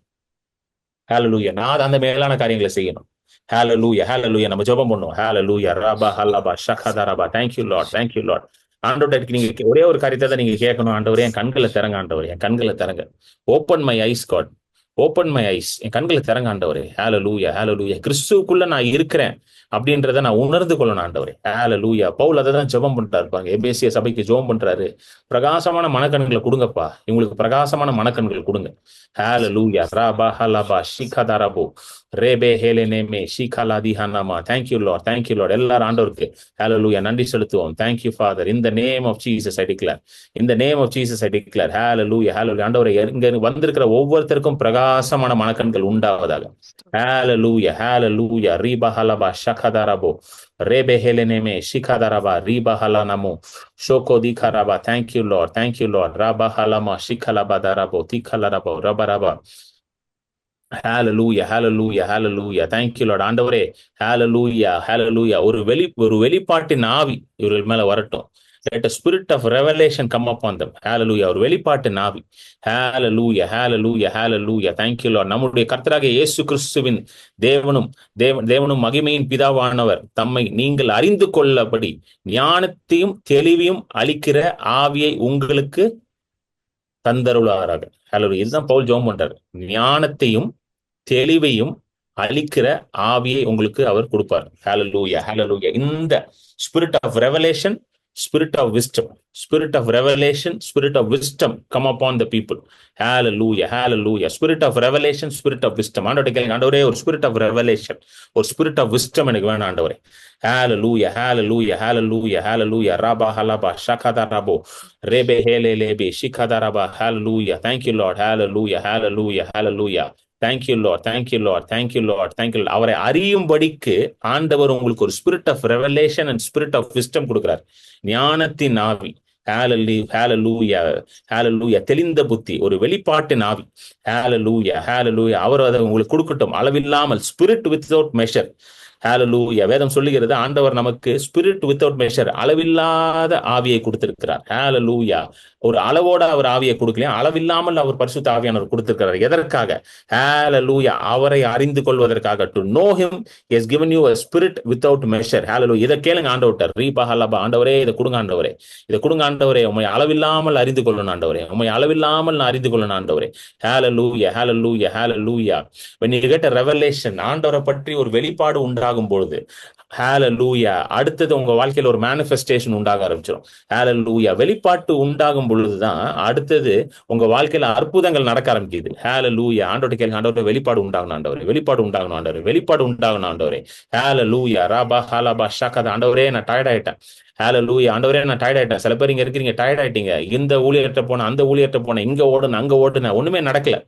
ஹல்லேலூயா. நான் அந்த மேலான காரியங்களை செய்யணும். ஹல்லேலூயா, ஹல்லேலூயா. நம்ம ஜெபம் பண்ணுவோம். ஹல்லேலூயா, ரபா ஹல்லபா ஷகதரபா. Thank you Lord, thank you Lord. ஆண்டவரே, நீங்க ஒரே ஒரு காரியத்தை தான் நீங்க கேட்கணும். ஆண்டவரே, என் கண்களை திறங்க. ஆண்டவரே, என் கண்களை திறங்க. Open my eyes God. Open my eyes, என் கண்களை திறங்க ஆண்டவரே. ஹalleluya, ஹalleluya. கிறிஸ்துவுக்குள்ள நான் இருக்கிறேன் அப்படின்றத நான் உணர்ந்து கொள்ளணும் ஆண்டவரே. ஹalleluya. பவுல் அதை தான் ஜெபம் பண்றாரு பாருங்க. எபேசிய சபைக்கு ஜெபம் பண்றாரு. பிரகாசமான மனக்கண்களை கொடுங்கப்பா, இவங்களுக்கு பிரகாசமான மனக்கண்கள் கொடுங்க. ஹalleluya. Rafah ஹலபா ஷிகதரபோ ரேபே ஹேலெனேமே ஷிகலாதி ஹனமா. Thank you Lord, thank you Lord. எல்லாரும் ஆண்டவருக்கு ஹalleluya நன்றி செலுத்துவோம். Thank you Father, in the name of Jesus I declare, in the name of Jesus I declare, hallelujah, hallelujah. ஆண்டவரே, இங்க வந்திருக்கிற ஒவ்வொருத்தருக்கும் பிரகாசமான மனக்கண்கள் உண்டாவதாக. ஹalleluya, hallelujah. ரீபா ஹலபா ஷகதரபோ ரேபே ஹேலெனேமே ஷிகதரபா ரீபா ஹலனமோ ஷோகோ திகரபா. Thank you Lord, thank you Lord. Rafah ஹலமா ஷிகலபா தரபோ திகலரபோ ரபரபா. Hallelujah, hallelujah, hallelujah. Thank you Lord. ஆண்டவரே, hallelujah, hallelujah. ஒரு வெளிப்பாட்டின் ஆவி இவர்கள் மேல வரட்டும். Let a spirit of revelation come upon them. Hallelujah. ஒரு வெளிப்பாட்டின் ஆவி. Hallelujah, hallelujah, hallelujah. Thank you Lord. நம்முடைய கர்த்தராகிய இயேசு கிறிஸ்துவின் தேவனும் மகிமையின் பிதாவானவர் தம்மை நீங்கள் அறிந்து கொள்ளபடி ஞானத்தையும் தெளிவையும் அளிக்கிற ஆவியை உங்களுக்கு தந்தருளாராக. ஹalleluya. இதுதான் பவுல் ஜெபம் பண்றாரு. ஞானத்தையும் தெளிவையும் அளிக்கிற ஆவியை உங்களுக்கு அவர் கொடுப்பார். ஹalleluya, hallelujah. இந்த spirit of revelation, spirit of wisdom, spirit of revelation, spirit of wisdom come upon the people. Hallelujah, hallelujah. Spirit of revelation, spirit of wisdom. ஆண்டவரே கேளுங்க, ஆண்டவரே ஒரு spirit of revelation, ஒரு spirit of wisdom எனக்கு வேணும் ஆண்டவரே. Hallelujah, hallelujah, hallelujah, hallelujah. Rabba halaba shakada rabo rebe hele lebe shikada raba. Hallelujah. Thank you Lord. Hallelujah, hallelujah, hallelujah. Thank you Lord, thank you Lord, thank you Lord, thank you Lord. அவரை அறியும்படிக்கு ஆண்டவர் உங்களுக்கு ஒரு spirit of revelation and spirit of wisdom கொடுக்கிறார். ஞானத்தின் ஆவி. Hallelujah, hallelujah, hallelujah. தெளிந்த புத்தி, ஒரு வெளிப்பாட்டின் ஆவி. Hallelujah, hallelujah. அவர் அதை உங்களுக்கு கொடுக்கட்டும், அளவில்லாமல். Spirit without measure. ஹalleluya. வேதம் சொல்லுகிறது, ஆண்டவர் நமக்கு ஸ்பிரிட் வித்தவுட் மெஷர், அளவில்லாத ஆவியை கொடுத்திருக்கிறார். ஹalleluya. ஒரு அளவோட அவர் ஆவியை கொடுக்கலையா, அளவில்லாமல் அவர் பரிசுத்த ஆவியானவர் கொடுத்திருக்கிறார். எதற்காக? ஹalleluya. அவரை அறிந்து கொள்வதற்காக. To know him he has given you a spirit without measure. ஹalleluya. இதை கேளுங்க ஆண்டவர்ட்ட. ரீபா ஹலபா. ஆண்டவரே, இதை கொடுங்க ஆண்டவரே, இதை கொடுங்க ஆண்டவரே. உம்மை அளவில்லாமல் அறிந்து கொள்ளணும் ஆண்டவரே, உம்மை அளவில்லாமல் நான் அறிந்து கொள்ளணும் ஆண்டவரே. ஹalleluya, hallelujah, hallelujah. when you get a revelation, ஆண்டவரை பற்றி ஒரு வெளிப்பாடு உண்டாகும் பொழுது, ஹalleluya, அடுத்தது உங்க வாழ்க்கையில ஒரு மேனிஃபெஸ்டேஷன் உண்டாக ஆரம்பிச்சிடும். ஹalleluya. வெளிப்பாட்டு உண்டாகும் பொழுதுதான் அடுத்தது உங்க வாழ்க்கையில அற்புதங்கள் நடக்க ஆரம்பிக்குது. ஹalleluya. ஆண்டவரே கேளுங்க, ஆண்டவரே வெளிப்பாடு உண்டாகணும் ஆண்டவரே, வெளிப்பாடு உண்டாகணும் ஆண்டவரே, வெளிப்பாடு உண்டாகணும் ஆண்டவரே. ஹalleluya. ராபா ஹலபா ஷகத. ஆண்டவரே, நான் டயர்ட் ஆயிட்டேன். ஹalleluya. ஆண்டவரே, நான் டயர்ட் ஆயிட்டேன். சில பேர் இங்க இருக்கிறீங்க, டயர்ட் ஆயிட்டீங்க. இந்த ஊழியர்கிட்ட போன, அந்த ஊழியர்கிட்ட போன, இங்க ஓடுன, அங்க ஓடுன, ஒண்ணுமே நடக்கல.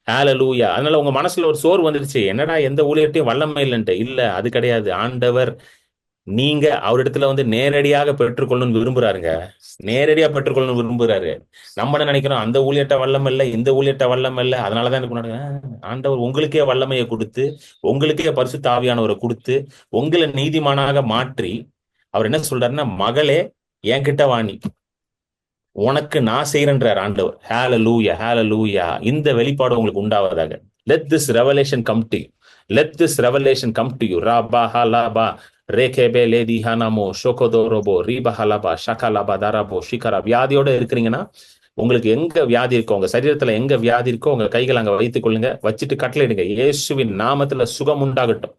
ஹalleluya. அதனால உங்க மனசுல ஒரு சோர்வு வந்துருச்சு. என்னடா எந்த ஊழியர்ட்டையும் வல்லமை இல்லைன்ட்டு. இல்ல, அது கிடையாது. ஆண்டவர் நீங்க அவரிடத்துல நேரடியாக பெற்றுக்கொள்ளணும்னு விரும்புறாருங்க. நேரடியா பெற்றுக்கொள்ளணும் விரும்புறாரு. நம்ம என்ன நினைக்கிறோம், அந்த ஊழியர்ட்ட வல்லமை இல்லை, இந்த ஊழியர்ட்ட வல்லமை இல்லை, அதனாலதான் எனக்கு ஆண்டவர் உங்களுக்கே வல்லமையை கொடுத்து, உங்களுக்கே பரிசுத்த ஆவியானவரை கொடுத்து, உங்களை நீதிமானாக மாற்றி, அவர் என்ன சொல்றாருன்னா, மகளே என்கிட்ட வாணி, உனக்கு நான் செய்யறேன்றார் ஆண்டவர். ஹalleluya, hallelujah. இந்த வெளிப்பாடு உங்களுக்கு உண்டாவதாக. let this revelation come to you, let this revelation come to you. rabba halaba rekebe ledi hanamo shokodorobo riba halaba shakalaba darabo shikara. வியாதியோட இருக்கிறீங்கன்னா, உங்களுக்கு எங்க வியாதி இருக்கோ, உங்க சரீரத்துல எங்க வியாதி இருக்கோ, உங்க கைகள் அங்க வைத்துக் கொள்ளுங்க. வச்சுட்டு கட்டளையிடுங்க, இயேசுவின் நாமத்துல சுகம் உண்டாகட்டும்.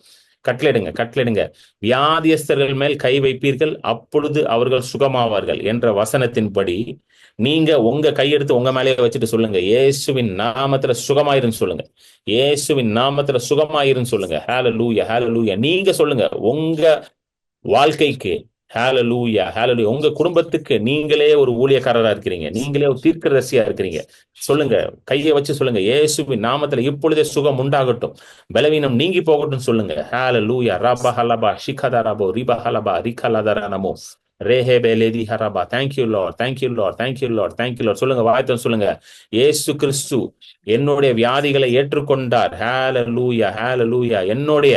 கட்டளையிடுங்க. வியாதியஸ்தர்கள் மேல் கை வைப்பீர்கள், அப்பொழுது அவர்கள் சுகமாவார்கள் என்ற வசனத்தின்படி நீங்க உங்க கையெடுத்து உங்க மேலேயே வச்சுட்டு சொல்லுங்க, இயேசுவின் நாமத்துல சுகமாயிருன்னு சொல்லுங்க, இயேசுவின் நாமத்துல சுகமாயிருன்னு சொல்லுங்க. ஹalleluya, hallelujah. நீங்க சொல்லுங்க உங்க வாழ்க்கைக்கு. ஹalleluya, hallelujah. உங்க குடும்பத்துக்கு நீங்களே ஒரு ஊழியக்காரரா இருக்கிறீங்க, நீங்களே ஒரு தீர்க்கதரிசியா இருக்கிறீங்க. சொல்லுங்க, கையை வச்சு சொல்லுங்க, இயேசுவின் நாமத்துல இப்பொழுதே சுகம் உண்டாகட்டும், பலவீனம் நீங்கி போகட்டும் சொல்லுங்க. ஹalleluya. ரபா ஹலபா ஷிகதரபோ ரிபா ஹலபா ரிகலதரனமோ ரேஹேபே லேதி Harappa. Thank you Lord, thank you Lord, thank you Lord, thank you Lord. சொல்லுங்க, வாய்த்தம் சொல்லுங்க, இயேசு கிறிஸ்து என்னுடைய வியாதிகளை ஏற்றுக்கொண்டார். ஹalleluya, hallelujah. என்னுடைய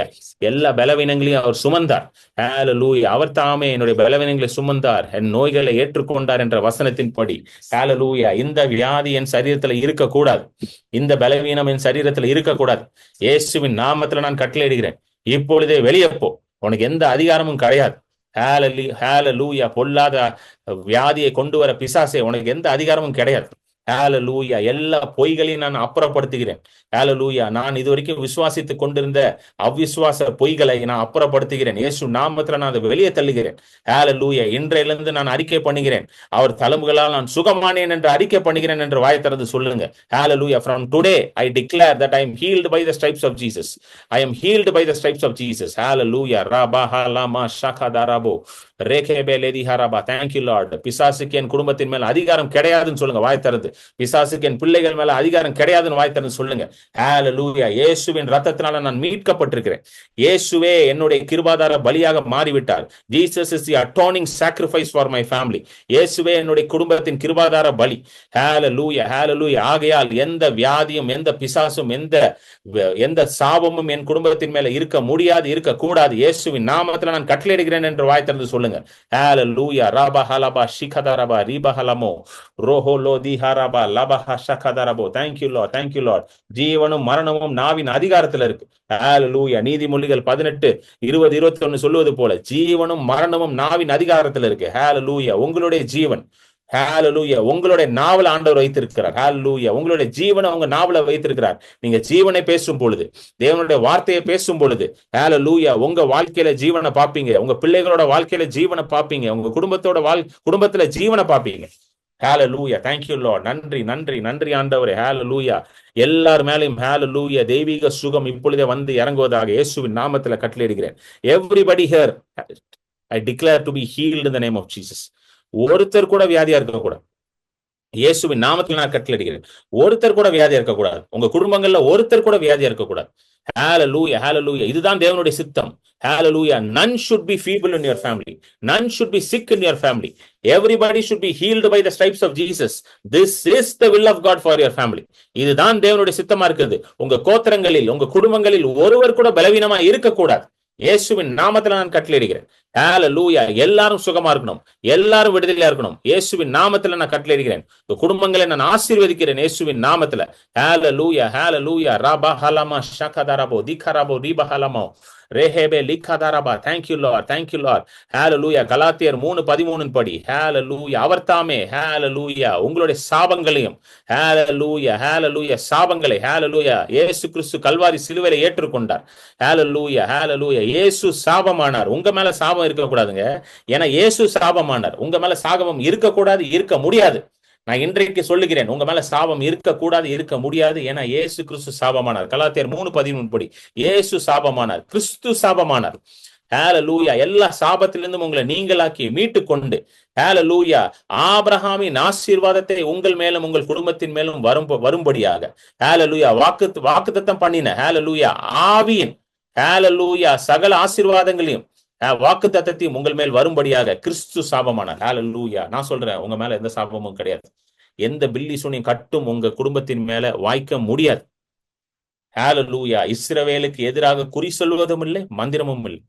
எல்லா பலவீனங்களையும் அவர் சுமந்தார். ஹalleluya. அவர் தாமே என்னுடைய பலவீனங்களை சுமந்தார், என் நோய்களை ஏற்றுக்கொண்டார் என்ற வசனத்தின்படி. ஹalleluya. இந்த வியாதி என் சரீரத்துல இருக்கக்கூடாது, இந்த பலவீனம் என் சரீரத்துல இருக்கக்கூடாது. இயேசுவின் நாமத்துல நான் கட்டளையிடுகிறேன், இப்பொழுதே வெளியே போ, உனக்கு எந்த அதிகாரமும் கிடையாது. ஹalleluya. பொல்லாத வியாதியை கொண்டு வர பிசாசே, உனக்கு எந்த அதிகாரமும் கிடையாது. ஹalleluya. எல்லா பொய்களையும் நான் அப்புறப்படுத்துகிறேன். ஹalleluya. நான் இதுவரைக்கும் விசுவாசித்துக் கொண்டிருந்த அவிசுவாச பொய்களை நான் அப்புறப்படுத்துகிறேன். இயேசு நாமத்துல நான் அதை வெளியே தள்ளுகிறேன். ஹalleluya. இன்றையிலிருந்து நான் அறிக்கை பண்ணுகிறேன், அவர் தழும்புகளால் நான் சுகமானேன் என்று அறிக்கை பண்ணுகிறேன் என்று வாய் திறந்து சொல்லுங்க. ஹalleluya. From today I declare that I am healed by the stripes of Jesus. I am healed by the stripes of Jesus. Hallelujah. Rabahalama shakadarabo ரேகேபேலேதிஹாராபா. Thank you Lord. பிசாசுக்கு என் குடும்பத்தின் மேல அதிகாரம் கிடையாதுன்னு சொல்லுங்க வாய் திறந்து. பிசாசுக்கு என் பிள்ளைகள் மேல அதிகாரம் கிடையாதுன்னு வாய் திறந்து சொல்லுங்க. ஹalleluya. இயேசுவின் ரத்தத்தினால நான் மீட்கப்பட்டிருக்கிறேன். இயேசுவே என்னுடைய கிருபாதார பலியாக மாறிவிட்டார். Jesus is the atoning sacrifice for my family. இயேசுவே என்னுடைய குடும்பத்தின் கிருபாதார பலி. ஹalleluya, ஹalleluya. ஆகையால் எந்த வியாதியும், எந்த பிசாசும், எந்த சாபமும் என் குடும்பத்தின் மேல இருக்க முடியாது, இருக்க கூடாது. இயேசுவின் நாமத்துல நான் கட்டளையிடுகிறேன் என்று வாய் திறந்து சொல்லுங்க. ஹalleluya. ரபஹலபா ஷிகதரபா ரிபஹலமோ ரோஹோலோதிஹரபா லபஹ ஷகதரபோ. Thank you Lord, thank you Lord. ஜீவனும் மரணமும் நாவின் அதிகாரத்துல இருக்கு. ஹalleluya. நீதிமொழிகள் 18:20-21 சொல்லுவது போல ஜீவனும் மரணமும் நாவின் அதிகாரத்துல இருக்கு. ஹalleluya. உங்களுடைய ஜீவன், ஹalleluya, உங்களுடைய நாவல ஆண்டவர் வைத்திருக்கிறார். ஹalleluya. உங்களுடைய ஜீவனை உங்க நாவல வைத்திருக்கிறார். நீங்க ஜீவனை பேசும் பொழுது, தேவனுடைய வார்த்தையை பேசும் பொழுது, ஹalleluya, உங்க வாழ்க்கையில ஜீவனை பாப்பீங்க, உங்க பிள்ளைகளோட வாழ்க்கையில ஜீவனை பாப்பீங்க, உங்க குடும்பத்துல ஜீவனை பாப்பீங்க. ஹalleluya. Thank you Lord. நன்றி நன்றி நன்றி ஆண்டவரே. ஹalleluya. எல்லார் மேலையும் ஹalleluya தெய்வீக சுகம் இப்பொழுதே வந்து இறங்குவதாக இயேசுவின் நாமத்துல கட்டளையிடுகிறேன். Everybody here, I declare to be healed in the name of Jesus. ஒருத்தர் கூட வியாதியா இருக்கக்கூடாது. இயேசுவின் நாமத்தில் நான் கட்டளையிடுகிறேன். ஒருத்தர் கூட வியாதியா இருக்கக்கூடாது. உங்க குடும்பங்கள்ல ஒருத்தர் கூட வியாதியா இருக்கக்கூடாது. ஹalleluya, hallelujah. இதுதான் தேவனுடைய சித்தம். Hallelujah. None should be feeble in your family. None should be sick in your family. Everybody should be healed by the stripes of Jesus. This is the will of God for your family. இதுதான் தேவனுடைய சித்தமா இருக்குது. உங்க கோத்திரங்களில், உங்க குடும்பங்களில் ஒருவர் கூட பலவீனமா இருக்கக்கூடாது. இயேசுவின் நாமத்துல நான் கட்டளையிடுகிறேன். ஹalleluya. எல்லாரும் சுகமா இருக்கணும், எல்லாரும் விடுதலையா இருக்கணும். இயேசுவின் நாமத்துல நான் கட்டளையிடுகிறேன். குடும்பங்களை நான் ஆசீர்வதிக்கிறேன் இயேசுவின் நாமத்துல. ஹalleluya, hallelujah. ரபஹலமா ஷகதரபோ திகரபோ ரிபஹலமோ ரேஹேபே லிகதரபா. Thank you Lord, thank you Lord. ஹalleluya. கலாத்தியர் 3:13 படி ஹalleluya, அவர் தாமே ஹalleluya உங்களுடைய சாபங்களையும், ஹalleluya, hallelujah, சாபங்களை ஹalleluya இயேசு கிறிஸ்து கல்வாரி சிலுவையில ஏற்றுக்கொண்டார். ஹalleluya, hallelujah. இயேசு சாபமானார். உங்க மேல சாபம் இருக்க கூடாதுங்க. ஏன்னா இயேசு சாபமானார். உங்க மேல சாபம் இருக்க கூடாது, இருக்க முடியாது. நான் இன்றைக்கு சொல்லுகிறேன், உங்க மேல சாபம் இருக்கக்கூடாது, இருக்க முடியாது. ஏன்னா இயேசு கிறிஸ்து சாபமானார். கலாத்தியர் 3:13 படி இயேசு சாபமானார், கிறிஸ்து சாபமானார். ஹalleluya. எல்லா சாபத்திலிருந்தும் உங்களை நீங்களாக்கி மீட்டு கொண்டு, ஹalleluya, ஆபிரகாமின் ஆசீர்வாதத்தை உங்கள் மேலும் உங்கள் குடும்பத்தின் மேலும் வரும்படியாக, ஹalleluya, வாக்குத்தத்தம் பண்ணின, ஹalleluya, ஆவியின், ஹalleluya, சகல ஆசீர்வாதங்களையும் வாக்குத்தத்தத்தையும் உங்கள் மேல் வரும்படியாக கிறிஸ்து சாபமானார். ஹalleluya. நான் சொல்றேன், உங்க மேல எந்த சாபமும் கிடையாது. எந்த பில்லி சூனியம் கட்டும் உங்க குடும்பத்தின் மேல வாய்க்க முடியாது. ஹalleluya. இஸ்ரவேலுக்கு எதிராக குறி சொல்வதும் இல்லை, மந்திரமும் இல்லை.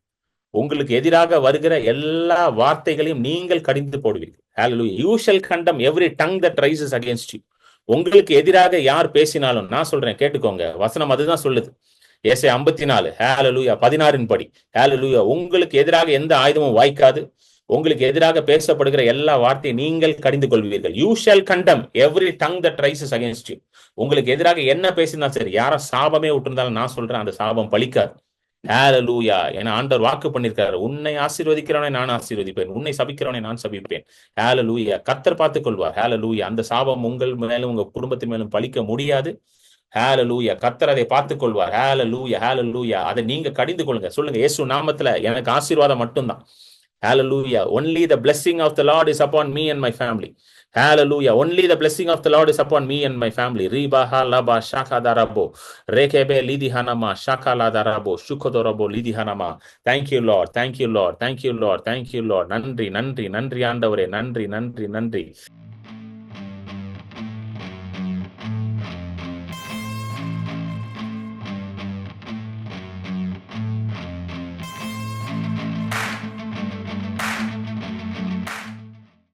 உங்களுக்கு எதிராக வருகிற எல்லா வார்த்தைகளையும் நீங்கள் கடிந்து போடுவீர்கள். ஹalleluya. You shall condemn every tongue that rises against you. உங்களுக்கு எதிராக யார் பேசினாலும், நான் சொல்றேன் கேட்டுக்கோங்க, வசனம் அதுதான் சொல்லுது. ஏசாயா 54 ஹalleluya 16 படி ஹalleluya, உங்களுக்கு எதிராக எந்த ஆயுதமும் வாய்க்காது. உங்களுக்கு எதிராக பேசப்படுகிற எல்லா வார்த்தையை நீங்கள் கடிந்து கொள்வீர்கள். You shall condemn every tongue that rises against you. உங்களுக்கு எதிராக என்ன பேசினா சரி, யார சாபமே விட்டுருந்தாலும் நான் சொல்றேன், அந்த சாபம் பலிக்காது. ஹalleluya. ஏன்னா ஆண்டவர் வாக்கு பண்ணிருக்காரு, உன்னை ஆசீர்வதிக்கிறவனை நான் ஆசீர்வதிப்பேன், உன்னை சபிக்கிறவனை நான் சபிப்பேன். ஹalleluya. கர்த்தர் பார்த்துக் கொள்வார். ஹalleluya. அந்த சாபம் உங்கள் மேலும் உங்க குடும்பத்தின் மேலும் பலிக்க முடியாது. ஹalleluya. கர்த்தர் அதை பார்த்துக் கொள்வார். ஹalleluya, hallelujah. அதை நீங்க கடிந்து கொள்ளுங்க. சொல்லுங்க, இயேசு நாமத்துல எனக்கு ஆசீர்வாதம் மட்டும்தான். Hallelujah. Only the blessing of the Lord is upon me and my family. Hallelujah. Only the blessing of the Lord is upon me and my family. Ribaha laba shakadarabo rekebe lidihanama shakaladarabo shukodorabo lidihanama. Thank you Lord, thank you Lord, thank you Lord, thank you Lord. நன்றி நன்றி நன்றி ஆண்டவரே, நன்றி நன்றி நன்றி.